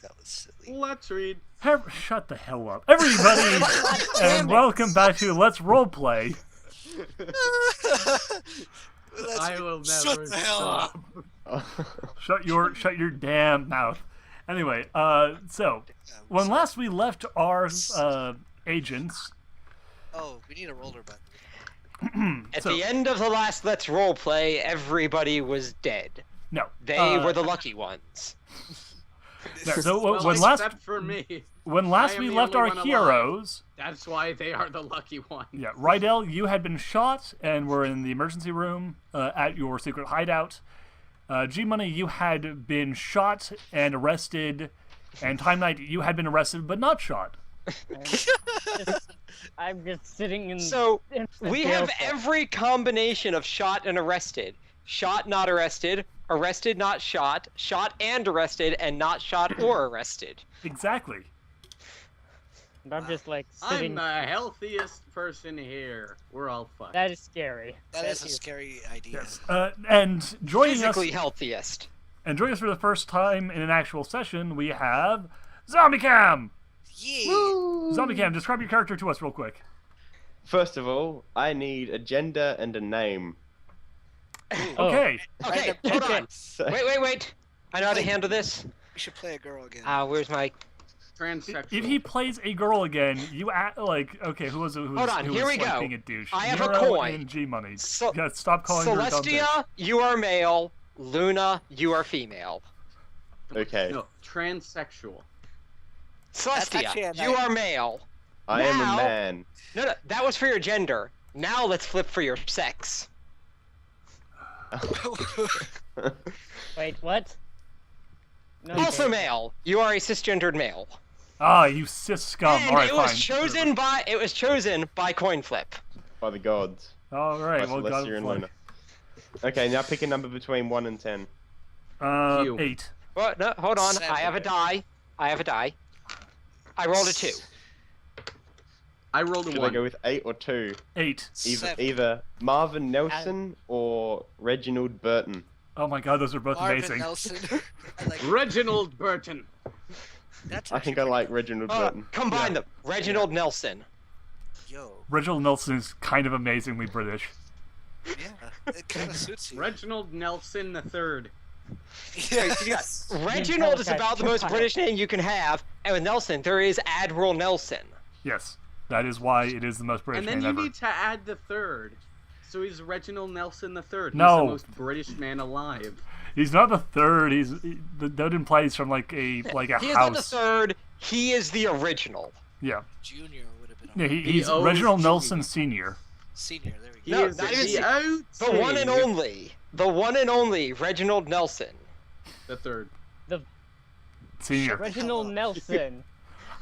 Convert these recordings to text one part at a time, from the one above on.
That was silly. Let's read. Shut the hell up, everybody, and welcome back to Let's Roleplay. I will never Shut the hell stop. Shut your damn mouth. Anyway, so when last we left our agents, Oh, we need a roller button. At the end of the last Let's Roleplay, everybody was dead. no, They were the lucky ones. no, so Well, when except for me. last am we the left only our one heroes, That's why they are the lucky ones. yeah, Rydell, you had been shot and were in the emergency room at your secret hideout. G-Money, you had been shot and arrested, and Time Knight, you had been arrested but not shot. I'm just sitting in. So, in the we jail have cell. every combination of shot and arrested. Shot, not arrested. Arrested, not shot. Shot and arrested, and not shot or arrested. Exactly. And I'm just like I'm sitting. the healthiest person here. We're all fucked. That is scary. That is a scary idea. Yes. And joining us Physically healthiest. for the first time in an actual session, we have Zombie Cam. Yeah. Zombie Cam, describe your character to us real quick. First of all, I need a gender and a name. Okay. Okay, hold on. So, Wait. I know how to handle this. We should play a girl again. Where's my... Transsexual. If he plays a girl again, you act like okay. Who was it? Hold on, here we go. Being a douche. I have a Nero coin. and G Money. So- Stop calling her a dumb bitch. Celestia, you are male. Luna, you are female. okay, No, transsexual. Celestia, actually a you nice- are male. I am now- a man. No, that was for your gender. Now let's flip for your sex. Wait, what? No, Also okay. male. You are a cisgendered male. Ah, you cis scum. And All right, it was fine. chosen by coin flip. By the gods. All right, By well, God, Celestia and Luna. Okay, now pick a number between 1 and 10. You. 8. Well, no, hold on. Seven. I have a die. I rolled a 2. I rolled a Should I 1. go with 8 or 2? 8. Seven. Either Marvin Nelson or Reginald Burton. Oh my God, those are both Marvin amazing. Nelson. I like Reginald Burton. that's I think I like Reginald Burton. Combine them. Reginald Nelson. Yo. Reginald Nelson is kind of amazingly British. Yeah. It kind of suits you. Reginald Nelson III. Yes. Reginald is about the most British name you can have, and with Nelson, there is Admiral Nelson. Yes, that is why it is the most British And then name you ever. need to add the third. So he's Reginald Nelson III. He's No. the most British man alive. He's not the third. That implies from like a He is house. not the third. He is the original. Yeah, Junior would have been yeah. alright. He's owes Reginald G. Nelson Senior. Senior. There we He go. No, is not even the The one and only. The one and only Reginald Nelson. The third. Senior. Reginald Nelson.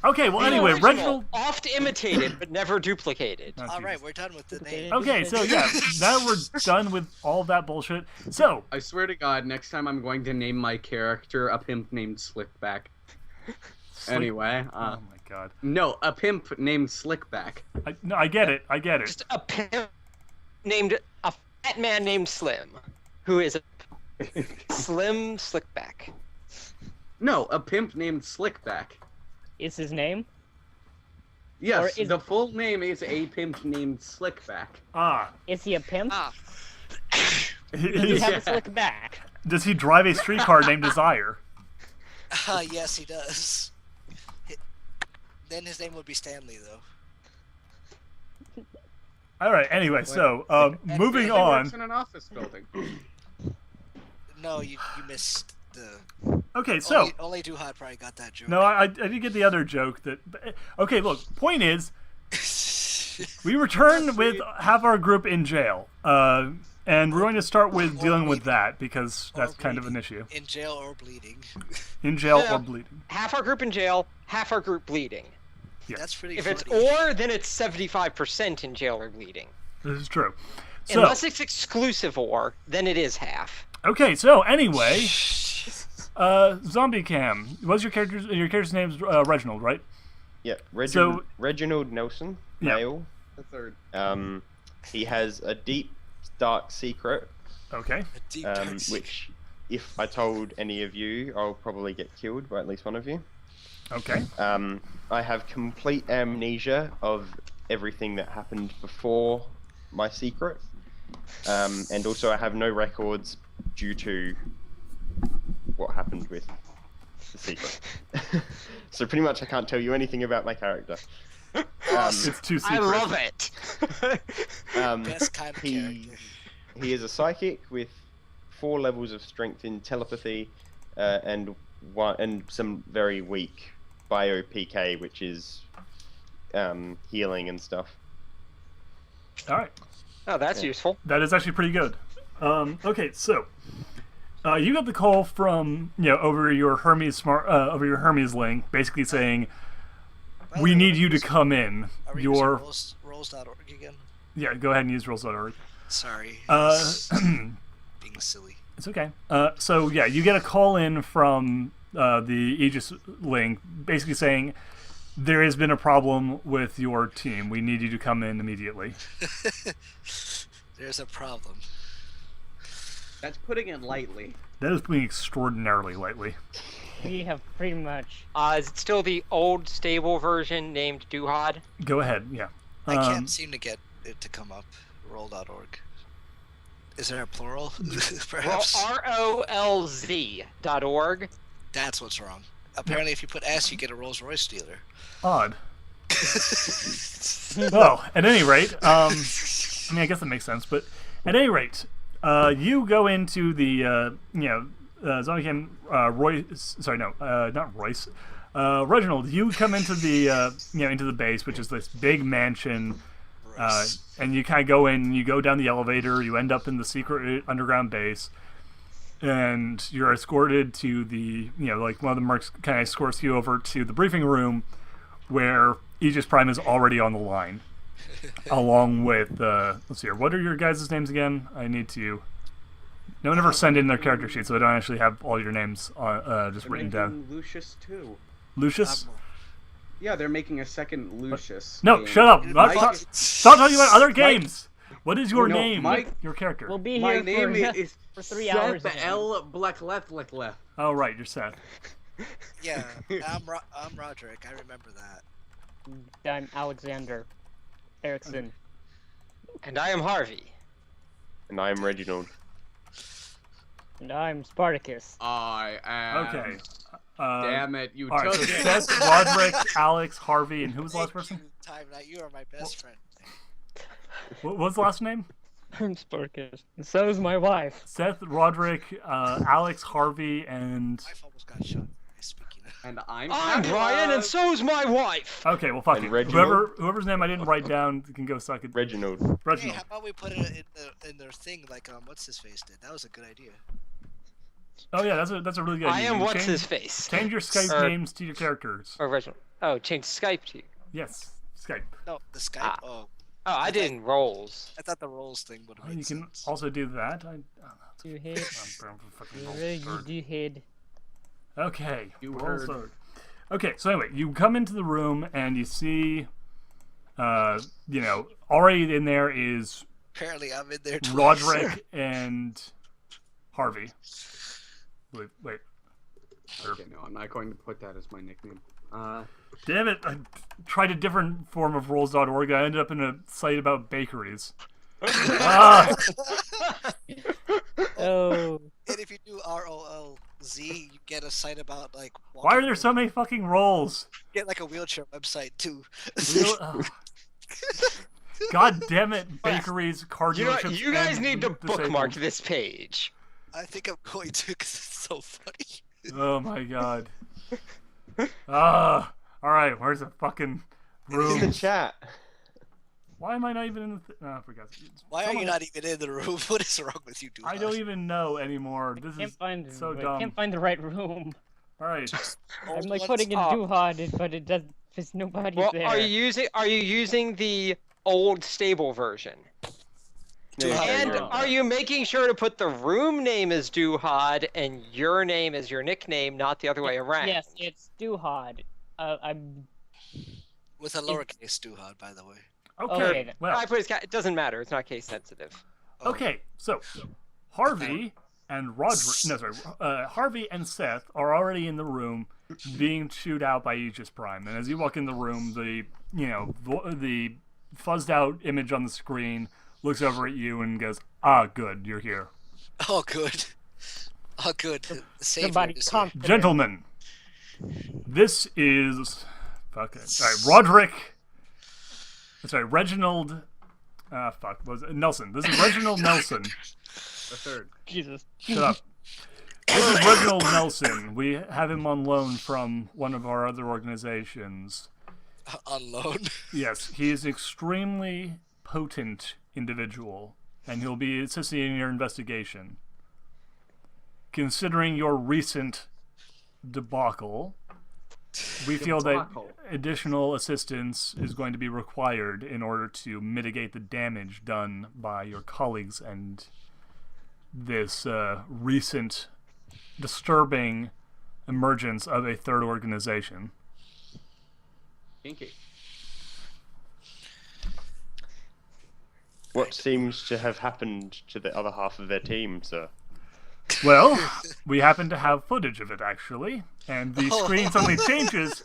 Okay, well The anyway, original, Reginald. oft imitated but never duplicated. Oh, All right, Jesus. we're done with the name. Okay, so yeah, now we're done with all that bullshit. So, I swear to God, next time I'm going to name my character a pimp named Slickback. Anyway, oh my God. no, a pimp named Slickback. No, I get it. I get it. Just a pimp named a fat man named Slim, who is a Slim Slickback. No, a pimp named Slickback. Is his name? Yes, Or is- the full name is a pimp named Slickback. Ah, Is he a pimp? Ah, Does he have Yeah. a slick back? does he drive a streetcar named Desire? yes, he does. Then his name would be Stanley, though. All right. Anyway, so And moving He on. works in an office building. No, you missed the. Okay, so only Duhad probably got that joke. no, I did get the other joke that. Okay, look. Point is, we return with half our group in jail, and we're going to start with dealing with that because that's kind of an issue. In jail or bleeding. In jail Yeah. or bleeding. Half our group in jail, half our group bleeding. Yes. That's pretty If funny. it's or, then it's 75% in jail or bleeding. This is true. So Unless it's exclusive or, then it is half. okay, so anyway, Zombie Cam. What's your character's name's Reginald, right? Yeah, So- Reginald Nelson, Yeah. male. The third. He has a deep, dark secret, A deep dark secret. which if I told any of you, I'll probably get killed by at least one of you. Okay. I have complete amnesia of everything that happened before my secret. And also I have no records due to what happened with the secret. So pretty much I can't tell you anything about my character. It's too secret. I love it. Best kind of character. He is a psychic with 4 levels of strength in telepathy, and some very weak bio PK, which is healing and stuff. All right. Oh, that's useful. That is actually pretty good. Okay, so you got the call from over your Hermes link, basically saying By we the way, need you to come in. Are we Your using rolls.org again? yeah, go ahead and use rolls.org. Sorry. Being silly. It's okay. So yeah, you get a call in from the Aegis link, basically saying there has been a problem with your team. We need you to come in immediately. There's a problem. That's putting it lightly. That is putting extraordinarily lightly. We have pretty much. Is it still the old stable version named Duhad? Go ahead. Yeah. I can't seem to get it to come up. Roll.org. Is there a plural? Well, Perhaps. ROLZ.org. That's what's wrong. Apparently, if you put S, you get a Rolls Royce dealer. Odd. Well, at any rate, I mean, I guess that makes sense. But at any rate, you go into the zombie camp. Royce. Sorry, no, not Royce. Reginald, you come into the into the base, which is this big mansion. And you kind of go in, you go down the elevator, you end up in the secret underground base, and you're escorted to the, like one of the mercs kind of escorts you over to the briefing room where Aegis Prime is already on the line, along with, let's see here, what are your guys' names again? I need to, no one ever send in their character sheet, so I don't actually have all your names just They're written making down. Lucius too. Lucius? Yeah, they're making a second Lucius. No, game. shut up! Mike- Stop talking about other games! What is your No, name? Mike- Your character. We'll be My here name for, is for 3 hours. Seth L. Blackleth. Oh, right, you're Seth. Yeah, I'm Roderick. I remember that. I'm Alexander Erickson. And I am Harvey. And I am Reginald. And I'm Spartacus. I am. Okay. Damn it! You All right, took so it. Seth, Roderick, Alex, Harvey, and who was the last Thank person? you, Time Knight. You are my best friend. What was the last name? I'm Spartacus. And so is my wife. Seth, Roderick, Alex, Harvey, and... Wife almost got shot. Speaking of. And I'm Brian, and so is my wife. Okay, well, fuck And it. Reginald? Whoever's name I didn't write down can go suck it. Reginald. Hey, Reginald. how about we put it in their thing like what's his face did? That was a good idea. Oh, yeah, that's a really good I idea. am You what's change- his face. Change your Skype Or- names to your characters. Or Reginald. Oh, change Skype to you. Yes, Skype. No, the Skype. Ah. Oh, Oh, I did in roles. I thought the rolls thing would have Oh, made you can sense. also do that. You hid. I'm fucking You roll really third. you hid. Okay. You roll heard. third. Okay, so anyway, you come into the room and you see, already in there is Apparently, I'm in there twice. Roderick and Harvey. Wait. Okay, no, I'm not going to put that as my nickname. Damn it! I tried a different form of rolls.org. I ended up in a site about bakeries. Ah! Oh. And if you do ROLZ, you get a site about like. Why are there so many fucking rolls? Get like a wheelchair website too. God damn it! Bakeries, car You know, dealerships. you guys and need to disabled. bookmark this page. I think I'm going to because it's so funny. Oh my god. Alright, where's the fucking It's in room? the chat. Why am I not even in the I forgot. Why are you not even in the room? What is wrong with you, dude? I don't even know anymore. This Can't is find. so I dumb. can't find the right room. Alright. I'm like putting in Duhad, but it does. There's nobody Well, there. are you using the old stable version? No, And you're- are you making sure to put the room name as Duhad and your name as your nickname, not the other way around? Yes, it's Duhad. I'm. With a lowercase Duhad, by the way. Okay. Okay, then. Well, I put it doesn't matter. It's not case sensitive. Oh, okay. So, Harvey and Harvey and Seth are already in the room being chewed out by Aegis Prime. And as you walk in the room, the fuzzed out image on the screen looks over at you and goes, "Ah, good, you're here." Oh, good. Oh, good. The savior Somebody is here. confident. Gentlemen, this is Roderick. Sorry, Reginald. Was it Nelson? This is Reginald Nelson. The third. Jesus. Shut up. This is Reginald Nelson. We have him on loan from one of our other organizations. On loan. Yes, he is an extremely potent individual, and he'll be assisting in your investigation. Considering your recent debacle, we feel that additional assistance is going to be required in order to mitigate the damage done by your colleagues and this recent disturbing emergence of a third organization. Kinky. What seems to have happened to the other half of their team, sir? Well, we happen to have footage of it, actually, and the screen suddenly changes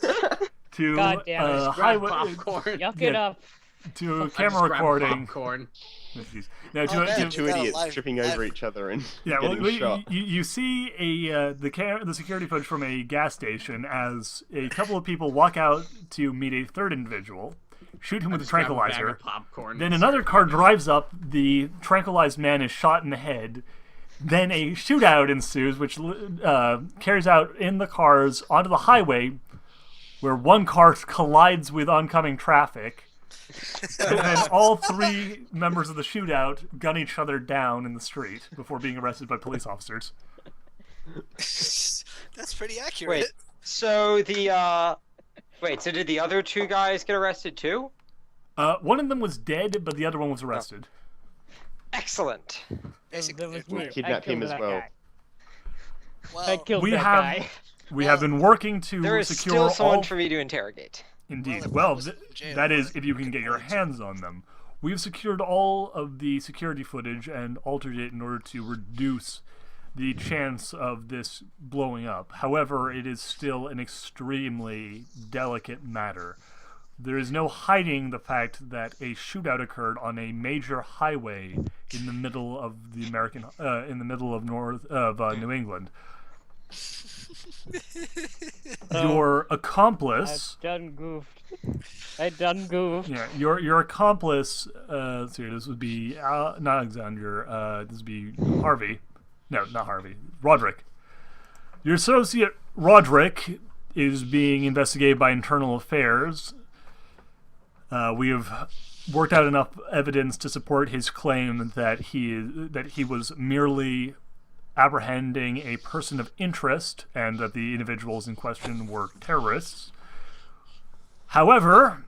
to God damn it. highway Popcorn. Yuck it up. to a I just camera grabbed recording. Popcorn. No, Oh, man. Two Without idiots live- tripping over each other and Yeah, well, getting shot. you see the security footage from a gas station as a couple of people walk out to meet a third individual, shoot him with a Just grab a bag tranquilizer. of popcorn. Then another car drives up. The tranquilized man is shot in the head. Then a shootout ensues, which carries out in the cars onto the highway, where one car collides with oncoming traffic. And then all three members of the shootout gun each other down in the street before being arrested by police officers. That's pretty accurate. Wait, so so did the other two guys get arrested too? One of them was dead, but the other one was arrested. Excellent. Basically, That was me. Kidnap I killed him as that well. guy. I well, killed We that have guy. we have been working to There is secure still someone all. for me to interrogate. Indeed. Well, if Well, I was in jail, that is I'd if you can make get a your point. hands on them. We've secured all of the security footage and altered it in order to reduce the chance of this blowing up. However, it is still an extremely delicate matter. There is no hiding the fact that a shootout occurred on a major highway in the middle of the New England. Your accomplice. I've done goofed. I done goofed. Yeah, your accomplice. Sorry, this would be not Alexander. This would be Harvey. No, not Harvey. Roderick. Your associate Roderick is being investigated by Internal Affairs. We have worked out enough evidence to support his claim that he was merely apprehending a person of interest and that the individuals in question were terrorists. However,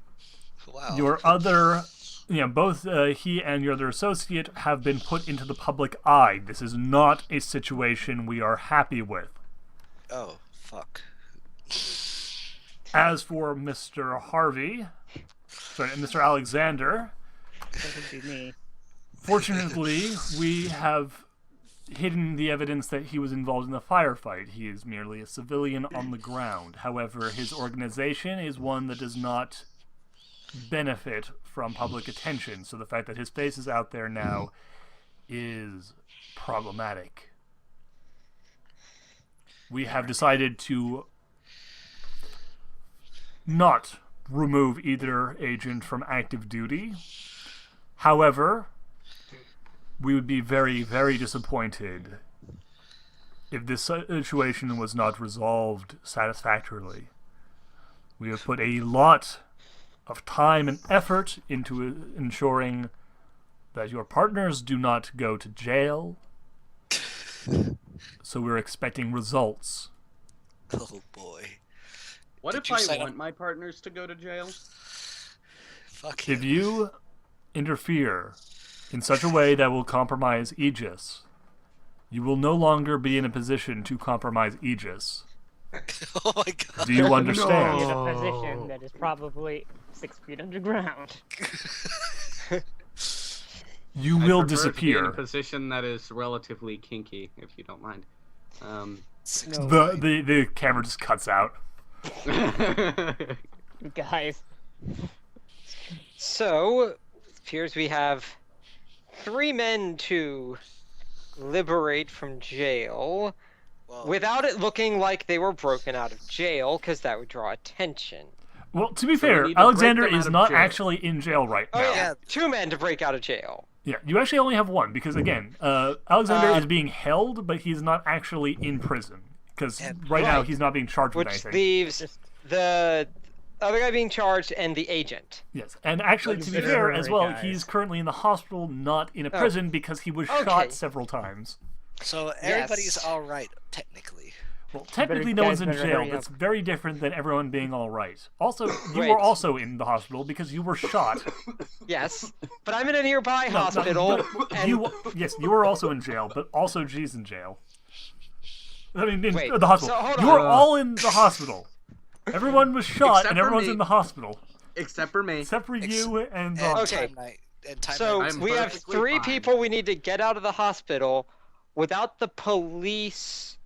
wow. your other, both he and your other associate have been put into the public eye. This is not a situation we are happy with. Oh, fuck. As for Mr. Mr. Alexander, That would be me. fortunately, we have hidden the evidence that he was involved in the firefight. He is merely a civilian on the ground. However, his organization is one that does not benefit from public attention, so the fact that his face is out there now is problematic. We have decided to not remove either agent from active duty. However, we would be very, very disappointed if this situation was not resolved satisfactorily. We have put a lot of time and effort into ensuring that your partners do not go to jail. So we're expecting results. Oh boy. What Did if you I sign want up- my partners to go to jail? Fuck If him. you interfere in such a way that will compromise Aegis, you will no longer be in a position to compromise Aegis. Oh my god. Do you In understand? a position that is probably 6 feet underground. You I will prefer to be in a disappear. position that is relatively kinky, if you don't mind. No. The camera just cuts out. You guys. So, it appears we have 3 men to liberate from jail Well, without it looking like they were broken out of jail, because that would draw attention. Well, to be So we fair, need to break Alexander them out is of not jail. actually in jail right Oh now. yeah, Yeah. 2 men to break out of jail. Yeah, you actually only have one because again, Alexander is being held, but he's not actually in prison because right now Right. he's not being charged with Which anything. leaves the other guy being charged and the agent. Yes, and actually, to be fair as well, he's currently in the hospital, not in a prison, because he was Okay. shot several times. so everybody's Yes. all right technically. Well, technically, Better- no one's guys in better jail. hurry That's up. very different than everyone being all right. Also, you Right. were also in the hospital because you were shot. Yes, but I'm in a nearby No, no, hospital. but and yes, you were also in jail, but also G's in jail. I mean, in Wait, the hospital. so hold You were on. all in the hospital. Everyone was shot, Except and for everyone's me. in the hospital, Except for me. except for you and And the. Okay. Time Night and Time so Night. I'm we have perfectly 3 fine. people we need to get out of the hospital without the police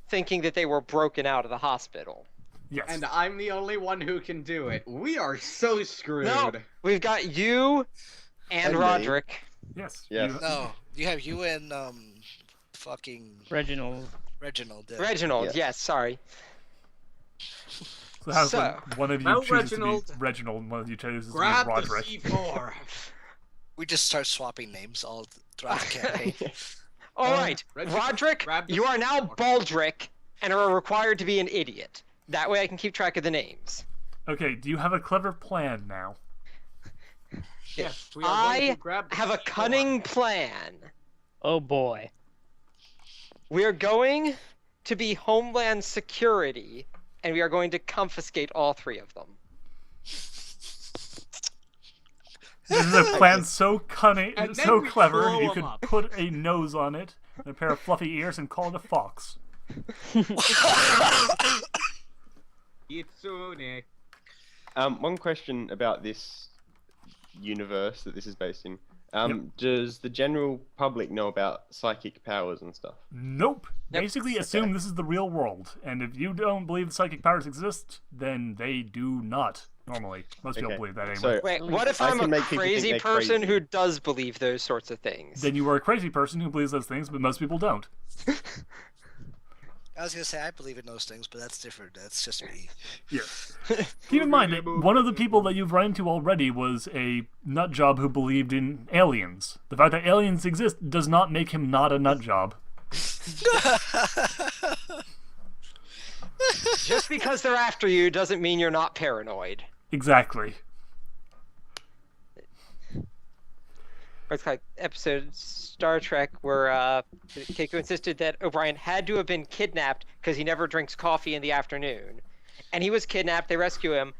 thinking that they were broken out of the hospital. Yes. And I'm the only one who can do it. We are so screwed. No, we've got you and And me. Roderick. Yes. Yes. you- You have you and fucking Reginald. Reginald. Reginald, Yes. yes, sorry. So how's when one of you Well, chooses Reginald, to be Reginald and one of you chooses to be Grab the Roderick? C4. We just start swapping names all throughout the campaign. All right, Reginald, Roderick, grab the you are now C4. Baldrick and are required to be an idiot. That way I can keep track of the names. Okay, do you have a clever plan now? Yes, we are going to I grab the have a C4. cunning plan. Oh boy. We are going to be Homeland Security, and we are going to confiscate all 3 of them. This is a plan so cunning, And then so we clever, blow you him could up. put a nose on it, and a pair of fluffy ears, and call it a fox. Kitsune. One question about this universe that this is based in. Does the general public know about psychic powers and stuff? Nope. Yep. Basically, assume this is the real world, and if you don't believe psychic powers exist, then they do not. Normally, most people Okay, believe that anyway. so Wait, what if I I'm can a make people think crazy they're person crazy. who does believe those sorts of things? Then you are a crazy person who believes those things, but most people don't. I was gonna say I believe in those things, but that's different. That's just me. Yes. Keep in mind that one of the people that you've run into already was a nut job who believed in aliens. The fact that aliens exist does not make him not a nut job. Just because they're after you doesn't mean you're not paranoid. Exactly. It's like episode Star Trek where Keiko insisted that O'Brien had to have been kidnapped because he never drinks coffee in the afternoon. And he was kidnapped, they rescue him,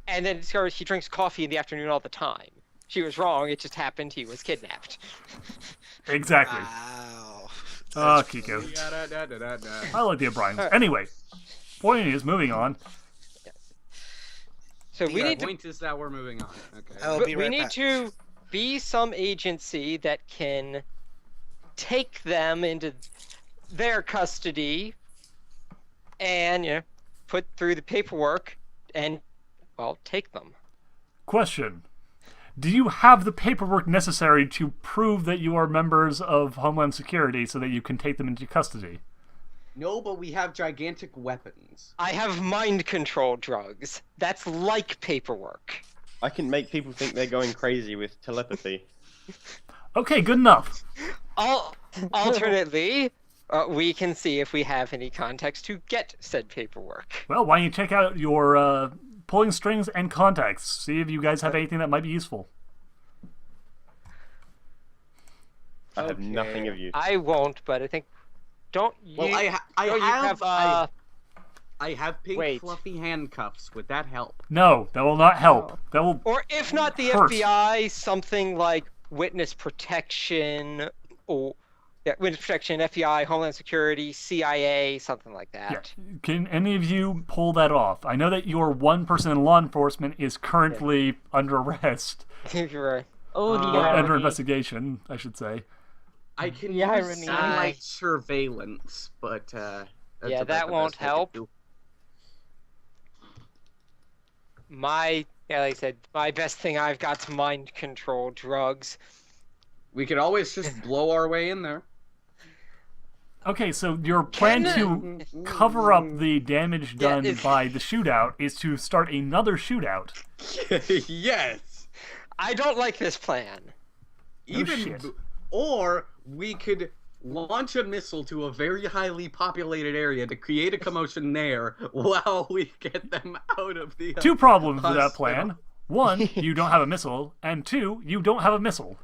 and then discovered he drinks coffee in the afternoon all the time. She was wrong, it just happened he was kidnapped. Exactly. Wow. Ah, Kiko. Da-da-da-da-da. I like the O'Briens. Anyway, point is, moving on. So we The need to Point is that we're moving on. Okay. I'll But be we right need back. to be some agency that can take them into their custody and, put through the paperwork and, well, take them. Question. Do you have the paperwork necessary to prove that you are members of Homeland Security so that you can take them into custody? No, but we have gigantic weapons. I have mind control drugs. That's like paperwork. I can make people think they're going crazy with telepathy. Okay, good enough. Alternately, we can see if we have any contacts to get said paperwork. Well, why don't you check out your pulling strings and contacts? See if you guys have anything that might be useful. I have nothing of use. I won't, but I think. Don't you? Well, I don't you have I have pink Wait. fluffy handcuffs. Would that help? No, that will not help. That will. Or if not the Hurt. FBI, something like witness protection, or witness protection, FBI, Homeland Security, CIA, something like Yeah. that. Can any of you pull that off? I know that your one person in law enforcement is currently under arrest. You're right. Oh, the Uh, Under irony. investigation, I should say. I can The use irony. satellite surveillance, but that's Yeah, about that the won't best I can help. do. Like I said, my best thing I've got's mind control drugs. We could always just blow our way in there. Okay, so your plan to cover up the damage done it's- by the shootout is to start another shootout. Yes. I don't like this plan. shit. Or we could launch a missile to a very highly populated area to create a commotion there while we get them out of the. Two problems with that hospital. plan. One, you don't have a missile, and two, you don't have a missile.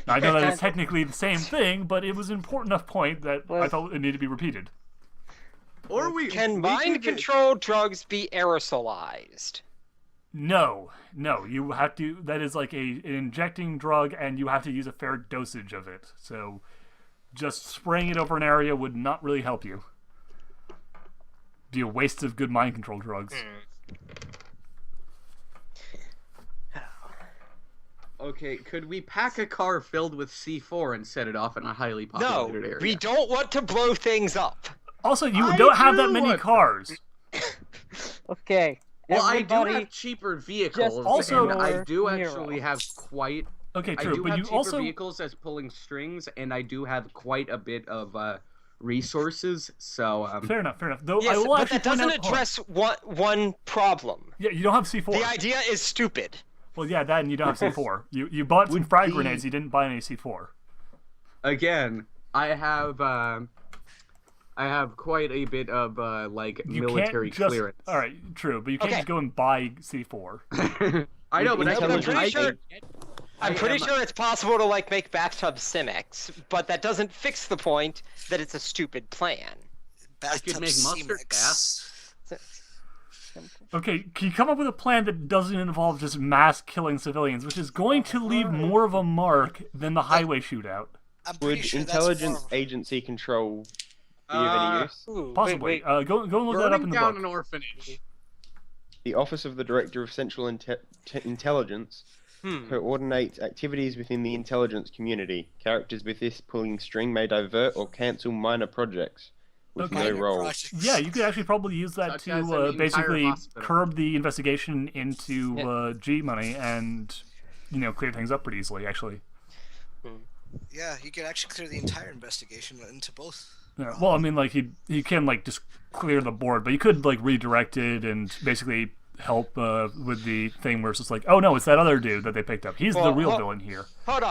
I know that it's technically the same thing, but it was an important enough point that I felt it needed to be repeated. Or we Can we mind could- control drugs be aerosolized? No, you have to. That is like an injecting drug, and you have to use a fair dosage of it. So, just spraying it over an area would not really help you. Be a waste of good mind control drugs. Okay, could we pack a car filled with C4 and set it off in a highly No, populated area? we don't want to blow things up. Also, you I don't have that do many want- cars. Okay. Well, I everybody, do have cheaper vehicles, Also- and I do ignore actually Nero. have quite. Okay, I true, do but have you cheaper also vehicles as pulling strings, and I do have quite a bit of resources. So fair enough. Though I Yes, will but actually that point doesn't out, address one problem. Yeah, you don't have C4. The idea is stupid. Well, yeah, that and you don't have C4. You bought some frag be- grenades. You didn't buy any C4. again, I have quite a bit of like You military can't just. clearance. All right, true, but you can't Okay. just go and buy C4. I know, but I can. I'm pretty I sure- can- I'm I pretty am- sure it's possible to like make bathtub Cimex, but that doesn't fix the point that it's a stupid plan. Bathtub make mustard Cimex. Okay, can you come up with a plan that doesn't involve just mass killing civilians, which is going to leave more of a mark than the highway shootout? I'm pretty Would sure intelligence that's agency control be of any use? Ooh, Possibly. Wait. Go and look that up in Burning the down book. an orphanage. The Office of the Director of Central Intelligence coordinates activities within the intelligence community. Characters with this pulling string may divert or cancel minor projects with Okay. no minor role. projects. Yeah, you could actually probably use that Such as an to entire basically hospital. curb the investigation into G money and clear things up pretty easily. Actually, Yeah, you could actually clear the entire investigation into both. yeah. Well, I mean, like he can like just clear the board, but you could like redirect it and basically help with the thing where it's just like, oh no, it's that other dude that they picked up. He's the Well, real well- villain here. Hold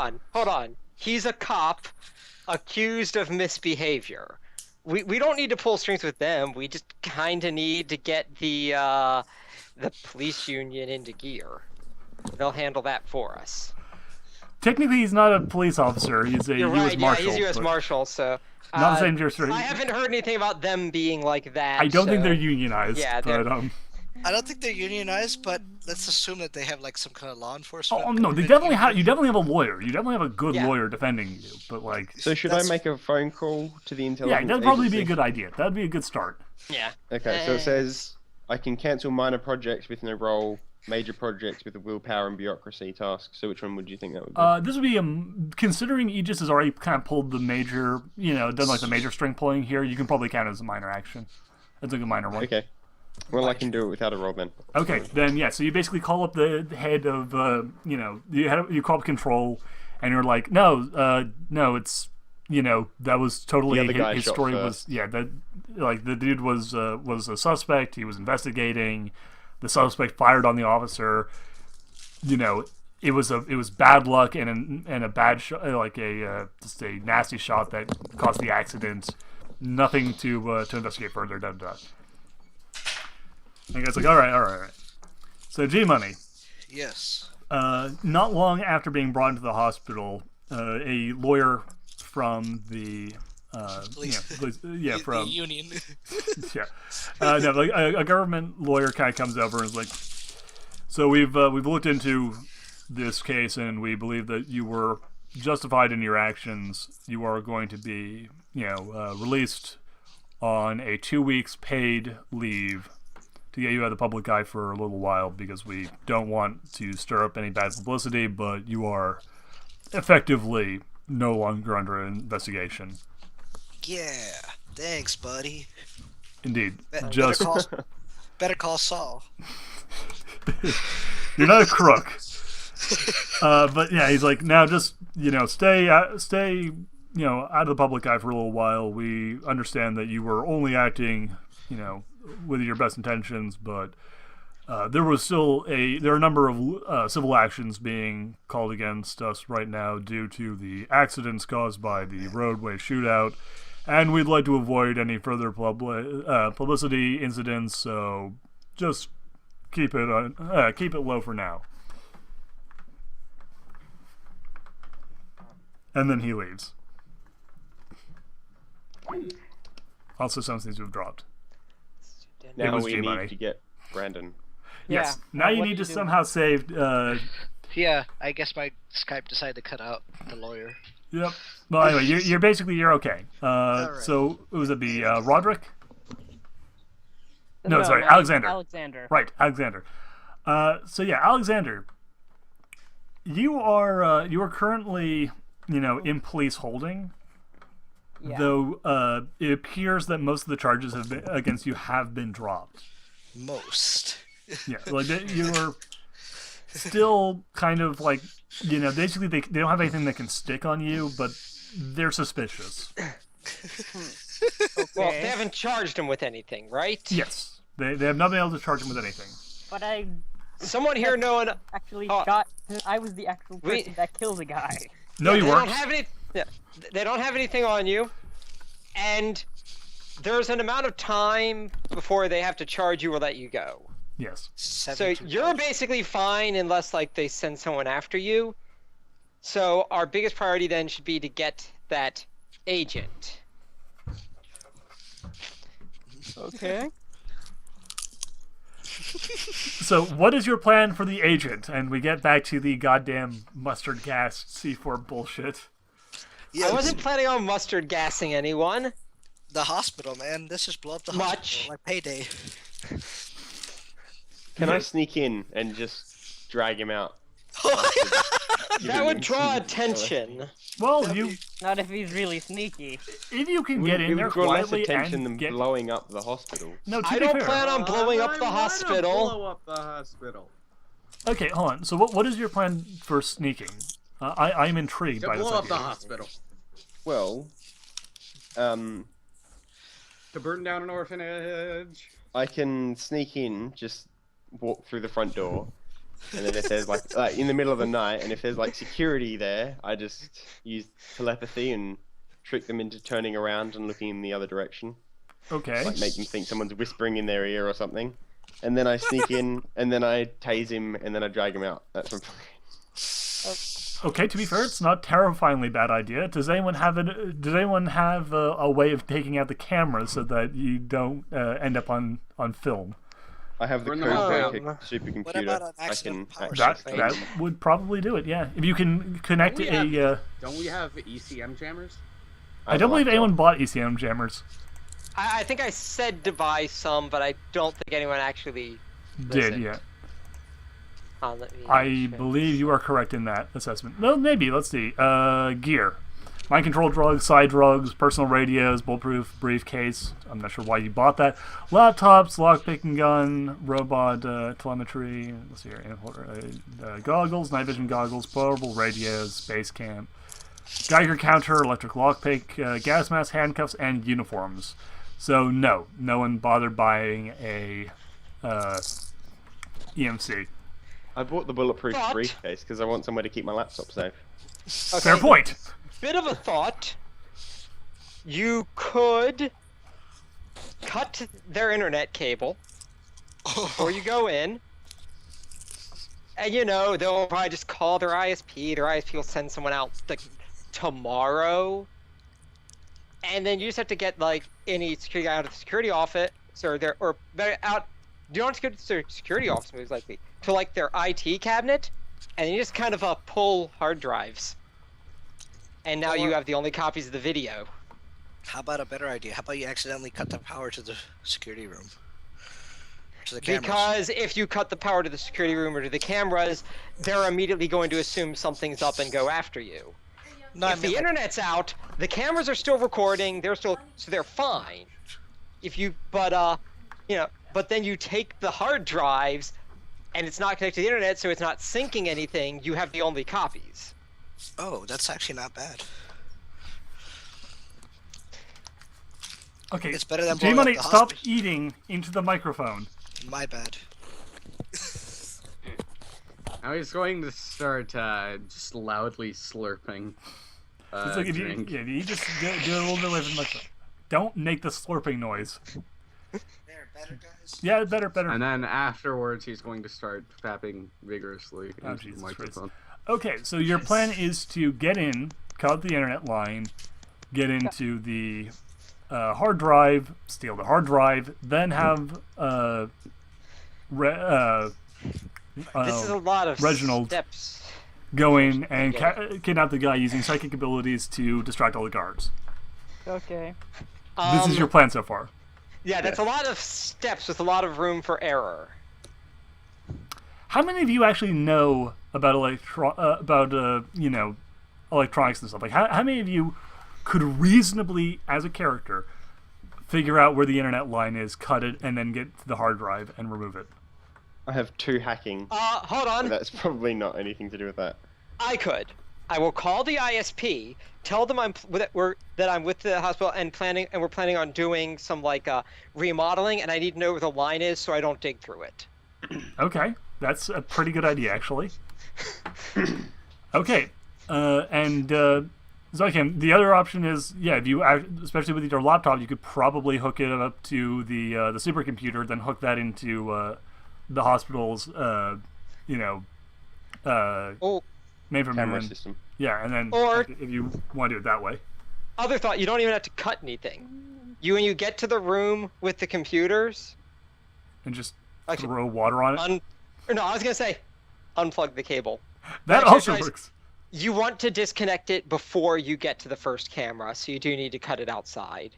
on. He's a cop accused of misbehavior. We don't need to pull strings with them. We just kind of need to get the police union into gear. They'll handle that for us. Technically, he's not a police officer. He's a You're U.S. right. Marshal. Yeah, he's U.S. but Marshal, so. Not the same jurisdiction. I haven't heard anything about them being like that. I don't think so- they're unionized. Yeah, but they're- I don't think they're unionized, but let's assume that they have like some kind of law enforcement. Oh no, they government definitely have. union. You definitely have a lawyer. You definitely have a good Yeah. lawyer defending you. But like, So should That's- I make a phone call to the intelligence yeah, that'd probably be a agency? good idea. That'd be a good start. Yeah. Okay, so it says I can cancel minor projects with no role, major projects with a willpower and bureaucracy task. So which one would you think that would be? This would be considering Aegis has already kind of pulled the major, done like the major string pulling here. You can probably count it as a minor action. That's a good minor one. Okay. Well, I can do it without a roll then. Okay, then yeah. So you basically call up the head of, you call up control, and you're like, no, it's, that was totally The other guy his shot story first. was that like the dude was a suspect. He was investigating. The suspect fired on the officer. It was bad luck and a bad shot, like just a nasty shot that caused the accident. Nothing to investigate further. Da, da, da. And the guy's like, all right. So G Money. Yes. Not long after being brought into the hospital, a lawyer from the Police. from the union. a government lawyer kind of comes over and is like, so we've looked into this case and we believe that you were justified in your actions. You are going to be released on a 2 weeks paid leave to get you out of the public eye for a little while because we don't want to stir up any bad publicity, but you are effectively no longer under investigation. Yeah, thanks, buddy. Indeed. Better call Saul. You're not a crook. But yeah, he's like, now just, stay, out of the public eye for a little while. We understand that you were only acting, with your best intentions, but there are a number of civil actions being called against us right now due to the accidents caused by the roadway shootout, and we'd like to avoid any further publicity incidents. So just keep it low for now. And then he leaves. Also, some things have dropped. Now was we G-Money. need to get Brandon. Yes. Yeah. Now you What need do to you do? somehow save. Yeah, I guess my Skype decided to cut out the lawyer. Yep. Well, anyway, you're okay. Alright. So it was Roderick? No, sorry, Alexander. Alexander. Right, Alexander. So yeah, Alexander, you are currently in police holding. Yeah. Though it appears that most of the charges against you have been dropped. Most. Yeah, like you're still kind of like basically they don't have anything that can stick on you, but they're suspicious. Well, they haven't charged him with anything, right? Yes, they have not been able to charge him with anything. But I Someone here knowing actually Oh. shot. I was the actual Wait. person that killed a guy. No, you they weren't. don't have any. Yeah, they don't have anything on you, and there's an amount of time before they have to charge you or let you go. Yes. So 72 you're hours. basically fine unless like they send someone after you. So our biggest priority then should be to get that agent. Okay. So what is your plan for the agent? And we get back to the goddamn mustard gas C4 bullshit. Yeah, I wasn't planning on mustard gassing anyone. the hospital, man. This is blow up the Much. hospital. Like payday. Can I sneak in and just drag him out? That would draw attention. Well, you Not if he's really sneaky. if you can get It in there would draw less quietly attention and than get blowing up the hospital. no. To I be don't fair, plan on blowing up the hospital. Blow up the hospital. Okay, hold on. So what is your plan for sneaking? I'm intrigued To by this blow up the idea. hospital. Well, To burn down an orphanage. I can sneak in, just walk through the front door, and then if there's like in the middle of the night, and if there's like security there, I just use telepathy and trick them into turning around and looking in the other direction. Okay. Like make them think someone's whispering in their ear or something. And then I sneak in, and then I tase him, and then I drag him out. That's my plan. Okay, to be fair, it's not a terrifyingly bad idea. Does anyone have a way of taking out the camera so that you don't end up on film? I have the Burn code them all for down. a supercomputer. What about an I accidental can power access supply? That things. would probably do it. Yeah, if you can connect We a. Don't we have ECM jammers? I don't believe anyone bought ECM jammers. I think I said to buy some, but I don't think anyone actually Did listened. yeah. Let me I check. believe you are correct in that assessment. Well, maybe. Let's see. Gear. Mind control drugs, side drugs, personal radios, bulletproof briefcase. I'm not sure why you bought that. Laptops, lockpicking gun, robot telemetry. Let's see here. Goggles, night vision goggles, portable radios, space camp, Geiger counter, electric lockpick, gas mask, handcuffs, and uniforms. So no one bothered buying a EMC. I bought the bulletproof But- briefcase because I want somewhere to keep my laptop safe. Fair point. Bit of a thought. You could cut their internet cable before you go in. And they'll probably just call their ISP. Their ISP will send someone out like tomorrow. And then you just have to get like any security out of the security office or better out. You don't have to go to their security office most likely to like their IT cabinet, and you just kind of pull hard drives. And now you have the only copies of the video. How about a better idea? How about you accidentally cut the power to the security room? To the cameras. Because if you cut the power to the security room or to the cameras, they're immediately going to assume something's up and go after you. No, I If the meant, like, internet's out, the cameras are still recording. So they're fine. But then you take the hard drives, and it's not connected to the internet, so it's not syncing anything. You have the only copies. oh, that's actually not bad. Okay, It's better than blowing up G-Money, the stop hospital. eating into the microphone. My bad. Now he's going to start just loudly slurping. It's like if you, drink. yeah, you just do a little bit away from the microphone. Don't make the slurping noise. There, better, guys. Yeah, better. And then afterwards, he's going to start tapping vigorously into the Jesus microphone. Okay, so your plan is to get in, cut out the internet line, get into the hard drive, steal the hard drive, then have This is a lot of Reginald steps. go in and kidnap the guy using psychic abilities to distract all the guards. Okay. This is your plan so far. Yeah, that's a lot of steps with a lot of room for error. How many of you actually know about electronics and stuff? Like, how many of you could reasonably, as a character, figure out where the internet line is, cut it, and then get to the hard drive and remove it? I have 2 hacking. Hold on. But that's probably not anything to do with that. I could. I will call the ISP, tell them that I'm with the hospital and we're planning on doing some remodeling, and I need to know where the line is so I don't dig through it. Okay, that's a pretty good idea, actually. Okay, Zykim, the other option is, yeah, if you, especially with your laptop, you could probably hook it up to the supercomputer, then hook that into the hospital's, mainframe Camera and- system. Yeah, and then Or- if you want to do it that way. Other thought, you don't even have to cut anything. When you get to the room with the computers, And just Actually, throw water on it. I was gonna say, unplug the cable. That actually also tries- works. You want to disconnect it before you get to the first camera, so you do need to cut it outside.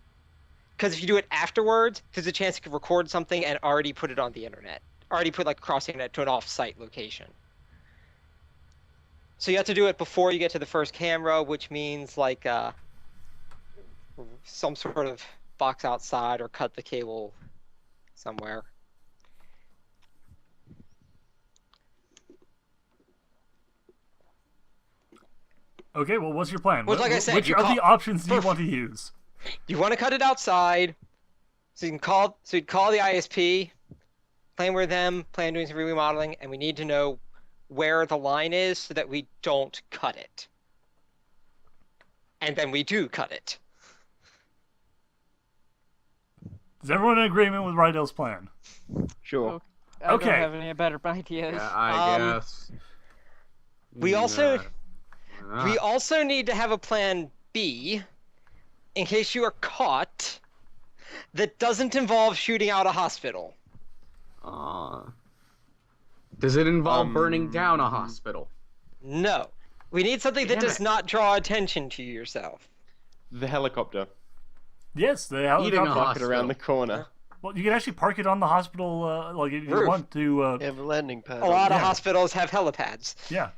Because if you do it afterwards, there's a chance you could record something and already put it on the internet. Already put across the internet to an off-site location. So you have to do it before you get to the first camera, which means some sort of box outside or cut the cable somewhere. Okay, well, what's your plan? Well, like I said, which you are the call- options do you want to use? You want to cut it outside, so you'd call the ISP, plan with them, plan doing some remodeling, and we need to know where the line is so that we don't cut it. And then we do cut it. Is everyone in agreement with Rydell's plan? Sure. I Okay. don't have any better ideas. Yeah, I Um, guess. We also Ah. we also need to have a plan B in case you are caught that doesn't involve shooting out a hospital. Does it involve burning Um, down a hospital? No. We need something that Damn does it. not draw attention to yourself. The helicopter. Yes, the Eating a helicopter. Park it hospital. around the corner. Well, you can actually park it on the hospital, like if you Roof. want to. They have a landing pad. A lot of Yeah. hospitals have helipads. Yeah.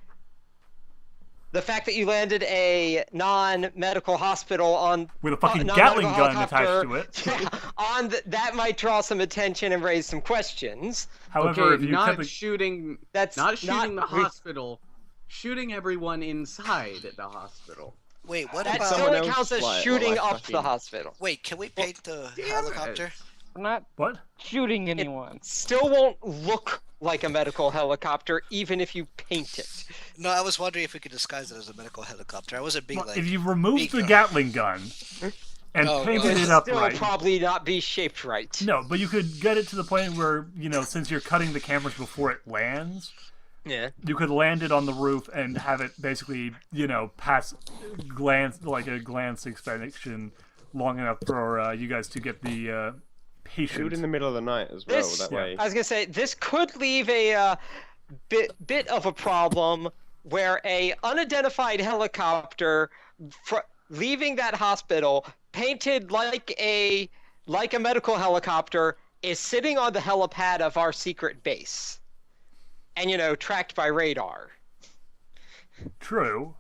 The fact that you landed a non-medical hospital on With a fucking non-medical Gatling gun attached to helicopter, it. that might draw some attention and raise some questions. However, Okay, if you not cut the, shooting. That's Not shooting the re- hospital. Shooting everyone inside the hospital. Wait, what That about? still someone only counts as else, shooting like up the fucking- hospital. Wait, can we paint the damn helicopter? We're not what? shooting anyone. Still won't look like a medical helicopter, even if you paint it. No, I was wondering if we could disguise it as a medical helicopter. I wasn't being Well, like. if you removed big the gun. Gatling gun and Oh, painted okay. it up Still right. probably not be shaped right. No, but you could get it to the point where, since you're cutting the cameras before it lands, Yeah. you could land it on the roof and have it basically, pass like a glance inspection long enough for you guys to get the Do it patient. in the middle of the night as well. This- That Yeah. way. I was gonna say this could leave a bit of a problem where a unidentified helicopter leaving that hospital painted like a medical helicopter is sitting on the helipad of our secret base, and tracked by radar. True.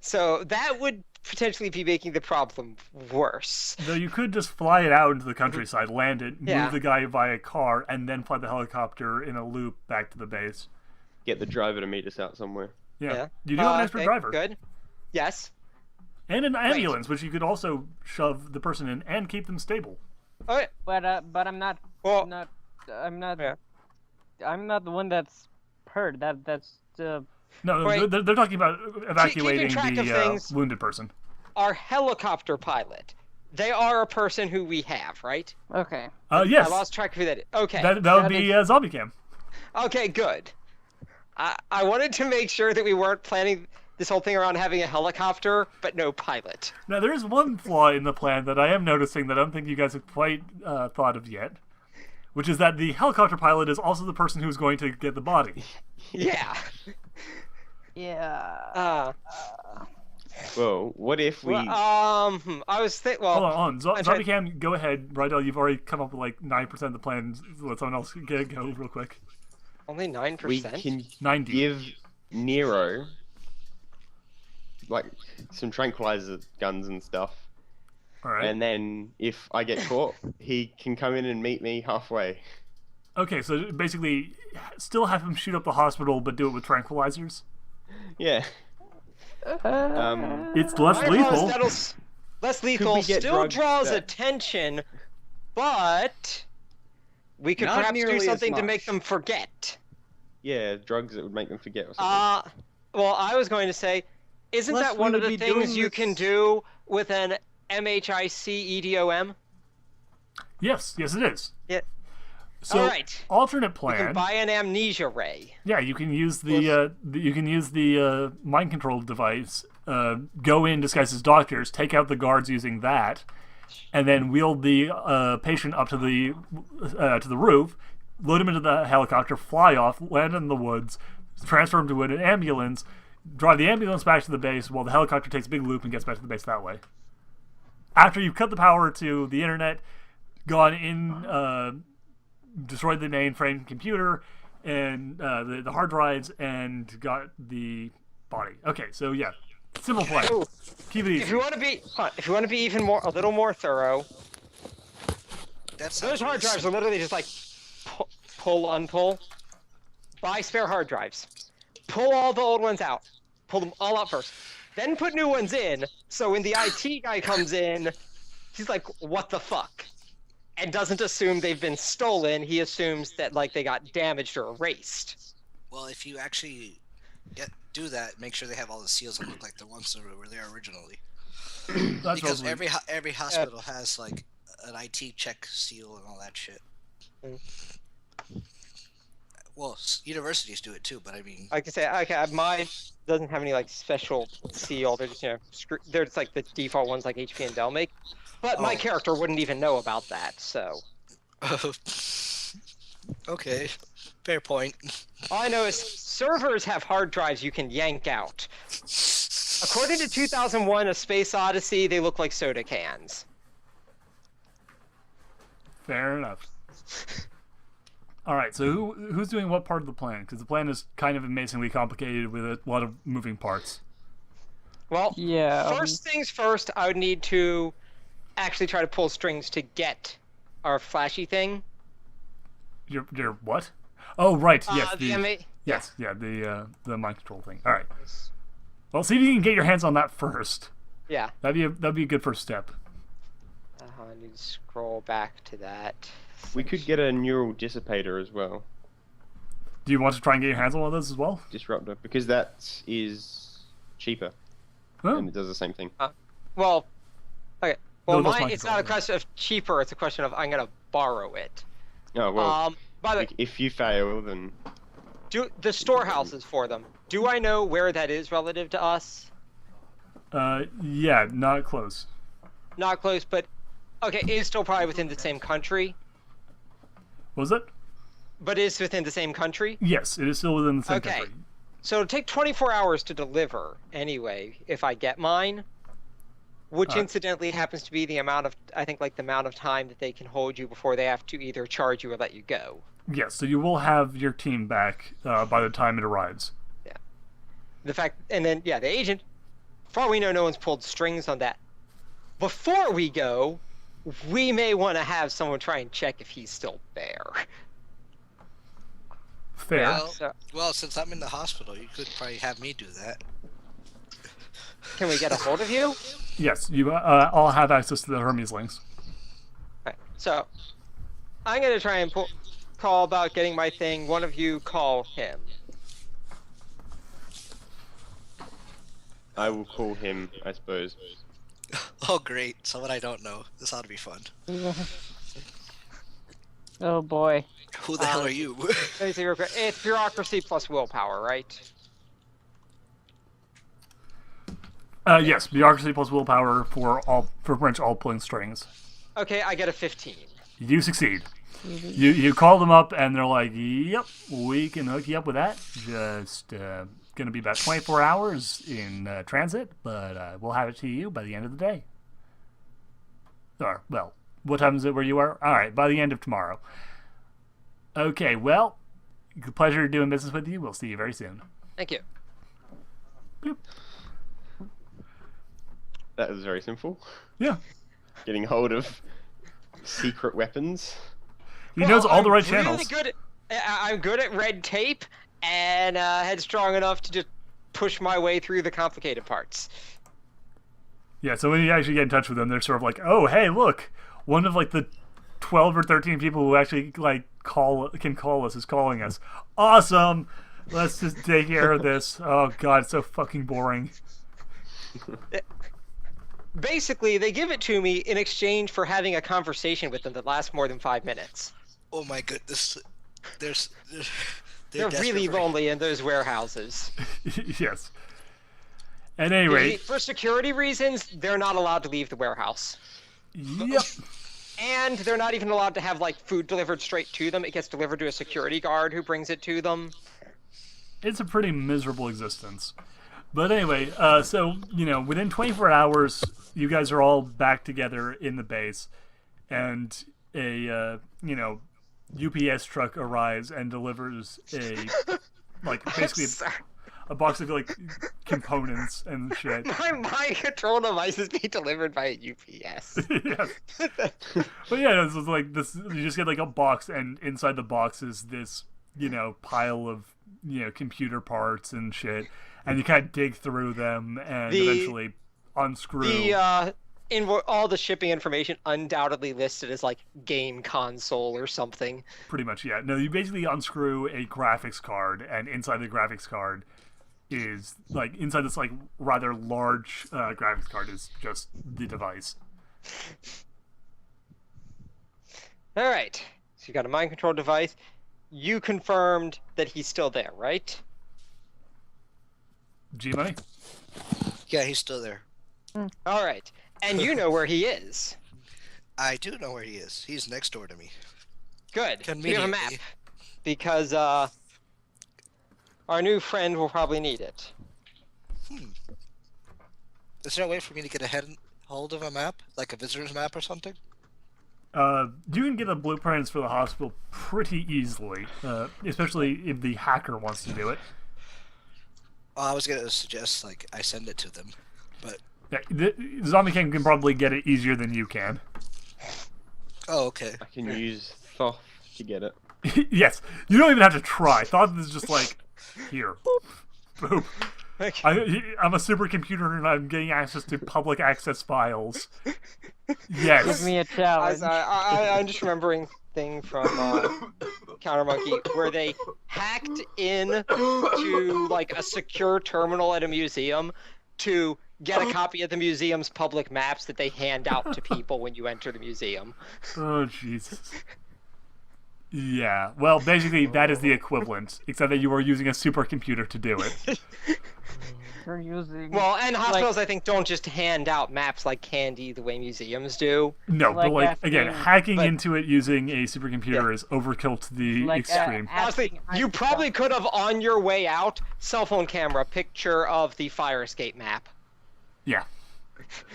So that would potentially be making the problem worse. Though you could just fly it out into the countryside, land it, Yeah. move the guy via car, and then fly the helicopter in a loop back to the base. Get the driver to meet us out somewhere. Yeah. You do have an expert Okay, driver. Good. Yes. And an ambulance, which you could also shove the person in and keep them stable. Okay. But I'm not. Well, I'm not. Yeah. I'm not the one that's hurt. That's. No, Wait. they're talking about evacuating track of the things. wounded person. our helicopter pilot. They are a person who we have, right? Okay. Yes. I lost track of who that is. Okay. That would be Zombie Cam. Okay, good. I wanted to make sure that we weren't planning this whole thing around having a helicopter, but no pilot. Now, there is one flaw in the plan that I am noticing that I don't think you guys have quite thought of yet, which is that the helicopter pilot is also the person who's going to get the body. Yeah. Yeah. Well, what if we? I was thinking. Well, Hold on. I'm trying- Zombie Cam, go ahead. Rydell, you've already come up with like 9% of the plan. Let someone else go real quick. only 9%. we can 90. give Nero like some tranquilizer guns and stuff, All right. and then if I get caught, he can come in and meet me halfway. Okay, so basically, still have him shoot up the hospital, but do it with tranquilizers. Yeah. It's less I lethal. realize that'll less lethal, we get still drugs draws that- attention, but we could Not perhaps nearly do as something to much. make them forget. Yeah, drugs that would make them forget or something. Well, I was going to say, isn't Plus, that we one of would the be things doing you this- can do with an MHIC EDOM? Yes, it is. Yeah. So, All right. alternate You plan. can buy an amnesia ray. Yeah, you can use the mind control device. Go in disguised as doctors, take out the guards using that, and then wheel the patient up to the roof, load him into the helicopter, fly off, land in the woods, transfer him to an ambulance, drive the ambulance back to the base while the helicopter takes a big loop and gets back to the base that way. After you've cut the power to the internet, gone in, destroyed the mainframe computer and the hard drives, and got the body. Okay, so yeah, simple plan. Ooh. Keep it easy. If you want to be even a little more thorough, That's those hard drives are literally just like pull, unpull. Buy spare hard drives. Pull all the old ones out. Pull them all out first. Then put new ones in, so when the IT guy comes in, he's like, what the fuck? And doesn't assume they've been stolen, he assumes that like they got damaged or erased. Well, if you actually do that, make sure they have all the seals that look like the ones that were there originally. That's Because lovely. every hospital has like an IT check seal and all that shit. Mm. Well, universities do it too, but I mean, I can say, okay, mine doesn't have any like special seal. They're just they're just like the default ones like HP and Dell make. But my Oh. character wouldn't even know about that, so. okay, fair point. All I know is servers have hard drives you can yank out. According to 2001: A Space Odyssey, they look like soda cans. Fair enough. All right, so who's doing what part of the plan? Because the plan is kind of amazingly complicated with a lot of moving parts. Well, Yeah. first things first, I would need to actually try to pull strings to get our flashy thing. Your what? Oh, right. Yes. The MA Yes. Yeah. The mind control thing. All right. Well, see if you can get your hands on that first. Yeah. That'd be a good first step. I need to scroll back to that. We could get a neural dissipator as well, Do you want to try and get your hands on one of those as well? disruptor, because that is cheaper Huh? and it does the same thing. Well, okay. Well, No, that's my it's not a control. question of cheaper. It's a question of I'm gonna borrow it. Oh well, By the way, if you fail, then do the storehouses for them. Do I know where that is relative to us? Yeah, not close. Not close, but okay, it's still probably within the same country. Was it? But it's within the same country. Yes, it is still within the same Okay. country. So it'll take 24 hours to deliver anyway if I get mine. which Alright. incidentally happens to be the amount of, I think, like the amount of time that they can hold you before they have to either charge you or let you go. Yes, so you will have your team back by the time it arrives. The fact, and then the agent. For all we know, no one's pulled strings on that. Before we go, we may want to have someone try and check if he's still there. Fair. Well, since I'm in the hospital, you could probably have me do that. Can we get a hold of you? Yes, you all have access to the Hermes links. Right. So, I'm gonna try and call about getting my thing. One of you call him. I will call him, I suppose. Oh, great. Someone I don't know. This ought to be fun. Oh boy. Who the hell are you? Let me see real quick. It's bureaucracy plus willpower, right? Yes, bureaucracy plus willpower for pretty much all pulling strings. Okay, I get a 15. You succeed. You call them up and they're like, "Yep, we can hook you up with that. Just gonna be about 24 hours in transit, but we'll have it to you by the end of the day." Or, well, what time is it where you are? All right, by the end of tomorrow. Okay, well, pleasure doing business with you. We'll see you very soon. Thank you. Bloop. That was very simple. Yeah. Getting hold of secret weapons. He knows all the right I'm really channels. I'm good at red tape and headstrong enough to just push my way through the complicated parts. Yeah, so when you actually get in touch with them, they're sort of like, "Oh, hey, look, one of like the 12 or 13 people who actually like can call us is calling us. Awesome! Let's just take care of this. Oh god, it's so fucking boring." Basically, they give it to me in exchange for having a conversation with them that lasts more than 5 minutes. Oh my goodness. They're They're really desperate for- lonely in those warehouses. Yes. At any rate, For security reasons, they're not allowed to leave the warehouse. yep. And they're not even allowed to have like food delivered straight to them. It gets delivered to a security guard who brings it to them. It's a pretty miserable existence. But anyway, so, within 24 hours, you guys are all back together in the base, and a, UPS truck arrives and delivers basically a box of, components and shit. My mind control device is being delivered by a UPS. Yes. But yeah, this is like this. You just get like a box, and inside the box is this, pile of computer parts and shit, and you kind of dig through them and eventually unscrew. All the shipping information undoubtedly listed as like game console or something. Pretty much, yeah. No, you basically unscrew a graphics card, and inside the graphics card is inside this rather large graphics card is just the device. All right. So you got a mind control device. You confirmed that he's still there, right? G-Money? Yeah, he's still there. All right. And you know where he is. I do know where he is. He's next door to me. Good. We have a map. Conveniently. Because our new friend will probably need it. Is there a way for me to get hold of a map? Like a visitor's map or something? You can get the blueprints for the hospital pretty easily, especially if the hacker wants to do it. I was going to suggest, I send it to them. But... Yeah, the Zombie King can probably get it easier than you can. Oh, okay. I can use Thoth to get it. Yes, you don't even have to try. Thought is just here. Boop. I'm a supercomputer and I'm getting access to public access files. Yes. Give me a challenge. I'm just remembering thing from Counter Monkey where they hacked in to a secure terminal at a museum to get a copy of the museum's public maps that they hand out to people when you enter the museum. Oh, Jesus. Yeah, well, basically, that is the equivalent, except that you are using a supercomputer to do it. You're using. Well, and hospitals, I think, don't just hand out maps like candy the way museums do. No, but again, asking- hacking into it using a supercomputer is overkill to the extreme. Honestly, you probably could have, on your way out, cell phone camera picture of the fire escape map. Yeah.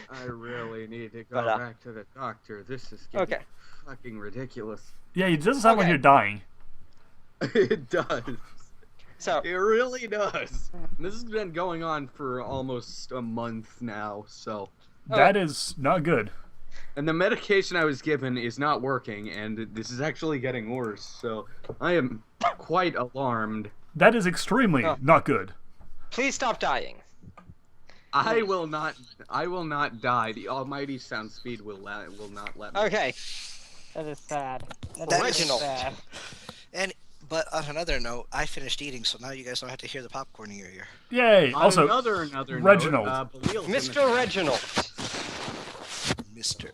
I really need to go But, back to the doctor. This is getting Okay. fucking ridiculous. Yeah, it doesn't sound like Okay. you're dying. It does. So It really does. This has been going on for almost a month now, so. That is not good. And the medication I was given is not working, and this is actually getting worse, so I am quite alarmed. That is extremely Oh. not good. please stop dying. I will not die. The almighty sound speed will not let me. Okay. That is sad. That That is Original. sad. But on another note, I finished eating, so now you guys don't have to hear the popcorn in your ear. Yay! On Also, another Reginald. note, Belial's in the Mr. chat. Reginald. Mister.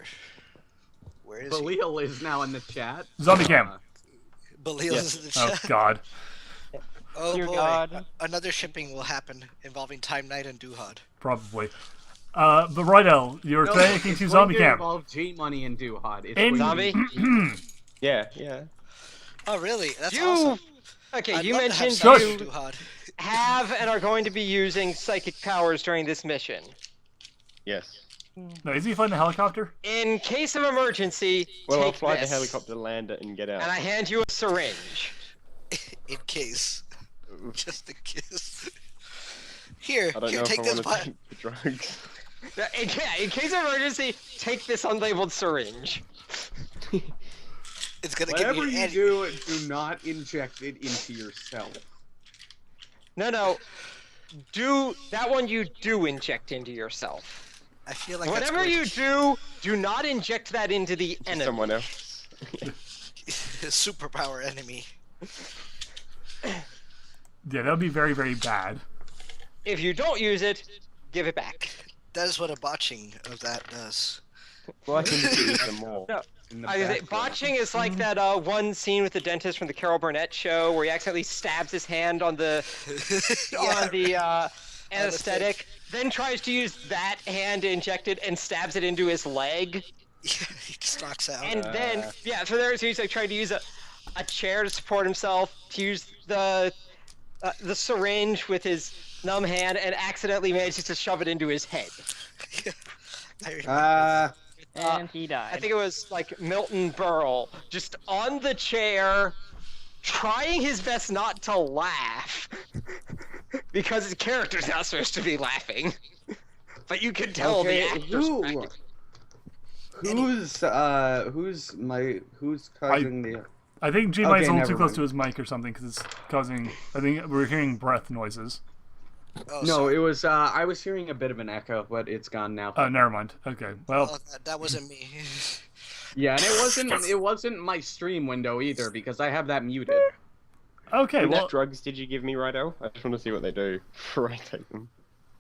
Where is he? Belial is now in the chat. Zombie Cam. Belial Yes. is in the Oh chat. God. Oh Dear boy. God. Another shipping will happen involving Time Knight and Duhad. Probably. But Rydell, you're No, taking it's to going Zombie to Camp. involve G-Money and Duhad. It's In- going to be- Zombie. Yeah. Oh really? That's You. awesome. Okay, I'd you love to have mentioned sex Shush. with you Duhad. have and are going to be using psychic powers during this mission. Yes. No, is he flying the helicopter? In case of emergency, Well, I'll take fly the this, helicopter, land it, and get out. and I hand you a syringe. In case. Just in case. Here, I don't here, know take if I this want to button. take the drugs. In case of emergency, take this unlabeled syringe. It's gonna give Whatever you you an do not inject it into yourself. No. Do that one you do inject into yourself. I feel like Whatever you do not inject that into the enemy. Someone else. superpower enemy. Yeah, that would be very, very bad. If you don't use it, give it back. That is what a botching of that does. Well, I can do some more. No. In the I was gonna say, background. botching is like that one scene with the dentist from the Carol Burnett show where he accidentally stabs his hand on the anesthetic, then tries to use that hand to inject it and stabs it into his leg, He just knocks out. and then so he's like trying to use a chair to support himself, to use the syringe with his numb hand, and accidentally manages to shove it into his head. I remember And he died. I think it was like Milton Berle, just on the chair, trying his best not to laugh, because his character's not supposed to be laughing. But you can tell the actor's who's causing the? I think G Mine's Okay, a little never too close mind. to his mic or something because it's causing. I think we're hearing breath noises. Oh, No, sorry. it was. I was hearing a bit of an echo, but it's gone now. Oh, never mind. Okay. Well, Oh, that wasn't me. Yeah, and it wasn't my stream window either because I have that muted. okay. What Well, drugs did you give me, Rydell? I just want to see what they do before I take them.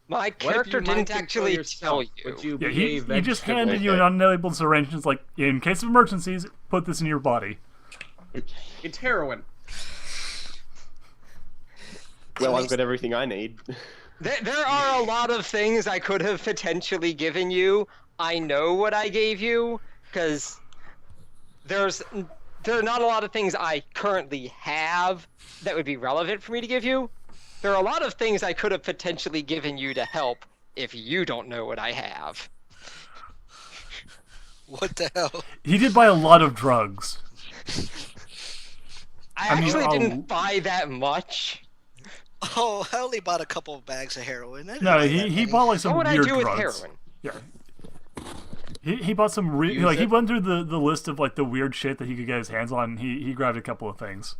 My What if character you mind didn't control actually yourself, tell you. but you yeah, be he a just vegetable? handed you an unlabeled syringe and it's like, in case of emergencies, put this in your body. It's heroin. Well, I've got everything I need. There are a lot of things I could have potentially given you. I know what I gave you, because there are not a lot of things I currently have that would be relevant for me to give you. There are a lot of things I could have potentially given you to help if you don't know what I have. What the hell? He did buy a lot of drugs. I mean, actually I'll- didn't buy that much. Oh, I only bought a couple of bags of heroin. I didn't No, buy that he many. bought like some What would I weird do with drugs. heroin? Yeah. He bought some Use like he it? went through the list of like the weird shit that he could get his hands on. And he grabbed a couple of things.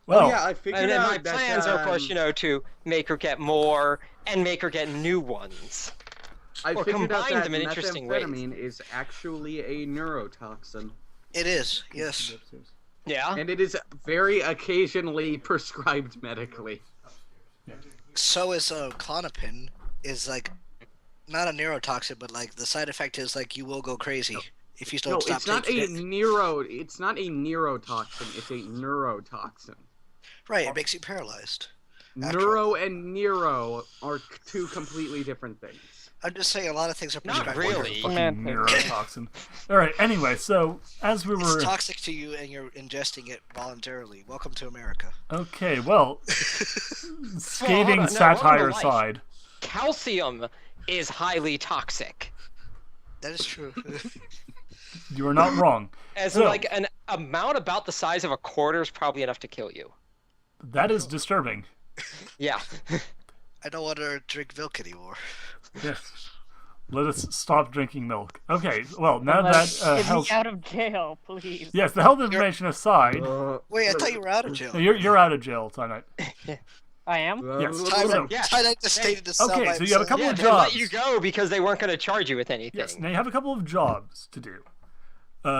Well, Oh, yeah, I figured And then out my that, plans are, of course, to make her get more and make her get new ones. I or figured out combine that them in interesting ways. methamphetamine is actually a neurotoxin, It is, yes. Yeah. and it is very occasionally prescribed medically. So is Clonopin is like not a neurotoxin, but like the side effect is like you will go crazy if you don't No, stop it's not taking a it. It's not a neurotoxin. It's a neurotoxin. Right, it makes you paralyzed. Neuro and Nero are two completely different things. I'm just saying a lot of things are Not prescribed. really. fucking Semantics. neurotoxin. All right. Anyway, so as we were It's toxic to you and you're ingesting it voluntarily. Welcome to America. okay, well, Well, hold scathing on, no, satire welcome to life. aside, calcium is highly toxic. That is true. You are not wrong. As So- in, like, an amount about the size of a quarter is probably enough to kill you. That is disturbing. Yeah. I don't want to drink milk anymore. Yes. Let us stop drinking milk. Okay, well, now Unless- that Get health... me out of jail, please. Yes, the health information aside, Wait, I thought you were out of jail. you're out of jail tonight. I am. Yes. Yeah. I just stayed in the cell Okay, by so you have a himself. couple Yeah, of they jobs. let you go because they weren't going to charge you with anything. Yes, now you have a couple of jobs to do.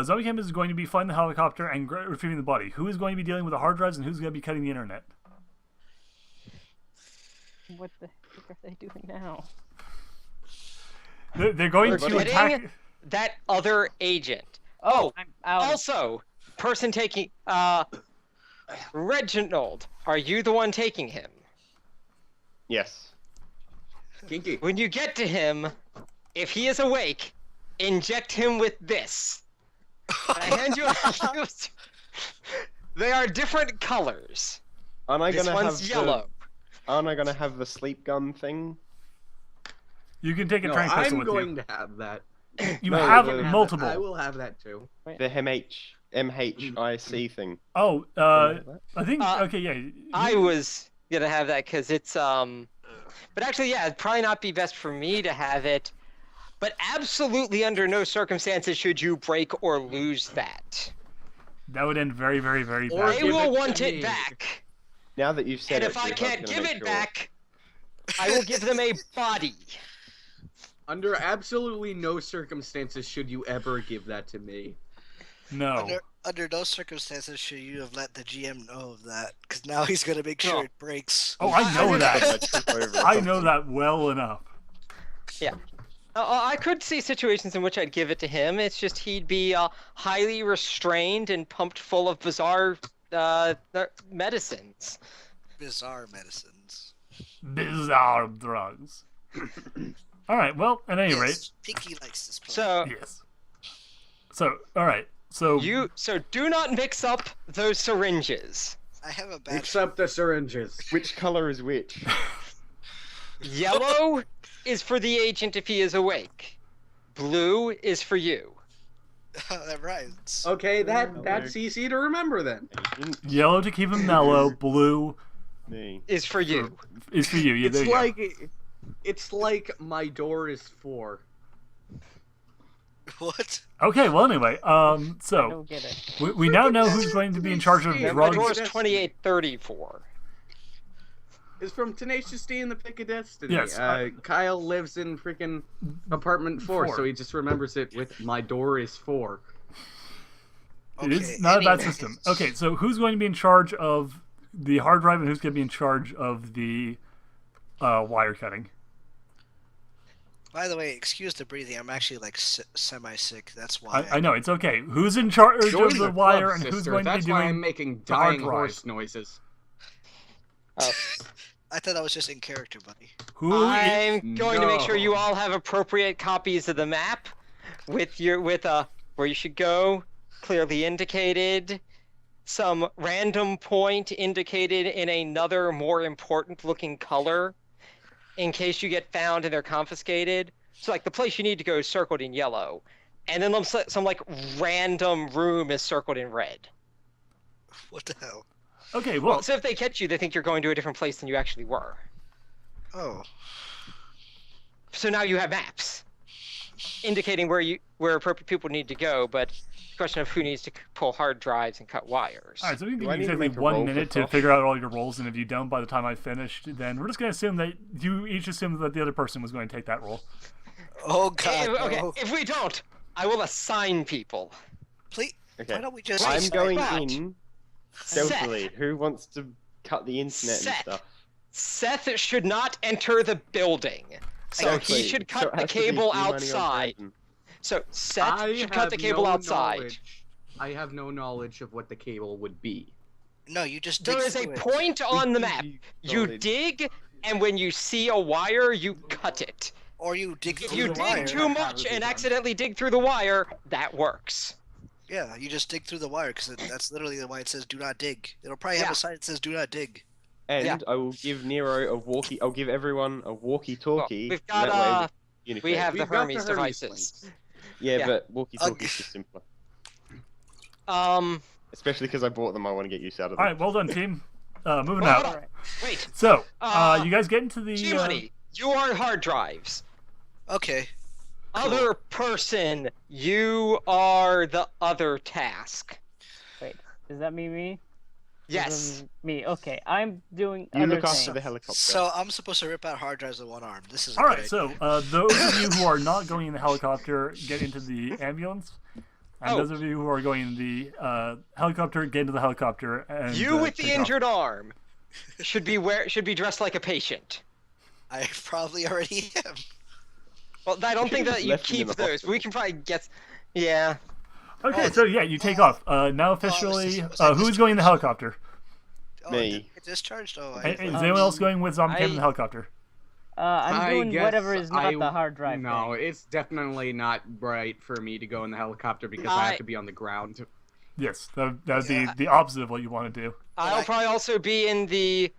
Zombie Camp is going to be finding the helicopter and retrieving the body. Who is going to be dealing with the hard drives and who's going to be cutting the internet? What the heck are they doing now? They're going We're to getting attack... that other agent. Oh, I'm out. also, person taking... Reginald, are you the one taking him? Yes. Kinky. When you get to him, if he is awake, inject him with this. I hand you They are different colors. Aren't I This gonna one's have yellow. Aren't I gonna have the sleep gun thing? You can take a No, train pistol I'm with going you. to have that. You No, have the- multiple. I will have that too. The MHIC thing. Oh, I think... okay, yeah. I was gonna have that because it's but actually, yeah, it'd probably not be best for me to have it. But absolutely under no circumstances should you break or lose that. That would end very, very, very Or They badly. give will it to want it me. back. Now that you've said And it, if I Dude, can't was give gonna it make sure. back, I will give them a body. Under absolutely no circumstances should you ever give that to me. No. Under no circumstances should you have let the GM know of that, because now he's gonna make sure No. it breaks. Oh, I know that. I trip over or I know something. that well enough. I could see situations in which I'd give it to him. It's just he'd be highly restrained and pumped full of bizarre medicines. Bizarre medicines. Bizarre drugs. All right. Well, at any rate, Yes, Pinky likes this place. So yes. So, all right. So do not mix up those syringes. I have a bad. Mix up the syringes. Which color is which? Yellow is for the agent if he is awake. Blue is for you. That rhymes. Okay, that's easy to remember then. Agent yellow to keep him mellow. Blue me. Is for you. is for you. Yeah, there It's you like my door is 4. What? go. Okay. Well, anyway. I So don't get it. we now know who's going to be in charge of Yeah, My drugs. door is Destiny. 2834. It's from Tenacious D and the Pick of Destiny. Yes, Kyle lives in freaking apartment 4, Four. so he just remembers it with my door is 4. It is not a bad system. Okay, so who's going to be in charge of the hard drive and who's going to be in charge of the wire cutting? By the way, excuse the breathing. I'm actually like semi-sick. That's why. I know, it's okay. Who's in charge Join of the the wire club, and who's sister. going to be That's why I'm doing... making the hard dying drive. horse noises. Oh. I thought I was just in character, buddy. Who is... I'm going to make sure No. you all have appropriate copies of the map with where you should go, clearly indicated, some random point indicated in another more important looking color in case you get found and they're confiscated. So like the place you need to go is circled in yellow, and then some like random room is circled in red. What the hell? Okay, well, So if they catch you, they think you're going to a different place than you actually were. Oh. So now you have maps indicating where appropriate people need to go, but the question of who needs to pull hard drives and cut wires. all right, so we Do give I you need to exactly make a 1 roll for minute to stuff? figure out all your roles, and if you don't by the time I finished, then we're just going to assume that you each assumed that the other person was going to take that role. Oh God. Okay, no. if we don't, I will assign people. Please. Okay. Why don't we just? I'm going But- in stealthily. Who wants to cut the internet and Seth. stuff? Seth should not enter the building. So Exactly. he should So cut it the has to be cable G-Money on outside. person. So Seth I should cut have the cable no outside. knowledge- I have no knowledge of what the cable would be. No, you just. Dig There is a through it. point on the map. You Solid. dig, and when you see a wire, you cut it. Or you dig If through you the dig wire. too much and accidentally dig through the wire, that works. Yeah, you just dig through the wire because that's literally why it says "do not dig." It'll probably have Yeah. a sign that says "do not dig." And Yeah. I will give Nero a walkie. I'll give everyone a walkie-talkie. We've and got that way we communicate. have the We've got the Hermes Hermes devices. Yeah, yeah. but walkie-talkie's just simpler. Um. Especially because I bought them. I want to get use out of All them. right, well done, team. Moving Well, hold out. on. Wait. So, Uh, you guys get into the. G-Money, you are hard drives. Okay. Other person, you are the other task. Wait, does that mean me? Does that Yes. mean me. Okay, I'm doing You other look after things. the helicopter. So I'm supposed to rip out hard drives with one arm. This is a All good right, idea. so those of you who are not going in the helicopter get into the ambulance, and Oh. those of you who are going in the helicopter get into the helicopter. And You with the take off. injured arm should be dressed like a patient. I probably already am. Well, I don't think that you Left him in keep the those. But we can probably get. Yeah. Okay, Oh, so yeah, you take off. Now officially, who's going in the helicopter? Oh, Me. Get discharged? Oh, Is anyone else going with Zombie Cam in the I- helicopter? I'm I doing guess whatever is not I- the hard drive No, thing. it's definitely not right for me to go in the helicopter because I have I- to be on the ground. Yes, that would be Yeah. the opposite of what you want to do. I'll probably also be in the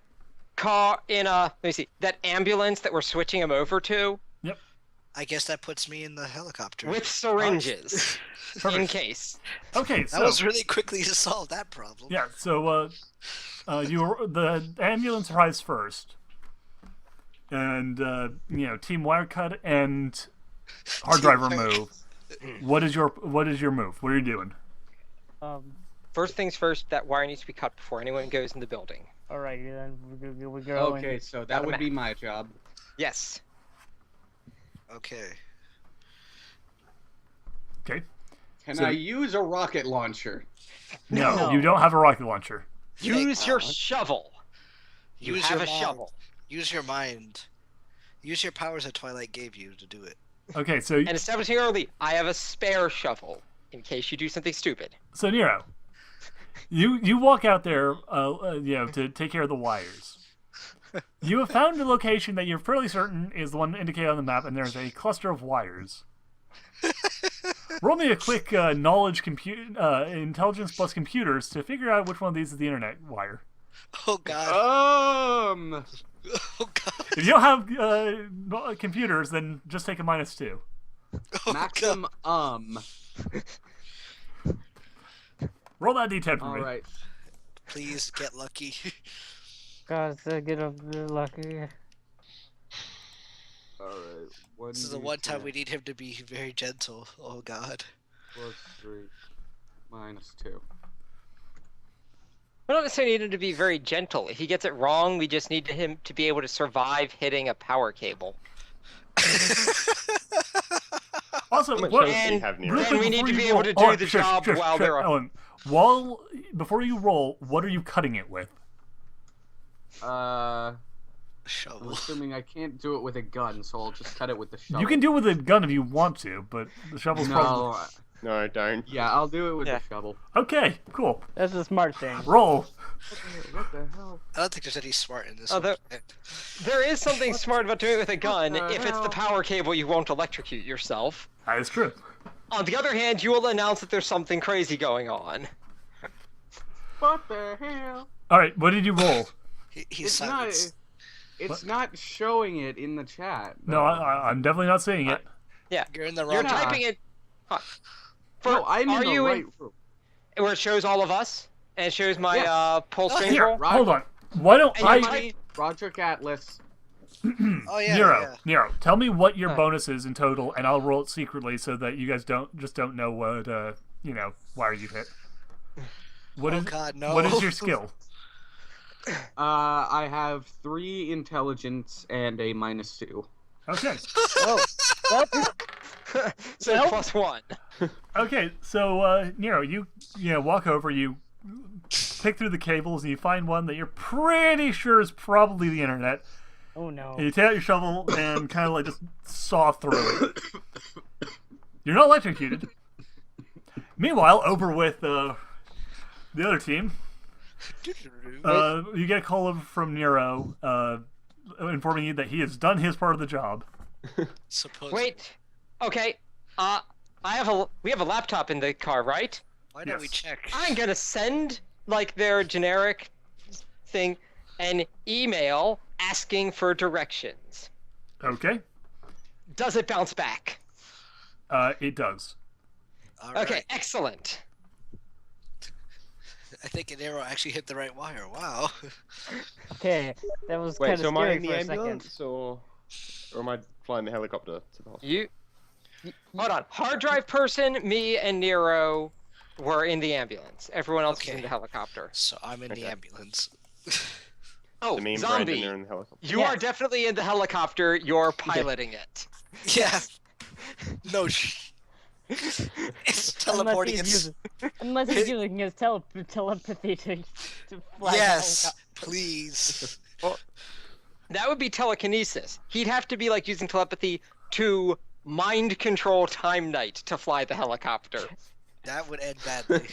car in a. Let me see. That ambulance that we're switching him over to Yep. I guess that puts me in the helicopter. with syringes in Perfect. case. Okay, That so was really quickly to solve that problem. yeah, so the ambulance arrives first, and Team Wirecut and hard Team drive remove. What is your move? What are you doing? First things first. That wire needs to be cut before anyone goes in the building. Alright, then we're going. Okay, so Got that a would map. be my job. Yes. Okay. Okay. Can So- I use a rocket launcher? No, No. you don't have a rocket launcher. Use your shovel. You Use have your a mind. shovel. Use your mind. Use your powers that Twilight gave you to do it. Okay, so And establishing early, I have a spare shovel in case you do something stupid. Nero, you walk out there, to take care of the wires. You have found a location that you're fairly certain is the one indicated on the map, and there's a cluster of wires. Roll me a quick intelligence plus computers to figure out which one of these is the internet wire. Oh god. Um, Oh god. If you don't have computers, then just take a -2. Oh maximum Roll that d10 for All me. right. Please get lucky. God, get up lucky. All right. This is the one time we need him to be very gentle. Oh god. Plus 3, -2. We don't necessarily need him to be very gentle. If he gets it wrong, we just need him to be able to survive hitting a power cable. Also, How much what, health do you And- have, Nero? real and quick we need before to you be roll- able to do the job while they're up. Ellen, before you roll, what are you cutting it with? I'm Shovel. assuming I can't do it with a gun, so I'll just cut it with the shovel. You can do it with a gun if you want to, but the shovel's probably No. No, don't. Yeah, I'll do it with Yeah. the shovel. okay. Cool. That's a smart thing. Roll. What the hell? I don't think there's any smart in this. Oh, one. There is something smart about doing it with a gun. the If it's hell? the power cable, you won't electrocute yourself. That is true. On the other hand, you will announce that there's something crazy going on. What the hell? All right. What did you roll? He's It's not. silenced. It's What? not showing it in the chat. No, I'm definitely not seeing it. You're in the You're wrong. not. typing it. Huh. No, I'm are in the you right room. where it shows all of us and it shows my Yeah. pulse Oh, range Here, roll? Right. hold on. Why don't And I? you're Money, Roger Atlas. Oh yeah. Nero, yeah. tell me what your Huh. bonus is in total, and I'll roll it secretly so that you guys don't know what wire you hit. What Oh is god, no. what is your skill? I have 3 intelligence and a -2. Okay. Oh, what? So Well- +1. Okay, so Nero, you walk over, you pick through the cables, and you find one that you're pretty sure is probably the internet. Oh no. And you take out your shovel and kind of like just saw through it. You're not electrocuted. Meanwhile, over with the other team, you get a call over from Nero informing you that he has done his part of the job. Suppose. Wait. Okay. We have a laptop in the car, right? Why don't we Yes. check? I'm gonna send like their generic thing, an email asking for directions. Okay. Does it bounce back? It does. All Okay, right. excellent. I think an arrow actually hit the right wire. Wow. Okay, that was Wait, kind so of am I scary in the for a second. ambulance or am I flying the helicopter to the hospital? Hold on. Hard drive person, me, and Nero were in the ambulance. Everyone else was Okay. in the helicopter. So I'm in the Okay. ambulance. Oh, So me and zombie. Brandon are in the helicopter. You are Yes. definitely in the helicopter. You're piloting it. Yeah. No. It's teleporting. Unless he's using his telepathy to fly the Yes, helicopter. please. That would be telekinesis. He'd have to be like using telepathy to mind control Time Knight to fly the helicopter. That would end badly.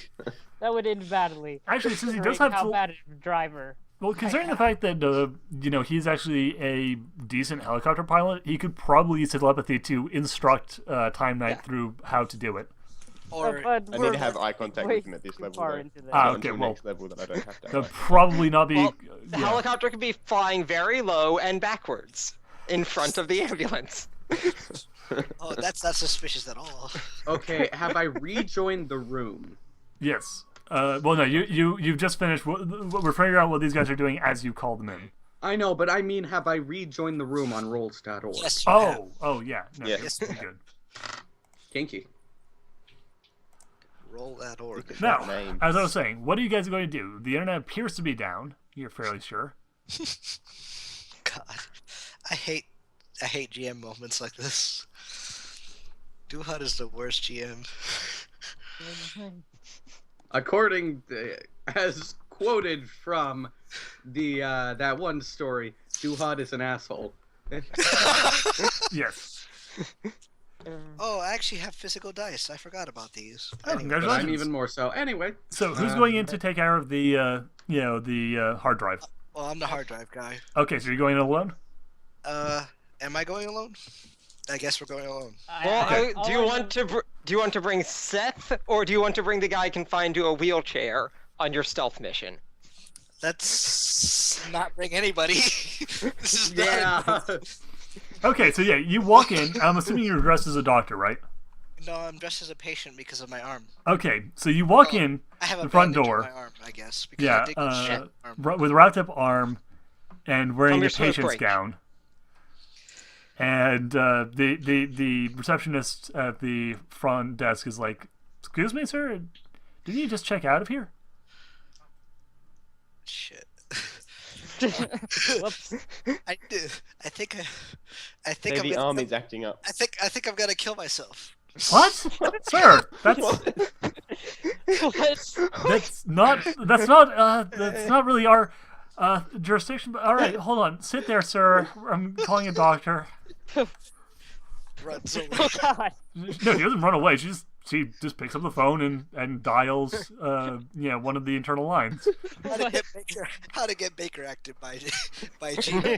That would end badly. Actually, since he does Considering have how full... bad a driver. Well, considering the fact that he's actually a decent helicopter pilot, he could probably use telepathy to instruct Time Knight through how to do it. Or But I need to have eye contact with him at this too level. far Though. into this. Ah, Not okay, until well, next level that I don't have to. That'd Have probably not be. Well, the yeah. helicopter could be flying very low and backwards in front of the ambulance. oh, that's not suspicious at all. Okay, have I rejoined the room? Yes. Well, no, you've just finished. We're figuring out what these guys are doing as you call them in. I know, but I mean, have I rejoined the room on rolls.org? Yes, you have. Oh, yeah. No, Yes. you're good. Kinky. Roll that org. Now, Name. as I was saying, what are you guys going to do? The internet appears to be down. You're fairly sure. God, I hate GM moments like this. Duhad is the worst GM. According to, as quoted from the that one story, Duhad is an asshole. Yes. Oh, I actually have physical dice. I forgot about these. Oh, Anyway, But I'm congratulations. even more so. Anyway, So, who's going in to take care of the hard drive? well, I'm the hard drive guy. Okay, so you're going in alone? Am I going alone? I guess we're going alone. Well, do you want to bring Seth, or do you want to bring the guy confined to a wheelchair on your stealth mission? Let's not bring anybody. This is yeah. not. Okay, so yeah, you walk in. I'm assuming you're dressed as a doctor, right? No, I'm dressed as a patient because of my arm. Okay, so you walk in I have a the front bandage on door. my arm, I guess. Because Yeah, I did get shot in the arm. with wrapped up arm and wearing From a your smoke patient's break. gown. And the receptionist at the front desk is like, "Excuse me, sir, didn't you just check out of here?" Shit. Whoops. I did. I think Hey, I'm the gonna, army's acting up. I think I'm gonna kill myself. What, sir? That's What? that's not really our jurisdiction. But all right, hold on, sit there, sir. I'm calling a doctor. Runs away. Oh God. No, she doesn't run away. She just picks up the phone and dials one of the internal lines. How to get Baker acted by Gina.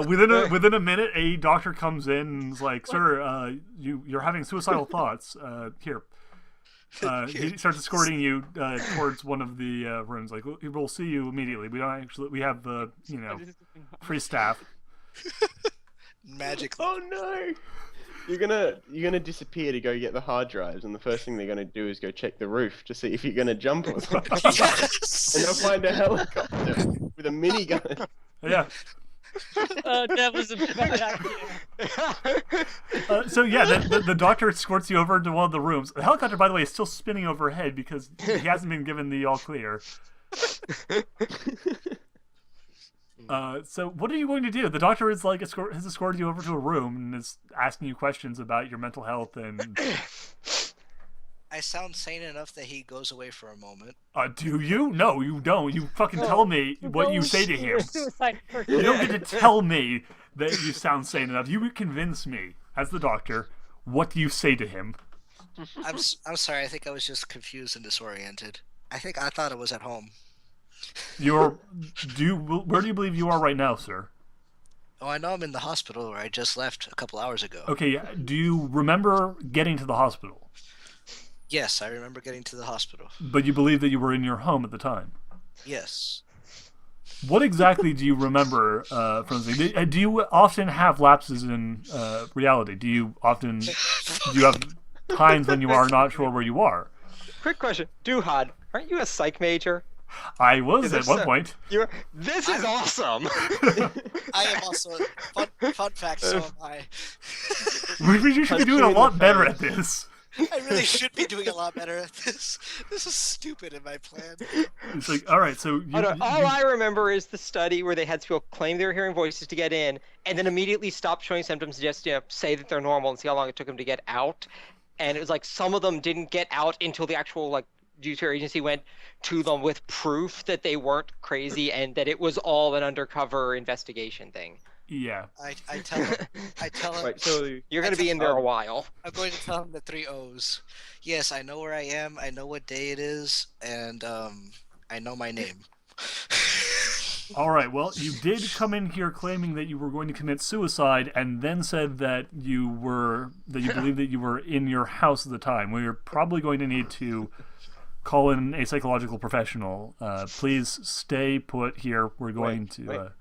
Within a minute, a doctor comes in and is like, "Sir, you're having suicidal thoughts. Here." He starts escorting you towards one of the rooms. Like, we'll see you immediately. We have free staff. Magically. Oh no! You're gonna disappear to go get the hard drives, and the first thing they're gonna do is go check the roof to see if you're gonna jump on something. Yes. And they'll find a helicopter with a minigun. Yeah. That was a bad idea. So yeah, the doctor escorts you over to one of the rooms. The helicopter, by the way, is still spinning overhead because he hasn't been given the all clear. So what are you going to do? The doctor is like has escorted you over to a room and is asking you questions about your mental health and. I sound sane enough that he goes away for a moment. Do you? No, you don't. You fucking tell me what you say to him. Suicide first. You don't get to tell me that you sound sane enough. You convince me, as the doctor. What do you say to him? I'm sorry. I think I was just confused and disoriented. I thought it was at home. Where do you believe you are right now, sir? Oh, I know I'm in the hospital where I just left a couple hours ago. Okay, do you remember getting to the hospital? Yes, I remember getting to the hospital. But you believe that you were in your home at the time? Yes. What exactly do you remember from the thing? Do you often have lapses in reality? Do you have times when you are not sure where you are? Quick question, Duhad, aren't you a psych major? I was Is at this one so- point. This is awesome. I am also fun fact. So am I. We should be doing a lot better at this. I really should be doing a lot better at this. This is stupid in my plan. It's like, all right, so All I remember is the study where they had people claim they were hearing voices to get in, and then immediately stop showing symptoms, just say that they're normal and see how long it took them to get out. And it was like some of them didn't get out until the actual judiciary agency went to them with proof that they weren't crazy and that it was all an undercover investigation thing. yeah. I tell him. Right, so You're going to be in there a while. I'm going to tell him the 3 O's. Yes, I know where I am. I know what day it is, and I know my name. All right. Well, you did come in here claiming that you were going to commit suicide, and then said that you believed that you were in your house at the time. We're probably going to need to call in a psychological professional. Please stay put here. We're going to.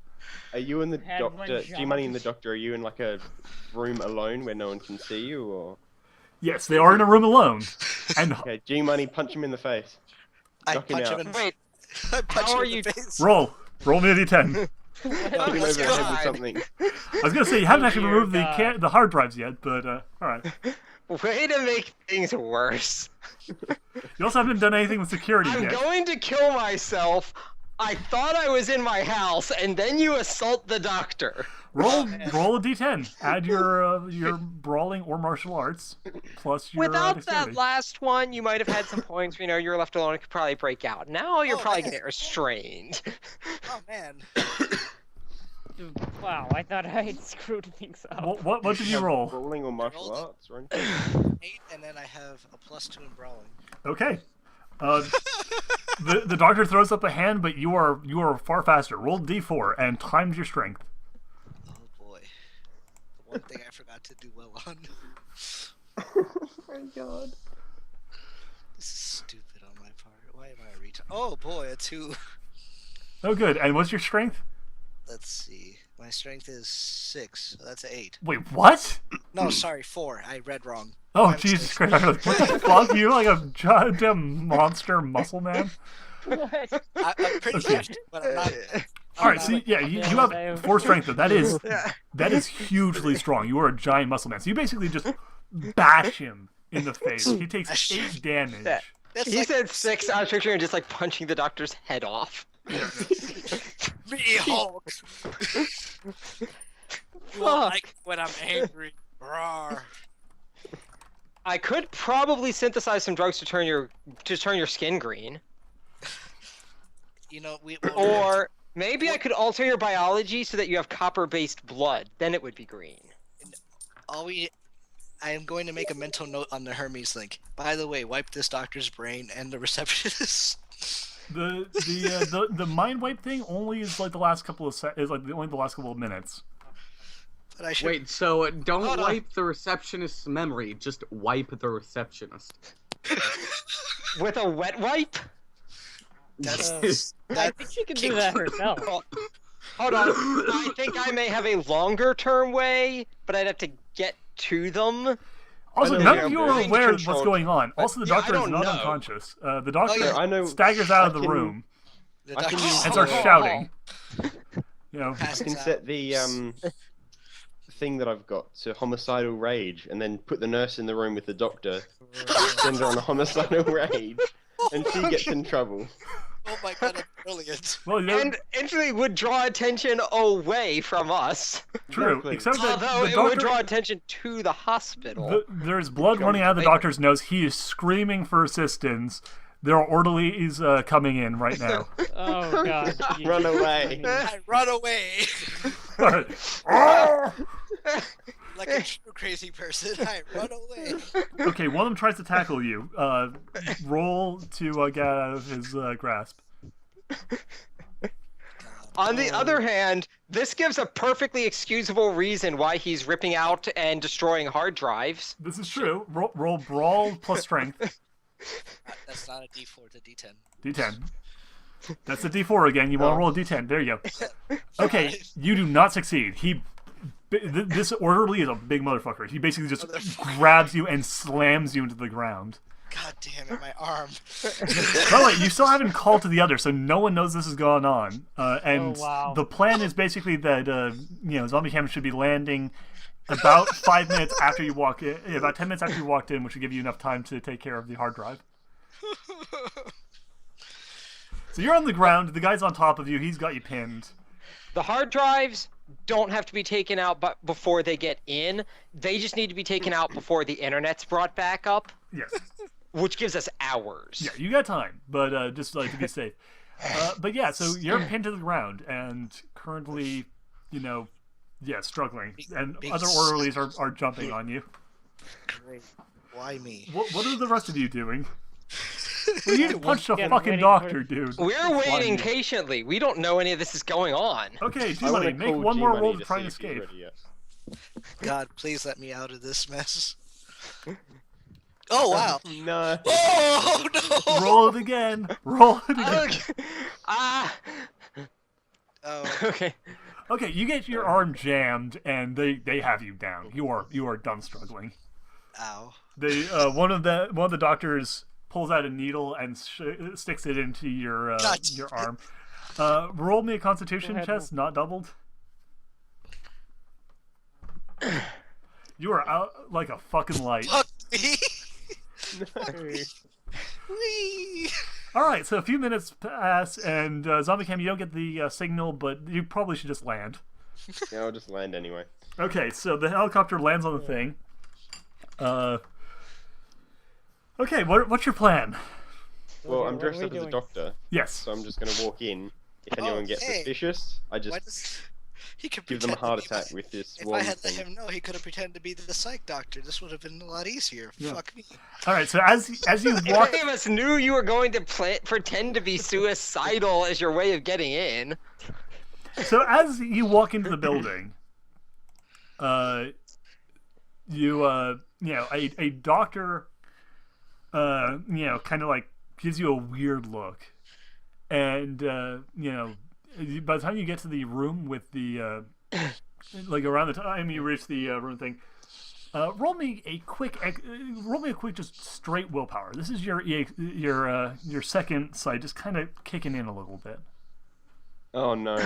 are you and the Had one doctor, job. G-Money and the doctor, are you in like a room alone where no one can see you, or? Yes, they are in a room alone. And Okay, G-Money, punch him in the face. I Knock him punch out. him in. Wait, I punch how him are in the you- face. roll me a d10. Knock him over Let's the head go. with something. I was gonna say you haven't actually dear removed God. the hard drives yet, but all right. way to make things worse. You also haven't done anything with security I'm yet. going to kill myself. I thought I was in my house, and then you assault the doctor. Roll a d10. Add your brawling or martial arts plus your Without dexterity. that last one, you might have had some points. You were left alone and could probably break out. Now you're Oh, probably man. gonna get restrained. Oh man. Wow, I thought I had screwed things up. What did you roll? Brawling or martial rolled it. arts or anything? 8, and then I have a +2 in brawling. Okay. The doctor throws up a hand, but you are far faster. Roll d4 and times your strength. Oh boy. The one thing I forgot to do well on. Oh my god. This is stupid on my part. Why am I a retard? Oh boy, a 2. Oh, good. And what's your strength? Let's see. My strength is 6, so that's an 8. Wait, what? No, sorry, 4. I read wrong. Oh, My Jesus mistake. Christ! What the fuck? You like a goddamn monster muscle man? What? I'm pretty Okay. gifted, but I'm not. All right, so yeah, you have 4 strength. Though that is hugely strong. You are a giant muscle man. So you basically just bash him in the face. He takes 8 damage. That's He like said 6. I was picturing just punching the doctor's head off. me, Hulk. You won't like when I'm angry. Roar. I could probably synthesize some drugs to turn your skin green, You know, or maybe I could alter your biology so that you have copper-based blood. Then it would be green. I am going to make a mental note on the Hermes link. By the way, wipe this doctor's brain and the receptionist. The mind wipe thing only is like the last couple of only the last couple of minutes. But I should. Wait, so don't Hold on. wipe the receptionist's memory, just wipe the receptionist. With a wet wipe? That's I that. think she can do that herself. Hold on. I think I may have a longer term way, but I'd have to get to them. Also, I know none you're of you are being aware of what's controlled. going on. Also, the Yeah, I doctor is don't not know. unconscious. The doctor yeah. I know. staggers out of I the can- room The I can doctor use- and starts Oh. shouting. You know, I passes can out. set the thing that I've got to homicidal rage, and then put the nurse in the room with the doctor, send her on a homicidal rage, and she gets in trouble. Oh my god, that's brilliant. well, you know, And instantly would draw attention away from us. true. Exactly. Except that Although the it would doctor, draw attention to the hospital. there's blood running out of the doctor's nose. He is screaming for assistance. There are orderlies coming in right now. Oh god. Run away. I run away Ah! like a true crazy person. I run away. Okay, one of them tries to tackle you. Roll to get out of his grasp. On the other hand, this gives a perfectly excusable reason why he's ripping out and destroying hard drives. This is true. Roll brawl plus strength. That's not a D4, it's a D10. D10. That's a D4 again. You want to roll a D10. There you go. Okay, you do not succeed. This orderly is a big motherfucker. He basically just grabs you and slams you into the ground. God damn it, my arm. By the way, you still haven't called to the others, so no one knows this is going on. And wow. the plan is basically that Zombie Cam should be landing about 5 minutes after you walk in, about 10 minutes after you walked in, which would give you enough time to take care of the hard drive. So you're on the ground. The guy's on top of you. He's got you pinned. The hard drives don't have to be taken out but before they get in. They just need to be taken out before the internet's brought back up. Yes. Which gives us hours. Yeah, you got time, but just like to be safe. But yeah, so you're pinned to the ground and currently, struggling. And other orderlies are jumping on you. Great. Why me? What are the rest of you doing? Well, you punched a Yeah, fucking waiting doctor, dude. We're waiting patiently. We don't know any of this is going on. Okay, I wanna G-Money, make call one more G-Money roll to try and see if he's escape. ready yet. God, please let me out of this mess. Oh, wow. No. Oh, no! Roll it again. Roll it again. Okay. Oh, Okay. Okay, you get your arm jammed, and they have you down. You are done struggling. ow. They one of the doctors pulls out a needle and sticks it into your arm. Roll me a Constitution Go ahead, test, not doubled. You are out like a fucking light. Fuck me! Whee! All right, so a few minutes pass, and Zombie Cam, you don't get the signal, but you probably should just land. Yeah, I'll just land anyway. Okay, so the helicopter lands on the thing. Okay, what's your plan? Well, Okay, I'm what dressed are we up as a doing? doctor, Yes. so I'm just gonna walk in. If anyone gets hey. suspicious, I Why just does... He could give them a heart pretend to attack be with this If I wand had let thing. him know, he could have pretended to be the psych doctor. This would have been a lot easier. Yeah. Fuck me. All right, so as you If walk, any of us knew you were going to pretend to be suicidal as your way of getting in. so as you walk into the building, a doctor, kind of like gives you a weird look, and by the time you get to the room with the like around the time you reach the room thing, roll me a quick just straight willpower. This is your second sight, just kind of kicking in a little bit. Oh no.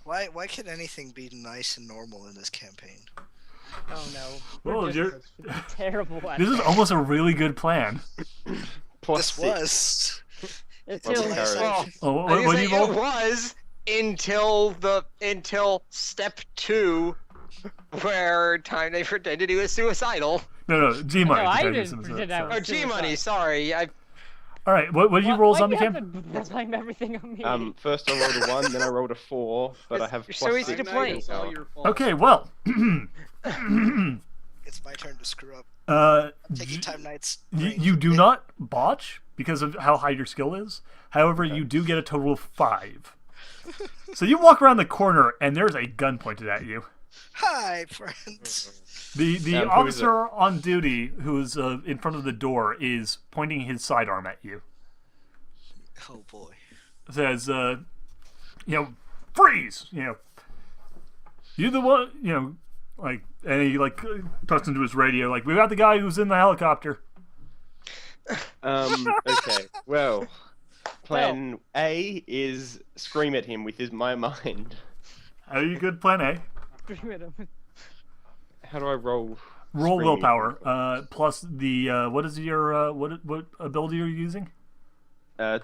Why can anything be nice and normal in this campaign? Oh no. Well, We're you're, just terrible at this is almost a really good plan. Plus This 6. was. It's Well, still Karen. Well, Oh, I was what gonna do you say roll? it was until step 2, where time they pretended he was suicidal. No, G Money. No, I didn't pretend I was Oh, G Money, sorry. All right, what did you roll, Zombie Why do you Cam? have to blame everything on me? First I rolled a 1, then I rolled a 4, but I have You're plus so easy 6 to play. It's all willpower. your fault. Okay, well, It's my turn to screw up. y- Taking Time Knight's. you do not botch because of how high your skill is. However, you do get a total of 5. So you walk around the corner and there's a gun pointed at you. Hi, friends. The Who is it? officer on duty who's in front of the door is pointing his sidearm at you. Oh boy. Says, freeze! You the one, and he talks into his radio, we got the guy who's in the helicopter. Okay. Well, plan A is scream at him with my mind. How you good, plan A? Scream at him. How do I roll? Roll screaming? willpower, plus the, what is your, what ability are you using?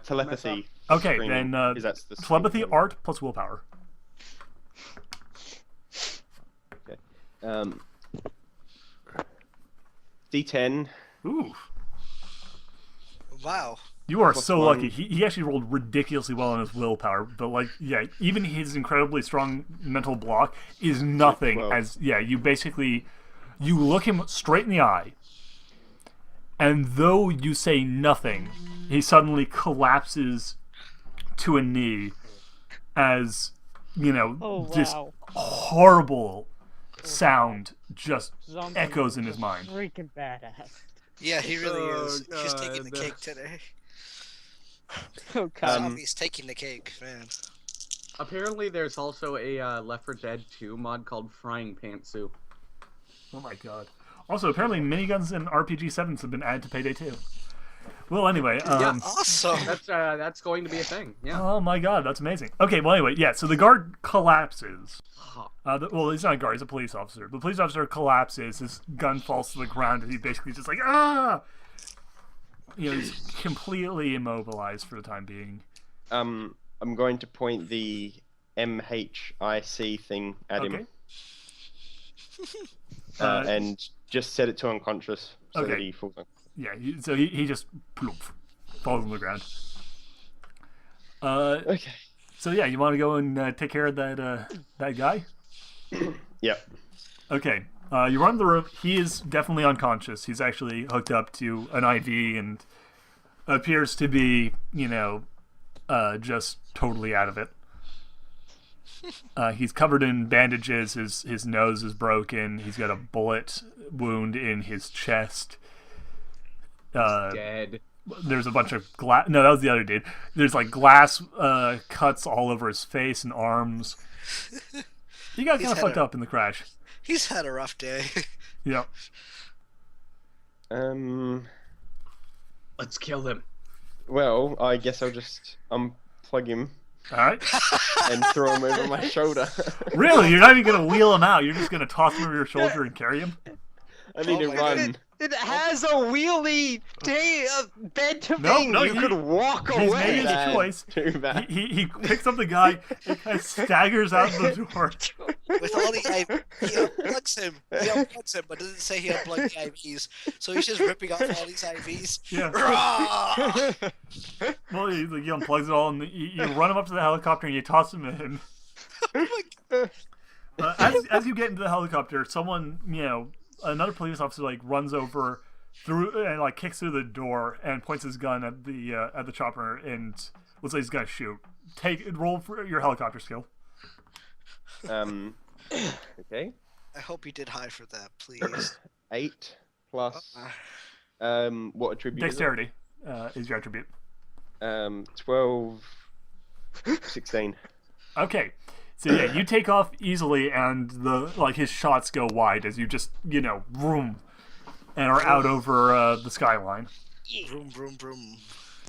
Telepathy. Okay, Screaming, then, 'cause that's the telepathy, screaming. art, plus willpower. Okay. D10. Ooh. Wow. You are Plus so 1. lucky. He actually rolled ridiculously well on his willpower, but even his incredibly strong mental block is nothing. Well. You look him straight in the eye, and though you say nothing, he suddenly collapses to a knee as Oh just wow. horrible sound just Zombie echoes in is his a mind. Freaking badass. Yeah, he really Oh, is. He's taking the God. cake today. Oh god. Zombie's taking the cake, man. Apparently, there's also a Left 4 Dead 2 mod called Frying Pantsu. Oh my god. Also, apparently miniguns and RPG 7s have been added to Payday 2. Well, anyway, Awesome. That's going to be a thing. Yeah. oh my god, that's amazing. Okay, well, anyway, yeah, so the guard collapses. Well, he's not a guard, he's a police officer. The police officer collapses, his gun falls to the ground, and he basically just like, ah! You know, he's completely immobilized for the time being. I'm going to point the MHIC thing at Okay. him. And just set it to unconscious so that Okay. he falls on. Yeah, so he just plump, falls on the ground. Okay. So yeah, you want to go and take care of that guy? Yep. Okay. You run the room. He is definitely unconscious. He's actually hooked up to an IV and appears to be, just totally out of it. He's covered in bandages. His nose is broken. He's got a bullet wound in his chest. Dead. There's a bunch of glass. No, that was the other dude. There's like glass cuts all over his face and arms. He got kind of fucked up in the crash. He's had a rough day. Yeah. Let's kill him. Well, I guess I'll just unplug him All right. and throw him over my shoulder. Really? You're not even gonna wheel him out. You're just gonna toss him over your shoulder and carry him? I need to my run. It has a wheelie bed to No, thing. no, You he- could walk he's away. made his Bad. choice. Too bad. He picks up the guy and kind of staggers out the door. With all the he unplugs him. He unplugs him, but doesn't say he unplugged the IVs. So he's just ripping off all these IVs. Yeah. Rah! Well, he unplugs it all and you run him up to the helicopter and you toss him in. Oh my God. As you get into the helicopter, someone, another police officer runs over through and kicks through the door and points his gun at the chopper and looks like he's gonna shoot. Roll for your helicopter skill. Okay. I hope you did high for that, please. 8 plus. What attribute? Dexterity is your attribute. 12. 16. Okay, so yeah, you take off easily, and his shots go wide as you just vroom, and are out over the skyline. Vroom, vroom, vroom.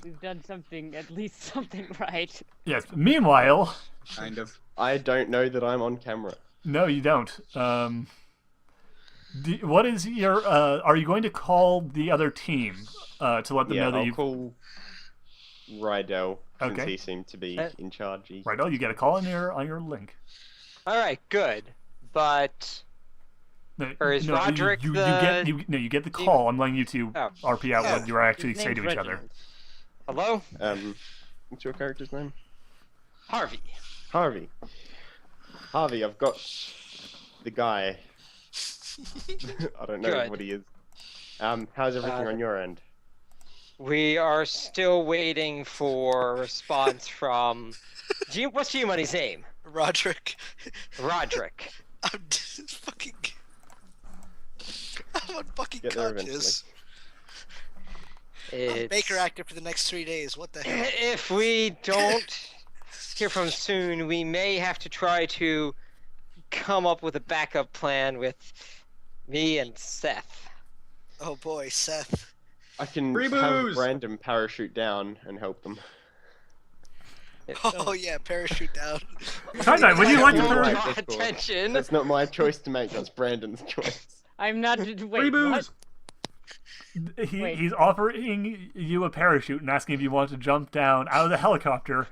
We've done something, at least something right. Yes. Meanwhile, Kind of. I don't know that I'm on camera. no, you don't. What is your? Are you going to call the other team to let them Yeah, know that I'll you? call Rydell since Okay. he seemed to be in charge. Right. Oh, you get a call on your link. All right, good. But No, Or is no, Roderick you the- get the call. I'm letting you two Oh. RP out what you actually His say to name's each other. Reginald. hello, What's your character's name? Harvey. Harvey. Harvey, I've got the guy. I don't know Good. what he is. How's everything on your end? We are still waiting for a response from. What's G-Money's name? Roderick. Roderick. I'm fucking. I'm fucking Get there conscious. I'm It's... Baker active for the next 3 days. What the hell? If we don't hear from him soon, we may have to try to come up with a backup plan with me and Seth. Oh boy, Seth. I can Free have booze! Brandon parachute down and help them. Oh yeah, parachute down. Tight, would you like to Won't Alright, parachute? draw that's cool. attention. That's not my choice to make. That's Brandon's choice. I'm not. Free Wait, booze! what? Wait. He's offering you a parachute and asking if you want to jump down out of the helicopter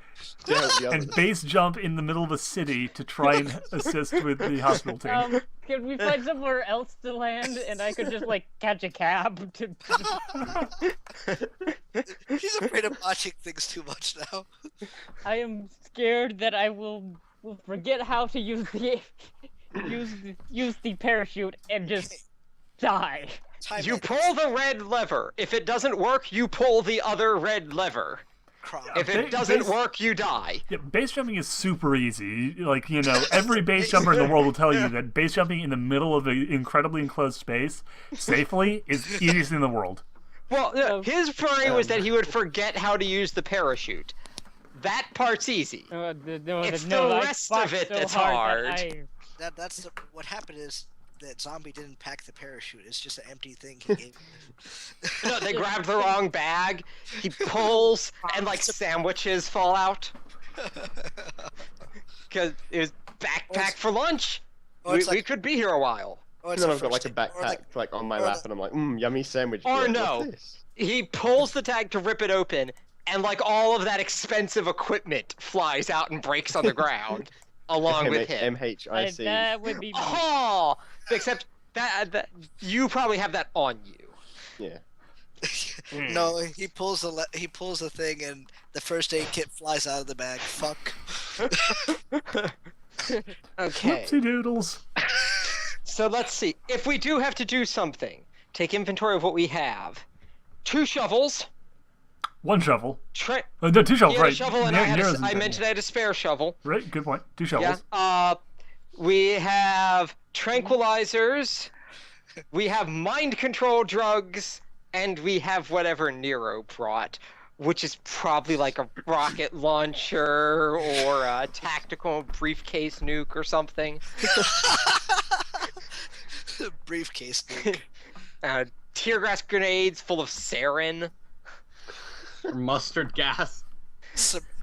To help the and others. base jump in the middle of a city to try and assist with the hospital team. Can we find somewhere else to land and I could just catch a cab to? He's afraid of watching things too much now. I am scared that I will forget how to use the parachute and just die. You pull the red lever. If it doesn't work, you pull the other red lever. If it doesn't work, you die. Yeah, base jumping is super easy. Every base jumper in the world will tell you that base jumping in the middle of an incredibly enclosed space safely is the easiest thing in the world. Well, So- his worry was that he would forget how to use the parachute. That part's easy. It's the I rest fought of it so that's hard. hard. That's what happened is that zombie didn't pack the parachute. It's just an empty thing he gave. No, they grabbed the wrong bag. He pulls, and like sandwiches fall out. Because it was backpack for lunch. Or it's We like, could be here a while. or And it's then a I've got like a first aid- or backpack like on my or lap, the- and I'm like, yummy sandwich. Or What's no. this? He pulls the tag to rip it open, and like all of that expensive equipment flies out and breaks on the ground along with him. MHIC. That would be me. Oh, except that you probably have that on you. Yeah. No, he pulls the thing, and the first aid kit flies out of the bag. Fuck. Okay. Whoopsie doodles. So let's see. If we do have to do something, take inventory of what we have. 2 shovels. 1 shovel. Tre- No, 2 shovels, he had right. a shovel, and Nero's I in- mentioned I had a spare shovel. Right, good point. 2 shovels. Yeah. We have tranquilizers. We have mind control drugs, and we have whatever Nero brought, which is probably like a rocket launcher or a tactical briefcase nuke or something. Briefcase. Dude. Tear gas grenades full of sarin. Or mustard gas.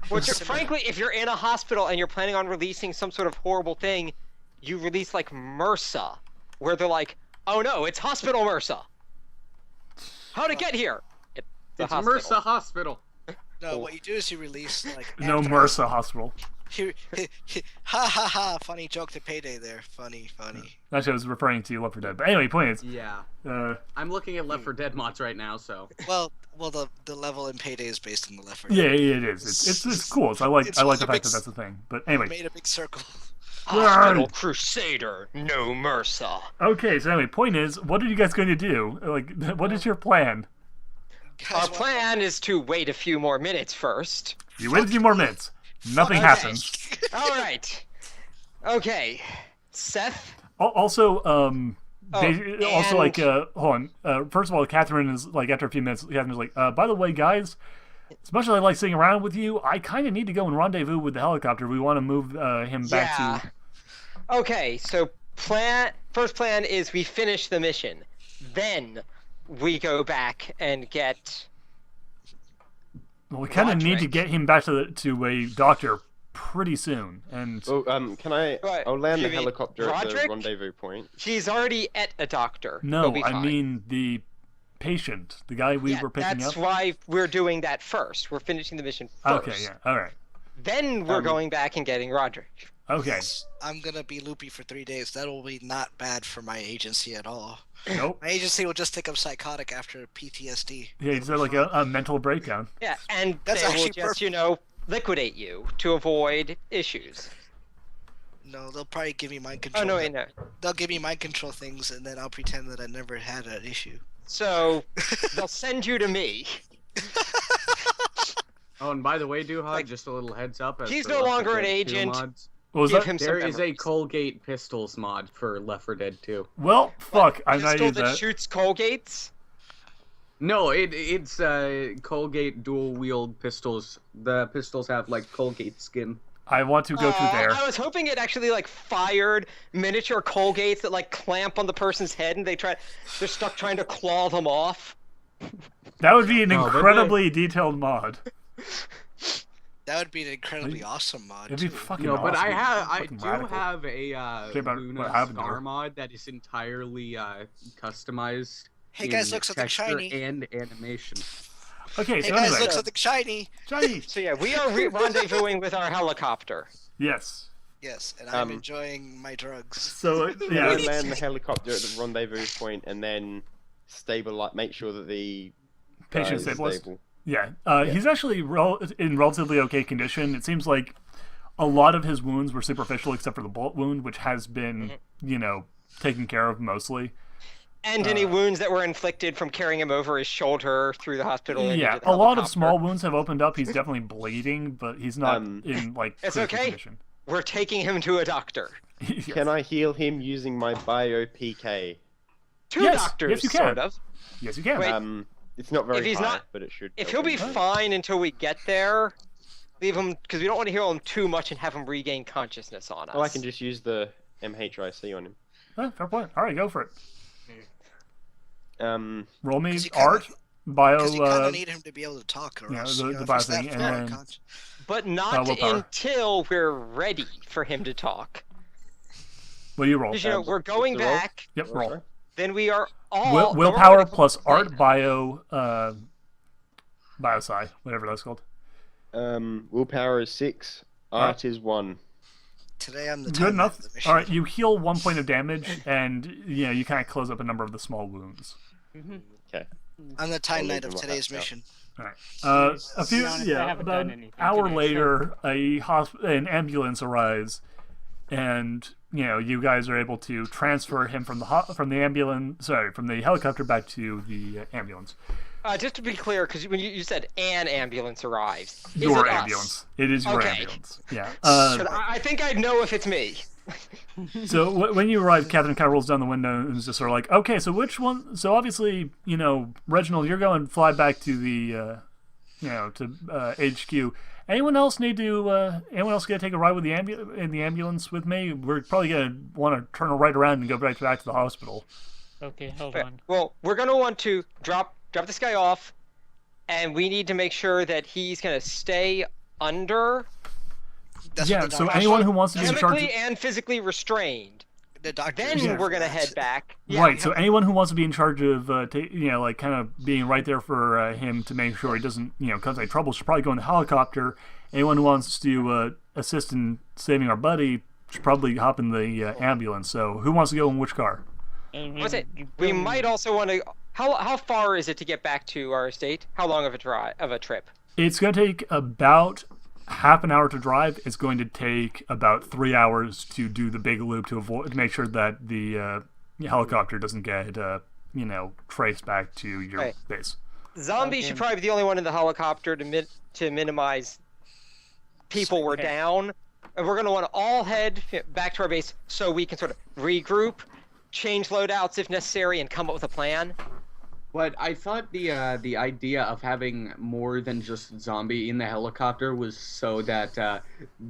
Which, frankly, if you're in a hospital and you're planning on releasing some sort of horrible thing, you release like MRSA, where they're like, "Oh no, it's hospital MRSA. How'd it get here?" It's the It's hospital. MRSA Hospital. No, what you do is you release like. No after- MRSA hospital. Ha ha ha! Funny joke to Payday there. Funny. Actually, I was referring to Left 4 Dead. But anyway, point is, Yeah. uh, I'm looking at Left 4 Dead mods right now, so. Well, the level in Payday is based on the Left 4 yeah, Dead. it is. It's cool. So I like It's the really fact big that that's a thing. But We anyway, made a big circle. Hospital Crusader, no MRSA. okay. So anyway, point is, what are you guys going to do? Like, what is your plan? Our Guys, plan is to wait a few more minutes first. You wait a few more minutes. Nothing Okay. happens. All right. Okay. Seth. Also, and- like, hold on. First of all, Catherine is like, after a few minutes, Catherine's like, by the way, guys, as much as I like sitting around with you, I kind of need to go and rendezvous with the helicopter. We want to move him back Yeah. to. Okay, so first plan is we finish the mission. Then we go back and get Well, we kind of need to Roderick. get him back to a doctor pretty soon. And Oh, can I? Right, I'll land the you mean helicopter at the Roderick? rendezvous point. he's already at a doctor. He'll no, be I fine. mean the patient, the guy we Yeah, were picking that's up. why we're doing that first. We're finishing the mission first. Okay, yeah, all right, Then we're going back and getting Roderick. okay. Yes, I'm gonna be loopy for 3 days. That'll be not bad for my agency at all. Nope. My agency will just think I'm psychotic after PTSD. Yeah, he's had like a mental breakdown. Yeah, and That's they will actually just, perfect. liquidate you to avoid issues. No, they'll probably give me mind Oh, control. no, wait, no. They'll give me mind control things, and then I'll pretend that I never had an issue. So, they'll send you to me. Oh, and by the way, Duhad, Like, just a little heads up. as he's for no Left 4 longer an Dead 2 agent. mods, What was Give that? him some there is a memories. Colgate Pistols mod for Left 4 Dead 2. Well, fuck, I'm not Pistol using that that. shoots Colgates? No, it's Colgate dual wield pistols. The pistols have like Colgate skin. I want to go through there. I was hoping it actually like fired miniature Colgates that like clamp on the person's head and they're stuck trying to claw them off. That would be an No, but incredibly detailed mod. That would be an incredibly awesome mod. It'd be too. fucking No, but awesome. I Fucking do radical. have a Okay, but Luna what happened Star there? mod that is entirely customized. Hey guys, in look something texture shiny. And animation. Okay, Hey so guys, anyway. look something shiny. Chinese. So yeah, we are rendezvousing with our helicopter. Yes. Yes, and I'm Um, enjoying my drugs. So, Yeah. yeah. Land the helicopter at the rendezvous point, and then make sure that the guy Patient is stabilized. stable. Yeah. He's actually in relatively okay condition. It seems like a lot of his wounds were superficial except for the bullet wound, which has been, taken care of mostly. And any wounds that were inflicted from carrying him over his shoulder through the hospital. and Yeah, into the a lot of helicopter. small wounds have opened up. He's definitely bleeding, but he's not in, like, It's critical okay. condition. We're taking him to a doctor. Yes. Can I heal him using my bio PK? Two Yes, doctors, yes, you can. sort of. Yes, you can. Wait. It's not very If he's high, not- but it should. If help he'll be him. fine until we get there, leave him because we don't want to heal him too much and have him regain consciousness on us. Oh, I can just use the MHIC on him. Fair point. All right, go for it. Roll me 'Cause you kinda- art, bio. Because you kind of need him to be able to talk, or yeah, else, the you know, if bio he's that thing, and far then- unconscious- But not willpower. until we're ready for him to talk. What do you roll? Because, you know, we're going the roll? back, Yep, roll. then we are all... Willpower then we're plus gonna- art, bio, biosci, whatever that's called. Willpower is 6. Art is 1. Today I'm the Good time enough. of the mission. All right, you heal 1 point of damage, and you kind of close up a number of the small wounds. Okay. I'm the time I'll knight leave of him today's like that. mission. All right. A few, be honest, I haven't about done an anything hour today, so- later, an ambulance arrives, and you guys are able to transfer him from the helicopter back to the ambulance. Just to be clear, because when you said an ambulance arrives, is Your it us? ambulance. It is your Okay. ambulance. Yeah. But I think I'd know if it's me. So when you arrive, Catherine kind of rolls down the window and is just sort of like, okay, so which one? So obviously, Reginald, you're going to fly back to the, HQ. Anyone else need to? Anyone else gonna take a ride with the ambulance with me? We're probably gonna want to turn right around and go back to the hospital. Okay, hold Okay, on. well, we're going to want to drop this guy off, and we need to make sure that he's going to stay under, That's Yeah. what the So doctor- anyone who wants to be in charge. chemically and physically restrained. the doctor Then is we're going to that. head back. Right. So anyone who wants to be in charge of, kind of being right there for him to make sure he doesn't, cause any trouble, should probably go in the helicopter. Anyone who wants to assist in saving our buddy should probably hop in the ambulance. So who wants to go in which car? What's it? We might also want to. How far is it to get back to our estate? How long of a trip? It's going to take about half an hour to drive. It's going to take about 3 hours to do the big loop to make sure that the helicopter doesn't get traced back to your Right. base. Zombie should probably be the only one in the helicopter to minimize people we're Okay. down. And we're going to want to all head back to our base so we can sort of regroup, change loadouts if necessary, and come up with a plan. But I thought the idea of having more than just zombie in the helicopter was so that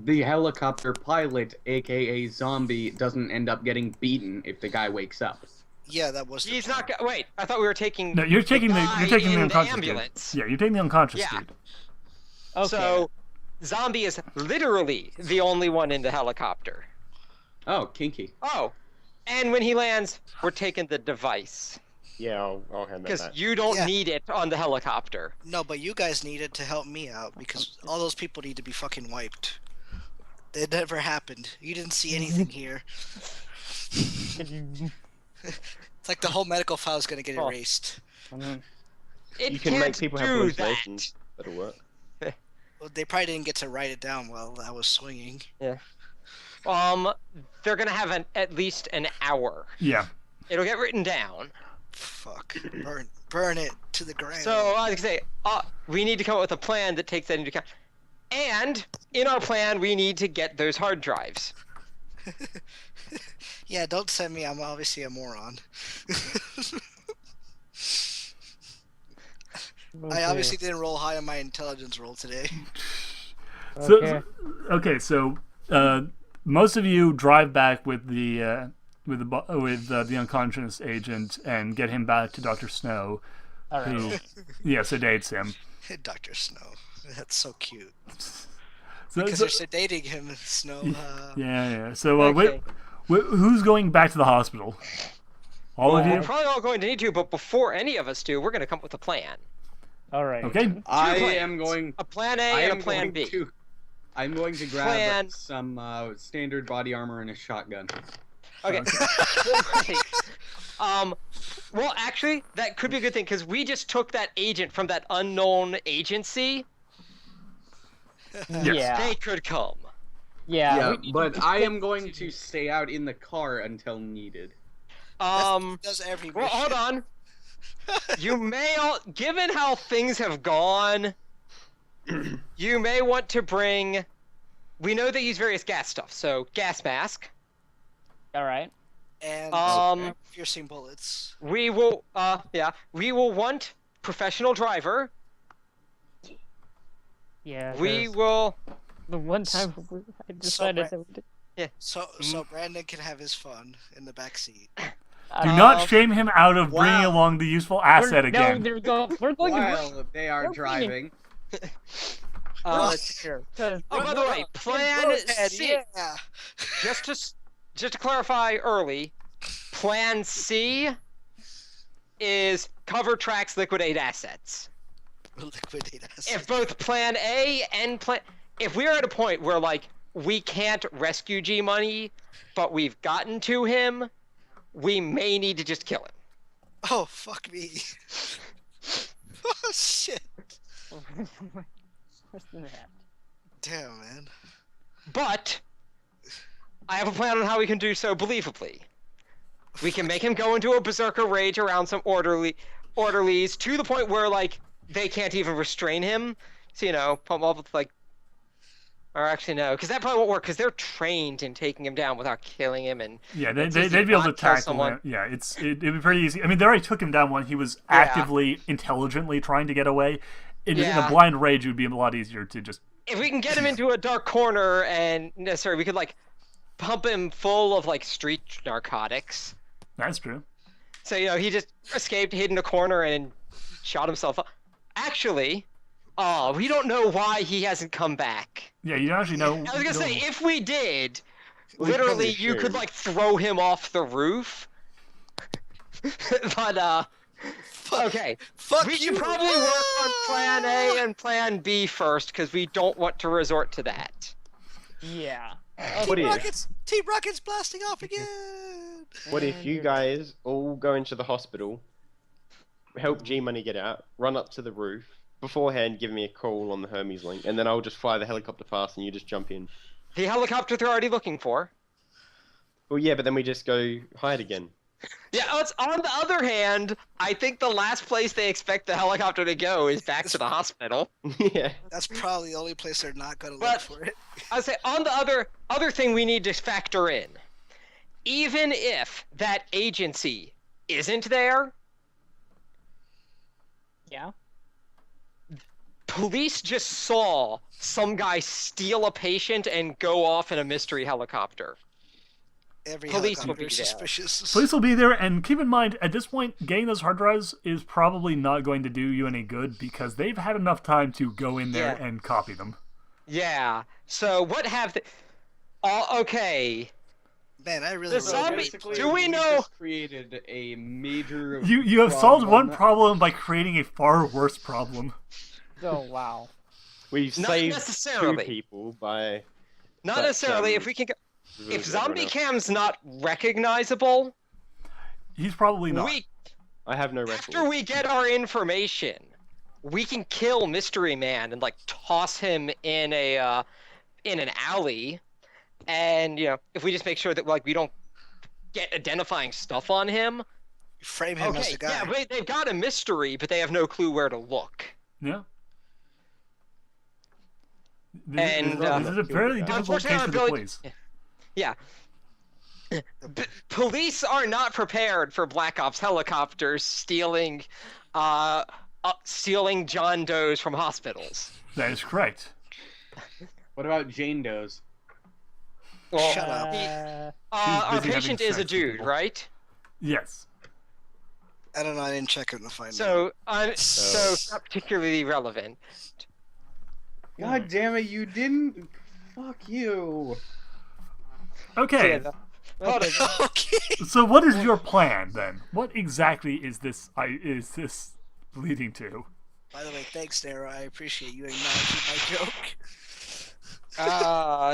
the helicopter pilot, aka zombie, doesn't end up getting beaten if the guy wakes up. Yeah, that was. He's the not. plan. Wait, I thought we were taking. No, you're taking the guy in unconscious ambulance. dude. Yeah, you're taking the unconscious Yeah. dude. Okay. So, zombie is literally the only one in the helicopter. Oh, kinky. Oh, and when he lands, we're taking the device Yeah, I'll hand that because back. you don't Yeah. need it on the helicopter. No, but you guys needed to help me out because all those people need to be fucking wiped. It never happened. You didn't see anything here. It's like the whole medical file is gonna get Oh. erased. It You can can't make people have do hallucinations. That'll work. Well, they probably didn't get to write it down while I was swinging. that. They're gonna have at least an hour. Yeah. It'll get written down. Fuck. Burn it to the ground. So I was gonna say, we need to come up with a plan that takes that into account. And in our plan, we need to get those hard drives. Yeah, don't send me. I'm obviously a moron. I obviously didn't roll high on my intelligence roll today. So most of you drive back with the unconscious agent and get him back to Dr. Snow, All right. who sedates him. Dr. Snow. That's so cute. So, Because they're sedating him, Snow. yeah. So Okay. who's going back to the hospital? All of We're you. probably all going to need to, but before any of us do, we're gonna come up with a plan. All right. Okay. I plans. am going. A plan A I and am a plan going B. to. I'm going to grab Plan- some standard body armor and a shotgun. Okay. Well, actually, that could be a good thing because we just took that agent from that unknown agency. Yeah. They could come. Yeah. Yeah, we- but I am going to stay out in the car until needed. Does every Well, mission. hold on. You may all, given how things have gone, you may want to bring. We know they use various gas stuff, so gas mask. All right. And Um, piercing bullets. We will. We will want professional driver. Yeah. We 'cause will. The one time I decided Brad- that we did. So Brandon can have his fun in the back seat. Do not Um, shame him out of bringing wow. along the useful asset again. No, we're going to While they are we're bringing- driving. here. 'Cause Oh, by the way, Plan Roadhead, C. yeah. Just to clarify early, Plan C is cover tracks, liquidate assets. Liquidate assets. If both Plan A and if we're at a point where like we can't rescue G Money, but we've gotten to him, we may need to just kill him. Oh, fuck me. Oh, shit. Worse than that. Damn, man. But I have a plan on how we can do so believably. We can make him go into a berserker rage around some orderlies to the point where like they can't even restrain him. So pump up with like, or actually no, because that probably won't work because they're trained in taking him down without killing him. And Yeah, it's they'd easy be able to not kill tackle someone. him. Yeah, it'd be pretty easy. I mean, they already took him down when he was actively, intelligently trying to get away. In a Yeah. blind rage, it would be a lot easier to just. If we can get him into a dark corner and we could like pump him full of like street narcotics. That's true. So he just escaped, hid in a corner, and shot himself up. Actually, we don't know why he hasn't come back. Yeah, you don't actually know. I was gonna say, if we did, Well, he literally, probably you could should. like throw him off the roof. But okay, Fuck we you. should probably work on Plan A and Plan B first because we don't want to resort to that. Yeah. What Team if- Rockets! Team Rockets blasting off again! What if you guys all go into the hospital, help G Money get out, run up to the roof, beforehand give me a call on the Hermes link, and then I'll just fly the helicopter past and you just jump in. The helicopter they're already looking for. Well, yeah, but then we just go hide again. Yeah, on the other hand, I think the last place they expect the helicopter to go is back to the hospital. Yeah. That's probably the only place they're not gonna look But- for it. I would say on the other thing we need to factor in, even if that agency isn't there, Yeah. police just saw some guy steal a patient and go off in a mystery helicopter. Every Police will helicopter be there. suspicious. Police will be there, and keep in mind, at this point, getting those hard drives is probably not going to do you any good because they've had enough time to go in there Yeah. and copy them. Yeah. So what have the? Okay. Man, I really The wrote zombie- Basically, do we know- just created a major. You have solved one problem. problem by creating a far worse problem. Oh wow. We've Not saved necessarily. 2 people by... Not But, necessarily. If we can, if Zombie Cam's not recognizable, He's probably not. I have no record. after we get our information, we can kill Mystery Man and like toss him in an alley, and if we just make sure that like we don't get identifying stuff on him. Frame him as Okay, the guy. yeah, but they've got a mystery, but they have no clue where to look. Yeah. And, This is a fairly difficult unfortunately, case our for the ability- police. Yeah. Police are not prepared for Black Ops helicopters stealing John Does from hospitals. That is correct. What about Jane Doe's? Well, Shut up. our busy having patient is a sex with dude, people. right? Yes. I don't know. I didn't check it to find out. So it's not particularly relevant. God damn it! You didn't. Fuck you. Okay. Hold on. Okay. So what is your plan then? What exactly is this leading to? By the way, thanks, Nero. I appreciate you acknowledging my joke.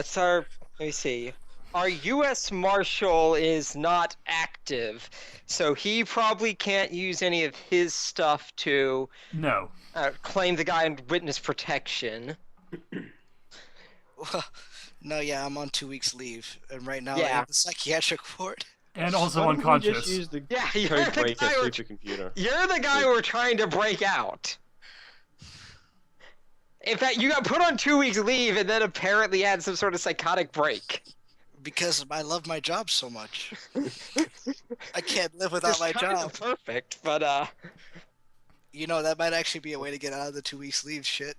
So let me see. Our U.S. Marshal is not active, so he probably can't use any of his stuff to No. claim the guy in witness protection. Well, no, yeah, I'm on 2 weeks leave, and right now I Yeah. have the psychiatric ward. And also Why don't we unconscious. just use the Yeah, you're code the breaker guy we're supercomputer? You're the guy we're trying to break out. In fact, you got put on 2 weeks leave and then apparently had some sort of psychotic break. Because I love my job so much. I can't live without It's my kinda job. perfect, but You know, that might actually be a way to get out of the 2 weeks leave shit.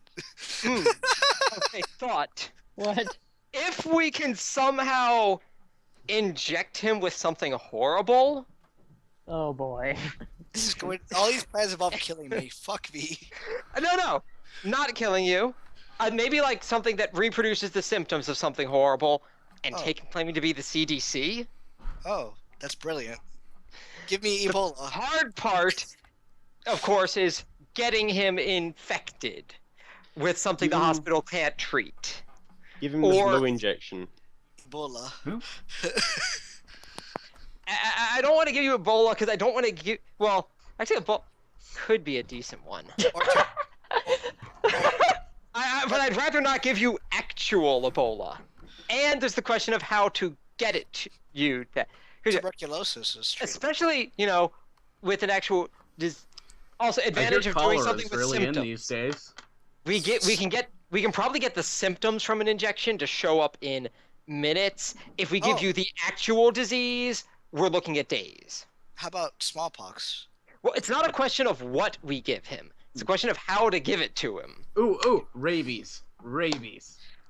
Okay, thought. What? If we can somehow inject him with something horrible, Oh boy. This is going. All these plans involve killing me. Fuck me. no, not killing you. Maybe like something that reproduces the symptoms of something horrible, and Oh. claiming to be the CDC. Oh, that's brilliant. Give me Ebola. Hard part, of course, is getting him infected with something the hospital can't treat. Give him Or- the blue injection. Ebola. I don't want to give you Ebola because I don't want to give. Well, actually, Ebola could be a decent one. Or to- But I'd rather not give you actual Ebola. And there's the question of how to get it to you. tuberculosis is true. Especially, with an actual. Also, advantage of doing something with really symptoms. in these days. We can probably get the symptoms from an injection to show up in minutes. If we give Oh. you the actual disease, we're looking at days. How about smallpox? Well, it's not a question of what we give him. It's a question of how to give it to him. Ooh, rabies.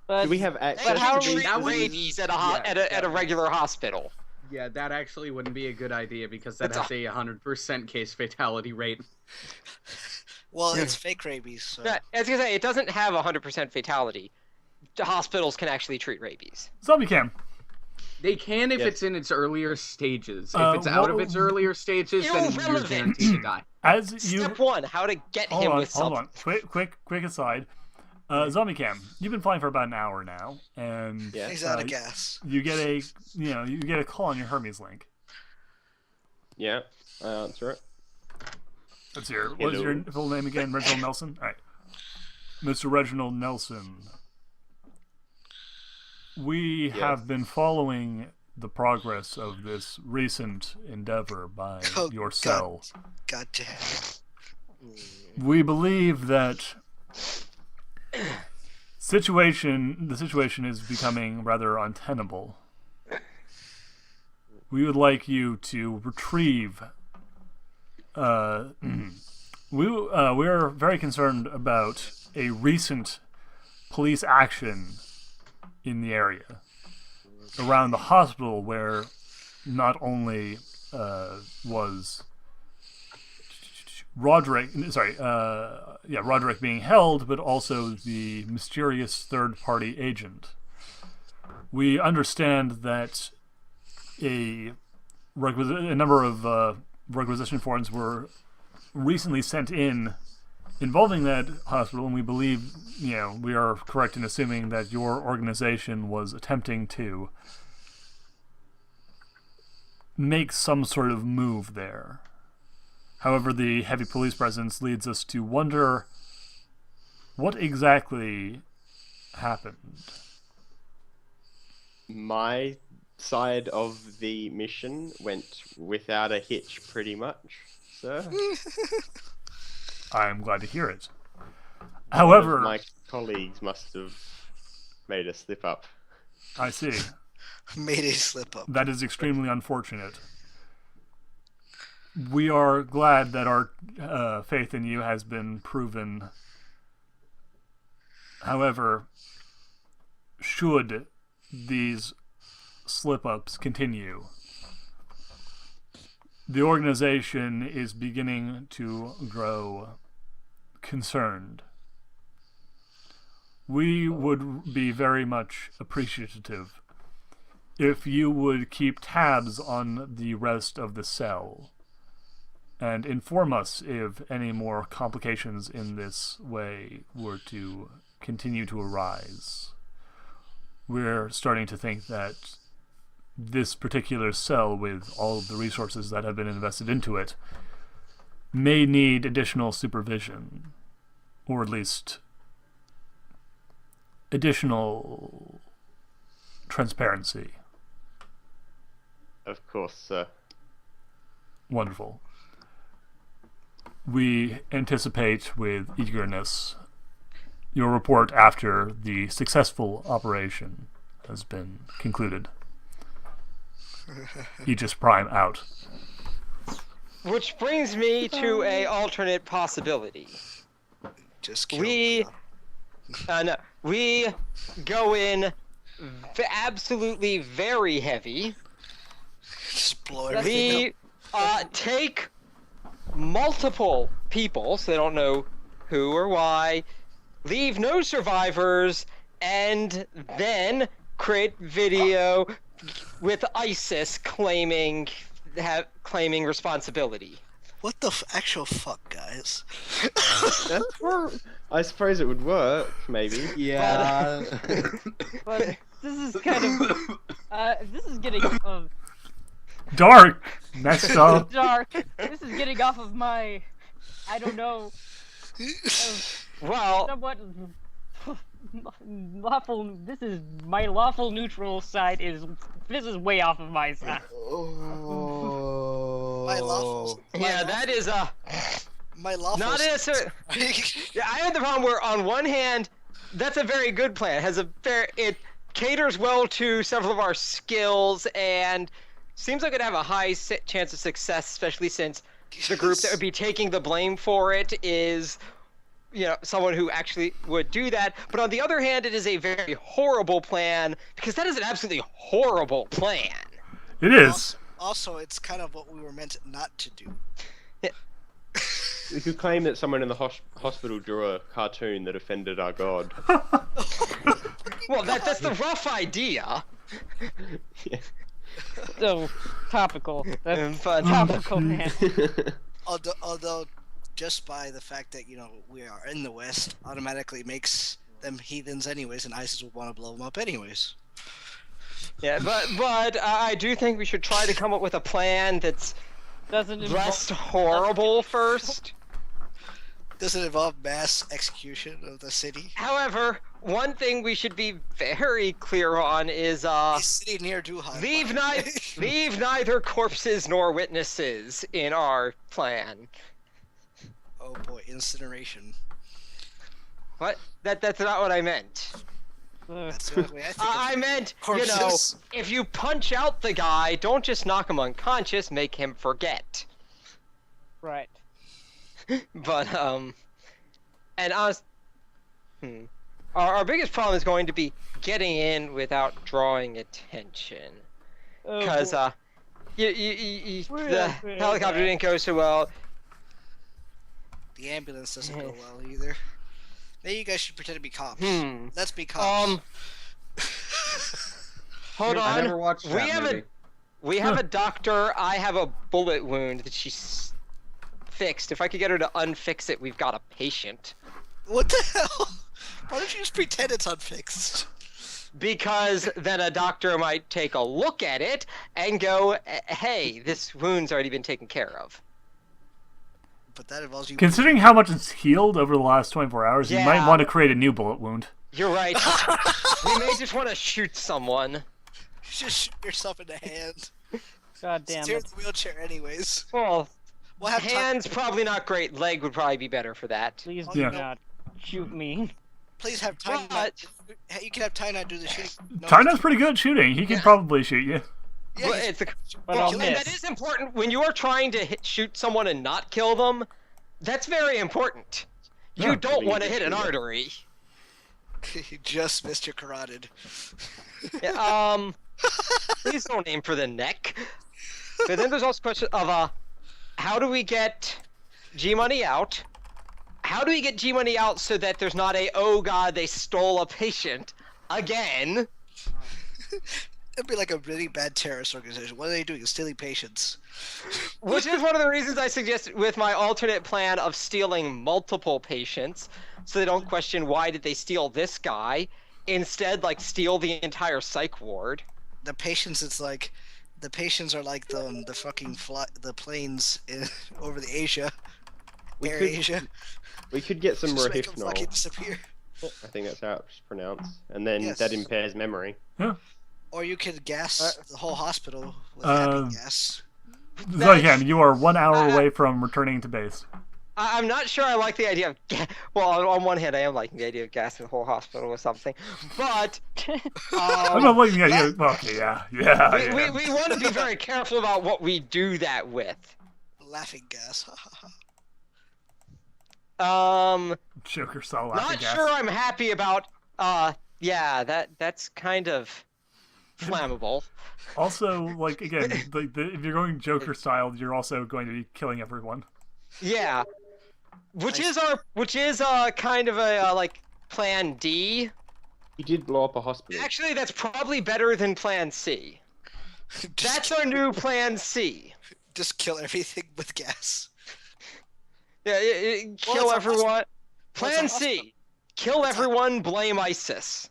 But Do we have But access how to are we these? that would- rabies at yeah, a regular hospital? Yeah, that actually wouldn't be a good idea because that It's has a 100% case fatality rate. Well, it's fake rabies. So. Yeah, as I say, it doesn't have 100% fatality. The hospitals can actually treat rabies. Zombie Cam. They can if Yes. it's in its earlier stages. If Uh, it's out of well- its earlier stages, then you're Irrelevant. guaranteed to die. As you Step one: how to get hold him on, with hold something. on. Quick aside. Zombie Cam, you've been flying for about an hour now, and Yeah. He's out of gas. you get a call on your Hermes link. Yeah, I answer it. What's your full name again? Reginald Nelson? All right. Mr. Reginald Nelson, we have been following the progress of this recent endeavor by Oh, your cell. God damn. We believe that the situation is becoming rather untenable. We would like you to retrieve. We're very concerned about a recent police action in the area around the hospital, where not only was Roderick being held, but also the mysterious third-party agent. We understand that a number of requisition forms were recently sent in involving that hospital, and we believe, we are correct in assuming that your organization was attempting to make some sort of move there. However, the heavy police presence leads us to wonder what exactly happened. My side of the mission went without a hitch, pretty much, sir. I'm glad to hear it. One However, of my colleagues must have made a slip up. I see. Made a slip up. That is extremely unfortunate. We are glad that our faith in you has been proven. However, should these slip-ups continue, the organization is beginning to grow concerned. We would be very much appreciative if you would keep tabs on the rest of the cell and inform us if any more complications in this way were to continue to arise. We're starting to think that this particular cell, with all of the resources that have been invested into it, may need additional supervision, or at least additional transparency. Of course, sir. Wonderful. We anticipate with eagerness your report after the successful operation has been concluded. Aegis Prime out. Which brings me to a alternate possibility. Just kill We, them. no, we go in absolutely very heavy. Just blow everything We up. take multiple people, so they don't know who or why, leave no survivors, and then create video with ISIS claiming responsibility. What the actual fuck, guys? I suppose it would work, maybe. Yeah. But this is kind of this is getting Dark, messed up. dark. This is getting off of my, I don't know, Well, somewhat lawful. This is my lawful neutral side. This is way off of my side. My lawful. yeah, that is My lawful. not necessarily. Yeah, I had the problem where, on one hand, that's a very good plan. It caters well to several of our skills and seems like it'd have a high chance of success, especially since the group that would be taking the blame for it is, someone who actually would do that. But on the other hand, it is a very horrible plan because that is an absolutely horrible plan. It is. Also, it's kind of what we were meant not to do. We could claim that someone in the hospital drew a cartoon that offended our god. Well, that's the rough idea. So topical. That's But topical, man. Although, just by the fact that we are in the West, automatically makes them heathens anyways, and ISIS will want to blow them up anyways. yeah, but I do think we should try to come up with a plan that's Doesn't less involve. horrible first. Does it involve mass execution of the city? However, one thing we should be very clear on is A city near Duhad. leave neither corpses nor witnesses in our plan. Oh boy, incineration. What? That's not what I meant. That's the only way I think. I of meant, corpses. if you punch out the guy, don't just knock him unconscious, make him forget. Right. But, and our biggest problem is going to be getting in without drawing attention. Oh, Because, boy. the helicopter didn't go so well. The ambulance doesn't go well either. Maybe you guys should pretend to be cops. Hmm. Let's be cops. Hold I on. never watched that movie. We have a doctor. I have a bullet wound that she's fixed. If I could get her to unfix it, we've got a patient. What the hell? Why don't you just pretend it's unfixed? Because then a doctor might take a look at it and go, hey, this wound's already been taken care of. But that involves you. Considering how much it's healed over the last 24 hours, you might Yeah. want to create a new bullet wound. You're right. We may just want to shoot someone. Just shoot yourself in the hand. God damn Since you're in it. the wheelchair anyways. Well, We'll have time. hands probably not great. Leg would probably be better for that. Please Oh, do Yeah. not shoot me. Please have time. But- You can have time not do the shooting. No, China's pretty good at shooting. He could probably shoot you. Yeah, Well, he's- it's a, But well, I'll and miss. that is important when you are trying to shoot someone and not kill them. That's very important. You Yeah. don't want to hit an artery. you just missed your carotid. Yeah, please don't aim for the neck. But then there's also a question of how do we get G-Money out? How do we get G-Money out so that there's not oh god, they stole a patient again? It'd be like a really bad terrorist organization. What are they doing? Stealing patients. Which is one of the reasons I suggested with my alternate plan of stealing multiple patients, so they don't question why did they steal this guy. Instead, steal the entire psych ward. The patients, it's like, the patients are like the fucking the planes over the Asia, We Air could- Asia. We could get some Just make them rohypnol. fucking disappear. I think that's how it's pronounced. And then Yes. that impairs memory. Or you could gas the whole hospital with Uh, happy gas. So again, you are 1 hour away from returning to base. I'm not sure I like the idea of. Well, on one hand, I am liking the idea of gassing the whole hospital or something, but I'm not liking the idea. Well, okay, yeah. we want to be very careful about what we do that with. Laughing gas. Joker saw laughing Not gas. sure I'm happy about. Yeah, that's kind of flammable. Also, like again, if you're going Joker style, you're also going to be killing everyone. Yeah, which is kind of a like Plan D. He did blow up a hospital. Actually, that's probably better than Plan C. That's our new Plan C. Just kill everything with gas. Yeah, kill it's a everyone. Well, it's Plan a hospital. C. Kill everyone. Blame ISIS.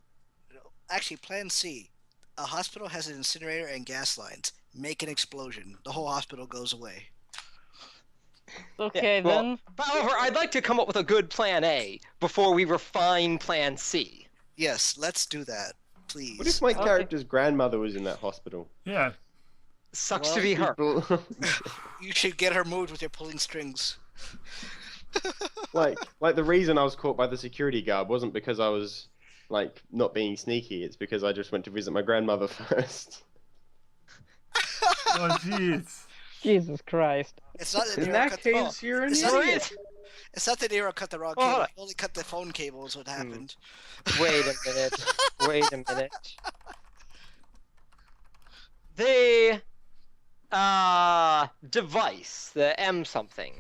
Actually, Plan C. A hospital has an incinerator and gas lines. Make an explosion. The whole hospital goes away. Okay, Yeah, well, then. However, I'd like to come up with a good Plan A before we refine Plan C. Yes, let's do that, please. What if my Okay. character's grandmother was in that hospital? Yeah. Sucks Well, to be her. You should get her moved with your pulling strings. like the reason I was caught by the security guard wasn't because I was like not being sneaky. It's because I just went to visit my grandmother first. Oh jeez. Jesus Christ. It's not that In Nero that cut case, you're an It's So not- idiot. It's not that Nero cut the wrong Oh, hold cable. on. He only cut the phone cable is what happened. Wait a minute. Wait a minute. The device, the M something.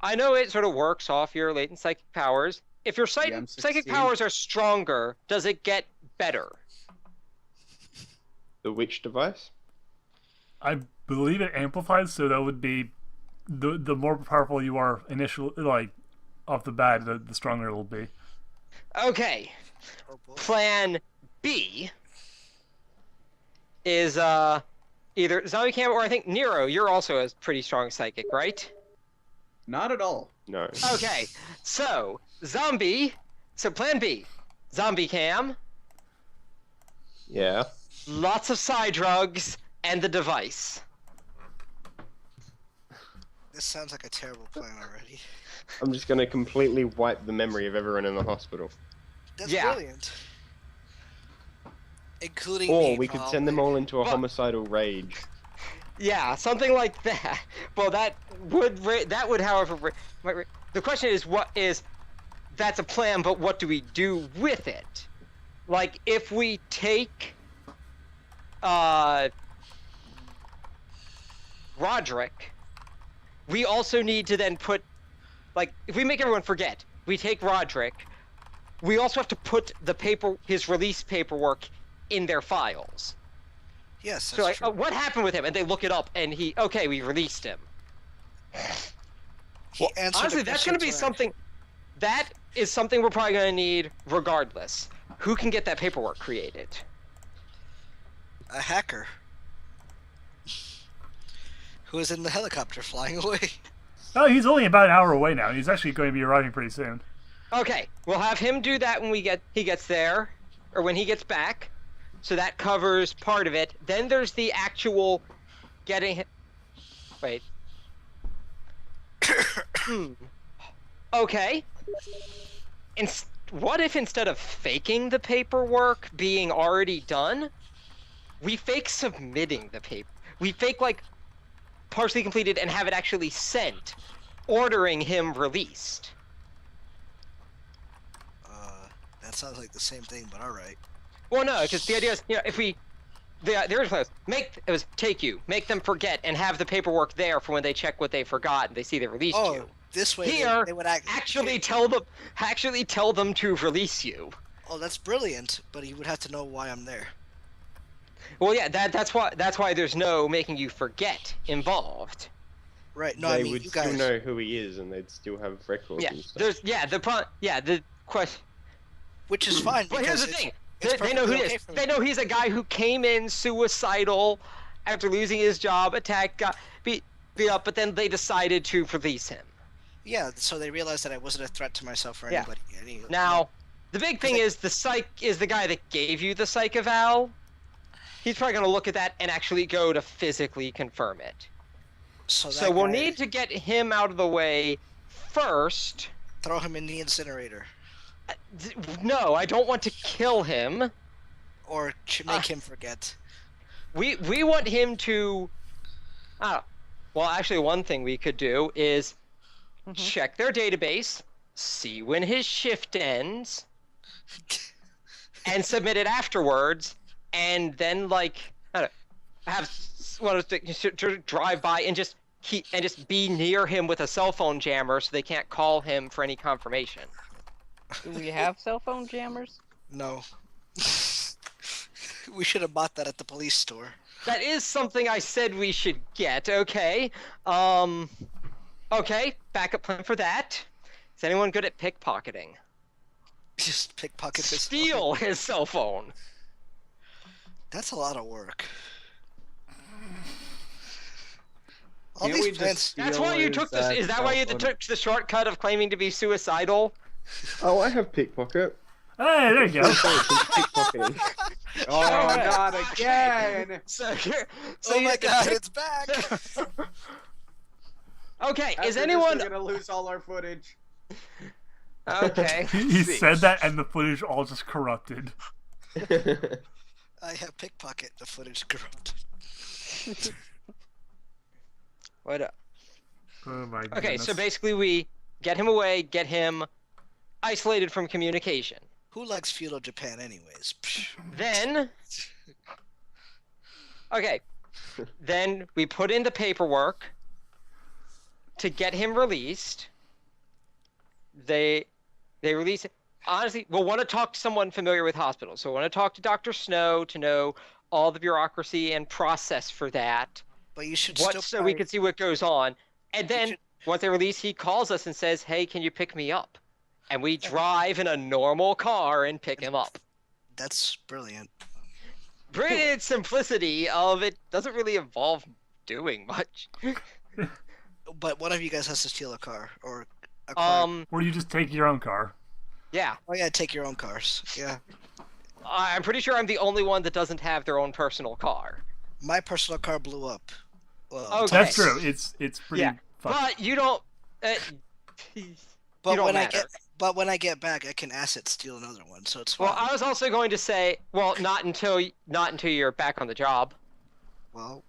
I know it sort of works off your latent psychic powers. If your psychic M16? powers are stronger, does it get better? The which device? I believe it amplifies, so that would be the more powerful you are initially, like off the bat, the stronger it'll be. Okay. Oh, boy. Plan B is either zombie cam or I think Nero. You're also a pretty strong psychic, right? Not at all. No. Okay. So zombie. So Plan B, zombie cam, Yeah. lots of psi drugs, and the device. This sounds like a terrible plan already. I'm just gonna completely wipe the memory of everyone in the hospital. That's Yeah. brilliant. Including Or me, we could send them all into a But- homicidal rage. Yeah, something like that. Well, that would however the question is that's a plan, but what do we do with it? Like if we take Roderick, we also need to then put, like, if we make everyone forget, we take Roderick, we also have to put his release paperwork in their files. Yes, that's So like, true. what happened with him? And they look it up, and we released him. He answered Honestly, the that's going to be questions something. That is something we're probably going to need regardless. Who can get that paperwork created? a hacker who is in the helicopter flying away. Oh, he's only about an hour away now. He's actually going to be arriving pretty soon. Okay, we'll have him do that when he gets there, or when he gets back. So that covers part of it. Then there's the actual getting. Wait. Okay. What if instead of faking the paperwork being already done, we fake submitting the paper? We fake like partially completed and have it actually sent, ordering him released. That sounds like the same thing, but all right. Well, no, because the idea is, if we, the original plan was make them forget and have the paperwork there for when they check what they forgot and they see they released Oh, you. this way Here, they would actually tell them to release you. Oh, that's brilliant, but he would have to know why I'm there. Well, yeah, that's why there's no making you forget involved. Right? No, they I mean would you still guys. know who he is, and they'd still have records Yeah, and stuff. the question. Which is fine. Well, because here's the thing. it's They know who perfectly it okay is. for They me. know he's a guy who came in suicidal after losing his job, attacked, got beat up, but then they decided to release him. Yeah, so they realized that I wasn't a threat to myself or Yeah. anybody. Now, the big thing is the psych is the guy that gave you the psych eval. He's probably going to look at that and actually go to physically confirm it. so So we'll guy- need to get him out of the way first. throw him in the incinerator No, I don't want to kill him. or make him forget. We want him to. Well, actually, one thing we could do is Mhm. check their database, see when his shift ends, and submit it afterwards, and then like I don't know, have one of those to drive by and just be near him with a cell phone jammer so they can't call him for any confirmation. Do we have cell phone jammers? No. We should have bought that at the police store. That is something I said we should get. Okay. Okay. Backup plan for that. Is anyone good at pickpocketing? Just pickpocket his Steal his cell phone. That's a lot of work. All Can't we these just plans. That's why you took this. Is that why you took the shortcut of claiming to be suicidal? Oh, I have pickpocket. Hey, there you go. Pickpocketing. Oh, not again! So Oh you my have to god, pick- it's back! Okay. Is After this, anyone We're gonna lose all our footage. okay? He said that, and the footage all just corrupted. I have pickpocket. The footage corrupted. What? Oh my goodness. Okay. So basically, we get him away, get him isolated from communication. Who likes feudal Japan, anyways? Psh. Then, okay, then we put in the paperwork to get him released. They release it. Honestly, we'll want to talk to someone familiar with hospitals. So we want to talk to Dr. Snow to know all the bureaucracy and process for that. But you should What still. so we can see what goes on. And then should- once they release, he calls us and says, "Hey, can you pick me up?" And we drive in a normal car and pick him up. That's brilliant. Brilliant simplicity of it doesn't really involve doing much. But one of you guys has to steal a car or a car. Or you just take your own car. Yeah, Oh yeah, take your own cars. Yeah. I'm pretty sure I'm the only one that doesn't have their own personal car. My personal car blew up. Well, Okay. That's true. It's pretty Yeah, fun. but you don't. but you don't when matter. when I get back, I can asset steal another one, so it's fine. Well, I was also going to say, well, not until you're back on the job. Well,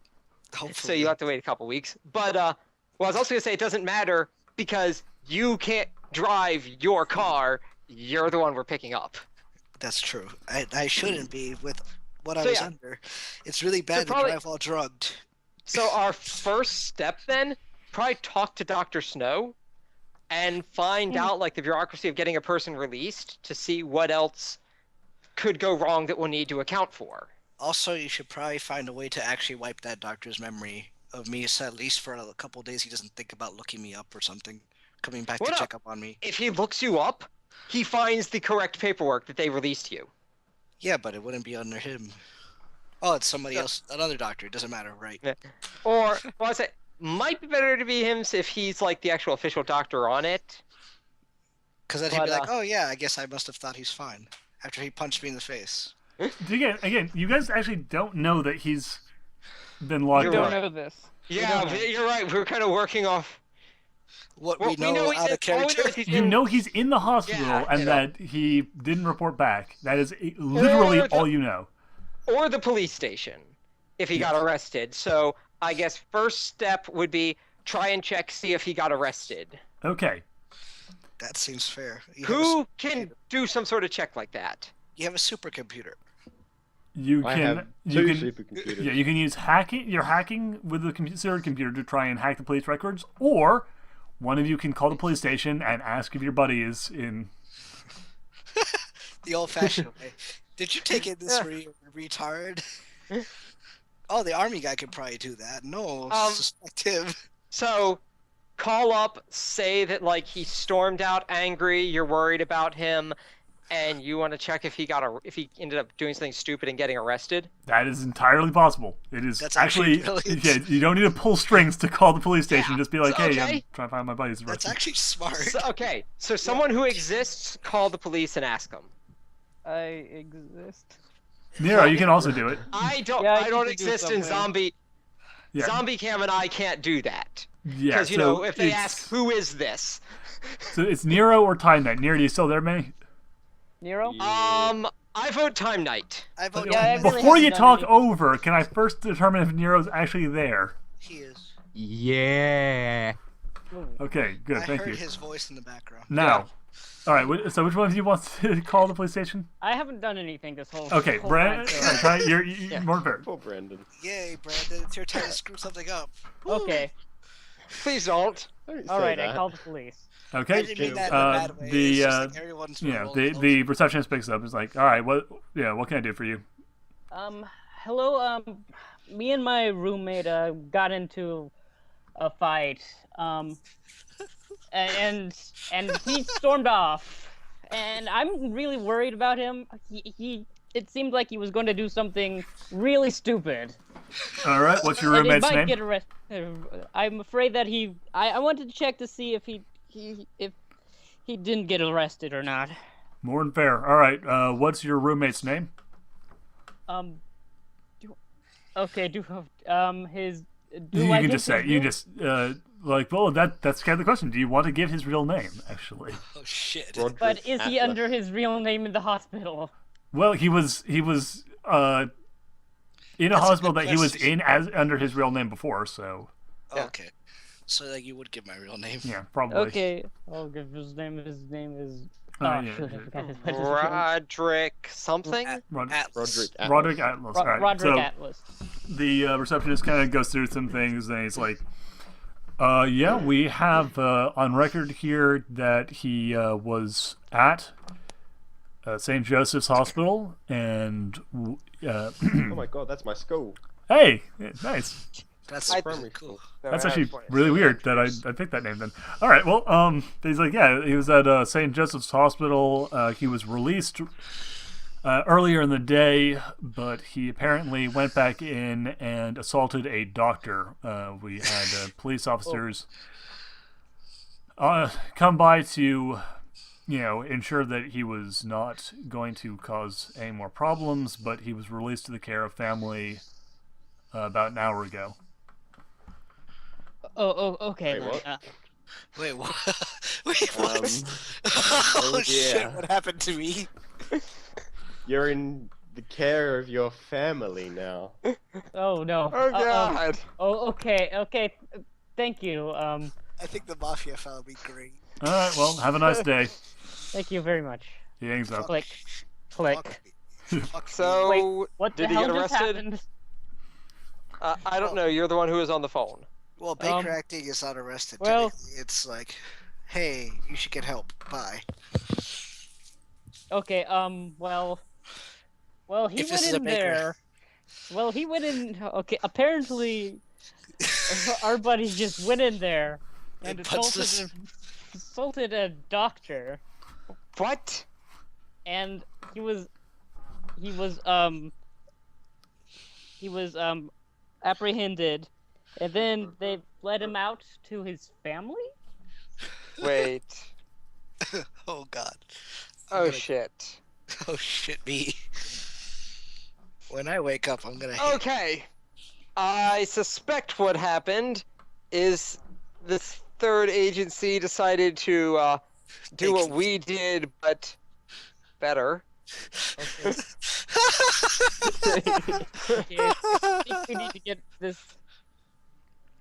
hopefully. So you have to wait a couple weeks. But well, I was also going to say it doesn't matter because you can't drive your car. You're the one we're picking up. That's true. I shouldn't be with what I So, was yeah. under. It's really bad probably- to drive all drugged. So our first step then, probably talk to Dr. Snow and find out like the bureaucracy of getting a person released to see what else could go wrong that we'll need to account for. Also, you should probably find a way to actually wipe that doctor's memory of me, so at least for a couple days he doesn't think about looking me up or something, coming back What to up? check up on me. If he looks you up, he finds the correct paperwork that they released you. Yeah, but it wouldn't be under him. Oh, it's somebody Yeah. else, another doctor. It doesn't matter, right? Or, well, I say, might be better to be him if he's like the actual official doctor on it. Because then he'd But, be like, "Oh yeah, I guess I must have thought he's fine." After he punched me in the face. Again, you guys actually don't know that he's been locked You're We up. don't know this. Yeah, don't know. you're right. We're kind of working off. What Well, we know he out did- of all we know character. is he's You in- know he's in the hospital Yeah, and you know. that he didn't report back. That is literally Or the- all you know. or the police station if he got arrested. So I guess first step would be try and check, see if he got arrested. Okay. That seems fair. You have a Who su- can do some sort of check like that? You have a supercomputer. You I can have you two can supercomputers. yeah, you can use hacking. You're hacking with the computer to try and hack the police records, or one of you can call the police station and ask if your buddy is in. The old-fashioned way. Did you take it this retard? Oh, the army guy could probably do that. No, suspect him. So call up, say that like he stormed out angry, you're worried about him, and you want to check if he ended up doing something stupid and getting arrested. That is entirely possible. It is That's actually brilliant. yeah. You don't need to pull strings to call the police station. Yeah. Just be like, So, hey, okay. I'm trying to find my buddy's That's arrested. actually smart. So, okay, so someone who exists, call the police and ask them. I exist. Nero, you can also do it. I don't. Yeah, I I don't need to do exist in something. zombie. Yeah. Zombie Cam and I can't do that Yeah. because you so know if they it's- ask who is this, so it's Nero or Time Knight. Nero, are you still there, man? Nero? I vote Time Night. I vote Yeah, I Time really Knight. Before you haven't done talk anything. over, can I first determine if Nero's actually there? He is. Yeah. Okay, good. I Thank heard you. his voice in the background. Now, all right. So which one of you wants to call the police station? I haven't done anything this whole. Okay, whole Brandon. time, so- You're Yeah. more fair. Poor Brandon. Yay, Brandon! It's your time to screw something up. Okay. Please don't. Don't All say right. that. I called the police. I Okay. didn't mean that in a bad way. The It's just like everyone's been rolling the receptionist picks up. Is like, all right, what can I do for you? Hello. Me and my roommate got into a fight. And he stormed off. And I'm really worried about him. It seemed like he was going to do something really stupid. All right, what's your And he roommate's might name? get arrested. I'm afraid that I wanted to check to see if he didn't get arrested or not. More than fair. All right, what's your roommate's name? His. You can just say. You can just well, that's kind of the question. Do you want to give his real name? Actually, Oh shit! Roderick But is he Atlas. under his real name in the hospital? well, he was in a That's a hospital good that he was question. in as under his real name before. So Yeah. Okay, so like you would give my real name. yeah, probably. Okay. I'll give his name. His name is. Oh, yeah, shoot, yeah. I forgot his name. Roderick something? Atlas. Roderick Atlas. All right, Roderick so Atlas. the receptionist kind of goes through some things, and he's like, yeah, we have on record here that he was at St. Joseph's Hospital, and Oh my god, that's my school. hey, nice. That's I- really cool. That's actually really weird that I picked that name then. All right, well, he's like, yeah, he was at St. Joseph's Hospital. He was released earlier in the day, but he apparently went back in and assaulted a doctor. We had police officers come by to, ensure that he was not going to cause any more problems, but he was released to the care of family about an hour ago. Okay. Wait, then. what? Wait, what? Wait, what? Oh shit! yeah. What happened to me? You're in the care of your family now. Oh no. Oh god. Okay. Thank you. I think the mafia found me great. All right, well, have a nice day. Thank you very much. He hangs up. Click. Fuck me. Fuck me. So, What did the he hell get just arrested? happened? I don't know. You're the one who was on the phone. Well, Baker acting is not arrested. well- Technically. It's like, hey, you should get help. Bye. Okay. Well, he If this went is a in baker. there. Well, he went in. Okay. Apparently, our buddy just went in there and And punched assaulted a doctor, What? and he was apprehended, and then they let him out to his family. Wait. Oh god. Oh gonna- shit. Oh shit me. When I wake up, I'm gonna. Okay. I suspect what happened is this third agency decided to do what we did, but better. Okay, I think we need to get this.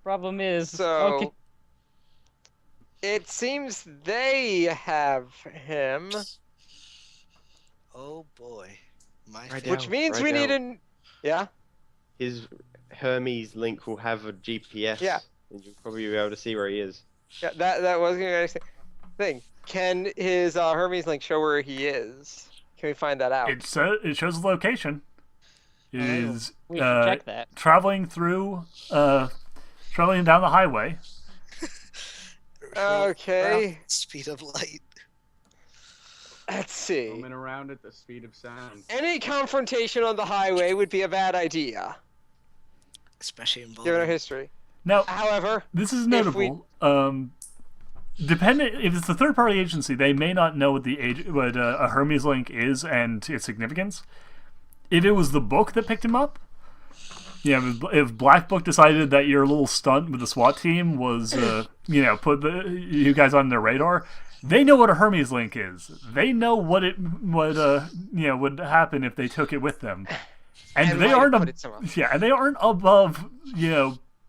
Problem is, So okay, it seems they have him, Oh boy. My Right favorite. which means we need an. Yeah. His Hermes link will have a GPS. Yeah. And you'll probably be able to see where he is. Yeah. That was gonna be the thing. Can his Hermes link show where he is? Can we find that out? It shows the location. It is we should check that. traveling down the highway. Okay. Speed of light. Let's see. Roaming around at the speed of sound. Any confrontation on the highway would be a bad idea, Especially in given our bowling. history. Now, However, this is if we- notable. If it's a third-party agency, they may not know what a Hermes link is and its significance. If it was the book that picked him up, if Black Book decided that your little stunt with the SWAT team was, put you guys on their radar, they know what a Hermes link is. They know what would happen if they took it with them, and And they might aren't have put it somewhere. and they aren't above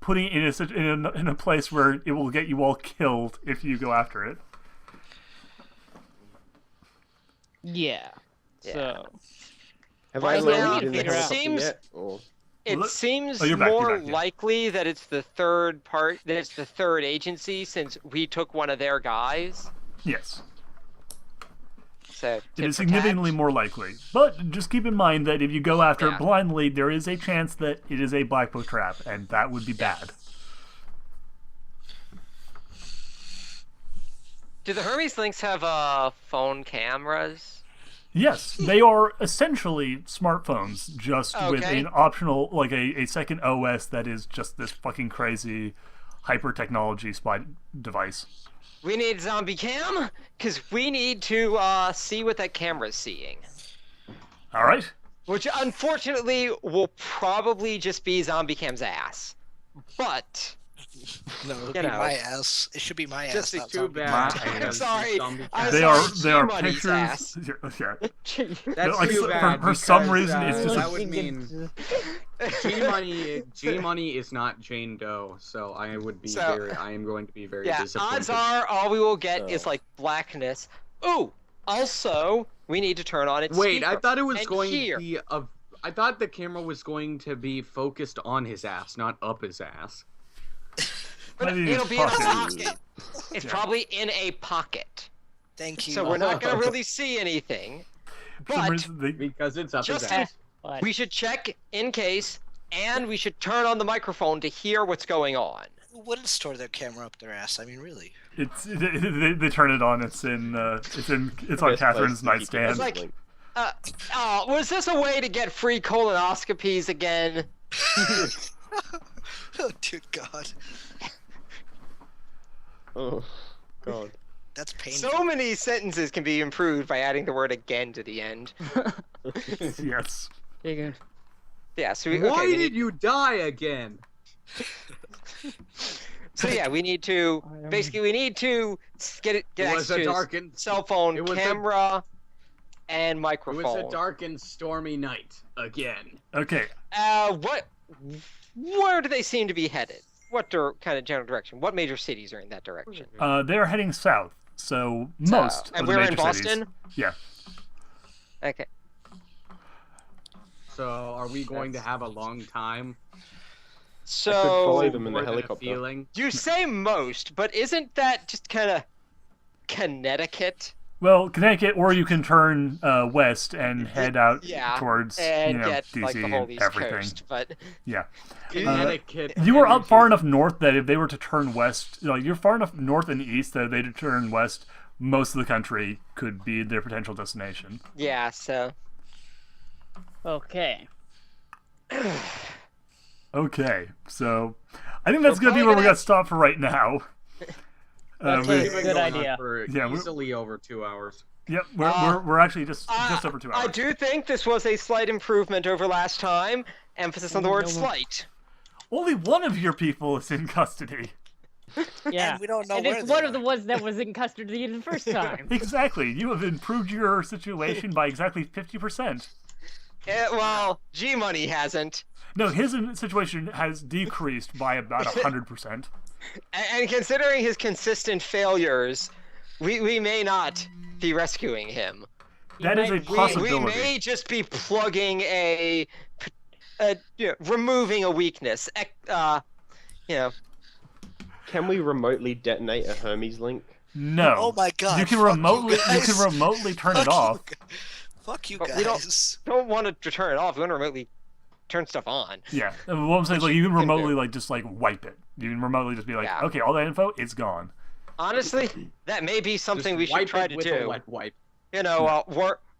putting it in a place where it will get you all killed if you go after it. Yeah. So Have Right I now, landed in the it helicopter seems- yet? Or... It Look- seems Oh, you're back, more yeah. likely that it's the third agency since we took one of their guys. Yes. So It tit is for significantly tat. more likely. But just keep in mind that if you go after Yeah. it blindly, there is a chance that it is a black book trap, and that would be bad. Do the Hermes links have phone cameras? Yes, they are essentially smartphones, just with Okay. an optional, like a second OS that is just this fucking crazy hyper technology spy device. We need zombie cam because we need to see what that camera's seeing. All right. Which unfortunately will probably just be zombie cam's ass. But No, it'll You be know. my ass. It should be my ass. Just not too zombie bad. cam. because sorry. zombie I'm They sorry, are G-Money's pictures. ass. Yeah. That's Like, too for- bad. for some because, reason, it's just that a- would mean G Money is not Jane Doe, so I would be So- I am going to be very Yeah, disappointed. odds are all we will get is Oh. like blackness. Ooh, also we need to turn on its Wait, I speaker. thought it was And going here. to be I thought the camera was going to be focused on his ass, not up his ass. But Maybe it'll it's be in a possible. pocket. It's Yeah. probably in a pocket. Thank you. So we're not going to really see anything. For some But reason, they- Because it's up Just his ass. But we should check in case, and we should turn on the microphone to hear what's going on. Who wouldn't store their camera up their ass? I mean, really. they turn it on. It's on Best place Catherine's to keep nightstand. It's like- Was this a way to get free colonoscopies again? Oh, dear God. Oh, God. That's painful. So many sentences can be improved by adding the word again to the end. Yes. figured. Yeah, so we, Why okay, we did need, you die again? so yeah, we need to basically we need to get It was access to a his dark and cell phone, it was a- camera, and it microphone. was a dark and stormy night again. Okay. Where do they seem to be headed? What kind of general direction? What major cities are in that direction? They're heading south. So most and of the we're major in Boston. cities. Yeah. Okay. So are we going to have a long time? So follow them in the More than a helicopter. feeling? you say most, but isn't that just kind of Connecticut? Well, Connecticut, or you can turn west and head out Yeah, towards and DC get like the whole and East everything. Coast, but Yeah. Connecticut. You were up far energy. enough north that if they were to turn west, like you're far enough north and east that if they to turn west, most of the country could be their potential destination. yeah, so Okay. Okay, so I think that's We're gonna be probably where we gonna- got stopped for right now. That's we- a We've been good going on idea. For Yeah, we're- easily over 2 hours. Yep, we're actually just over 2 hours. I do think this was a slight improvement over last time. Emphasis on the word slight. Only one of your people is in custody. Yeah. And we don't know and where it's they one are. of the ones that was in custody the first time. Exactly. You have improved your situation by exactly 50%. Well, G Money hasn't. No, his situation has decreased by about 100%. And considering his consistent failures, we may not be rescuing him. That is a might- we- possibility. We may just be plugging removing a weakness. Can we remotely detonate a Hermes link? No. Oh my God, You can fuck you remotely guys. turn it off. Fuck you But we don't- guys. don't want to turn it off. We want to remotely turn stuff on. Yeah. And what I'm saying is, like, you can can do. remotely just wipe it. You can remotely just be like, Yeah. okay, all that info, it's gone. Honestly, that may be something Just we should wipe try it to with a do. wet wipe.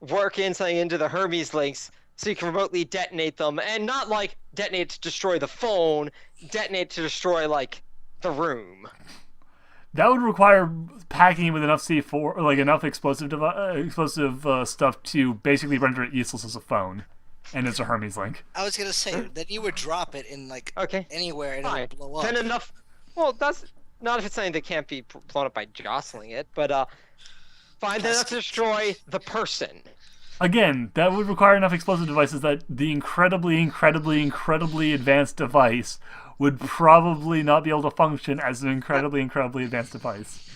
Work in something into the Hermes links so you can remotely detonate them, and not like detonate to destroy the phone, detonate to destroy like the room. That would require packing it with enough C4, or like enough explosive stuff to basically render it useless as a phone, and it's a Hermes link. I was gonna say, then you would drop it in like Okay. anywhere and it Fine. would blow up. Then enough. Well, that's not if it's something that can't be blown up by jostling it, but find enough to destroy the person. Again, that would require enough explosive devices that the incredibly advanced device would probably not be able to function as an incredibly advanced device.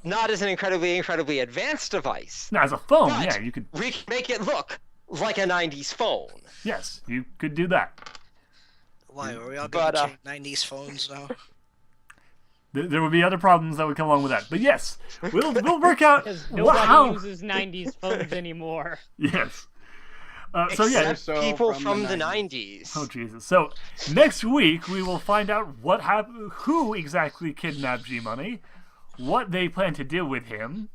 Not as an incredibly advanced device. Now, as a phone, But yeah, you could. we can make it look like a 90s phone. Yes, you could do that. Why are we all But, gonna change 90s phones now? There would be other problems that would come along with that. But yes, we'll work out Because nobody how. uses 90s phones anymore. Yes. So yeah. Except So people from from the the 90s. Oh Jesus! So next week we will find out who exactly kidnapped G-Money, what they plan to do with him,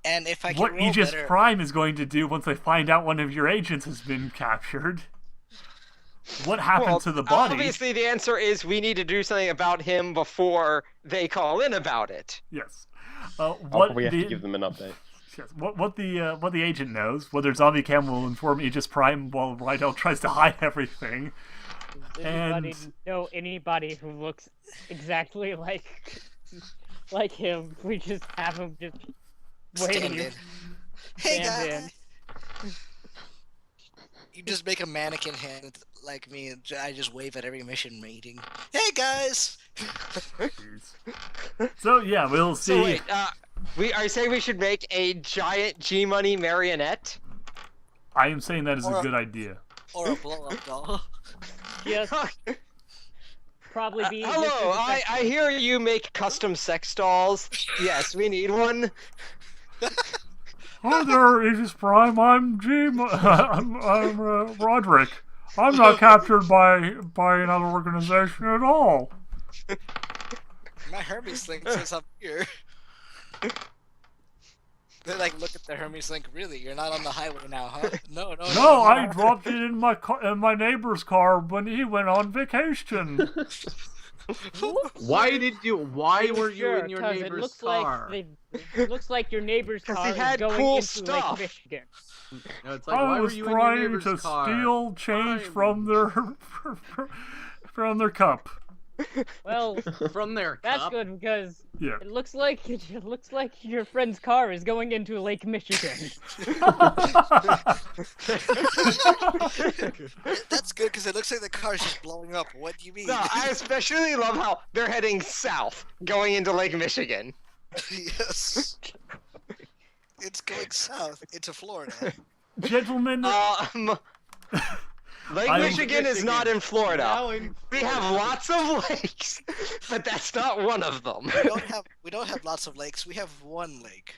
And if I can what roll Aegis better, Prime is going to do once they find out one of your agents has been captured. What happened Well, to the body? obviously the answer is we need to do something about him before they call in about it. Yes. I'll What probably have the to give them an update. yes, what the agent knows, whether Zombie Cam will inform Aegis Prime while Rydell tries to hide everything. Anybody And- know anybody who looks exactly like him? We just have him just waiting. stand in. Hey Stand guys! You just make a mannequin hand like me, and I just wave at every mission meeting. Hey guys! So yeah, we'll see. So wait, I say we should make a giant G-Money marionette. I am saying that is a Or- good idea. Or a blow-up doll. Yes, probably be. just Hello, as I hear you make custom sex dolls. Yes, we need one. Hi there, Aegis Prime. I'm Roderick. I'm not captured by another organization at all. My Hermes link says up here. They like look at the Hermes link. Really, you're not on the highway now, huh? No. No, I dropped it in my neighbor's car when he went on vacation. Why were you Sure, in your 'cause neighbor's it looks car? it looks like your neighbor's 'Cause car he is had going cool into stuff. Lake Michigan. No, it's like, I why were was you in your trying neighbor's to car? steal change I'm- from their cup. Well, From their that's cup? good because Yeah. it looks like your friend's car is going into Lake Michigan. That's good because it looks like the car's just blowing up. What do you mean? No, I especially love how they're heading south, going into Lake Michigan. Yes. It's going south into Florida. Gentlemen, Lake I'm- Michigan is not in Florida. Now in We have lots of lakes, but that's not one of them. We don't have lots of lakes. We have one lake.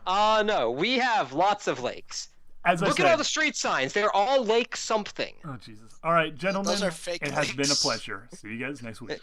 No, we have lots of lakes. as I Look said, at all the street signs. They're all lake something. oh Jesus! All right, gentlemen, Those are fake it has been a lakes. pleasure. See you guys next week.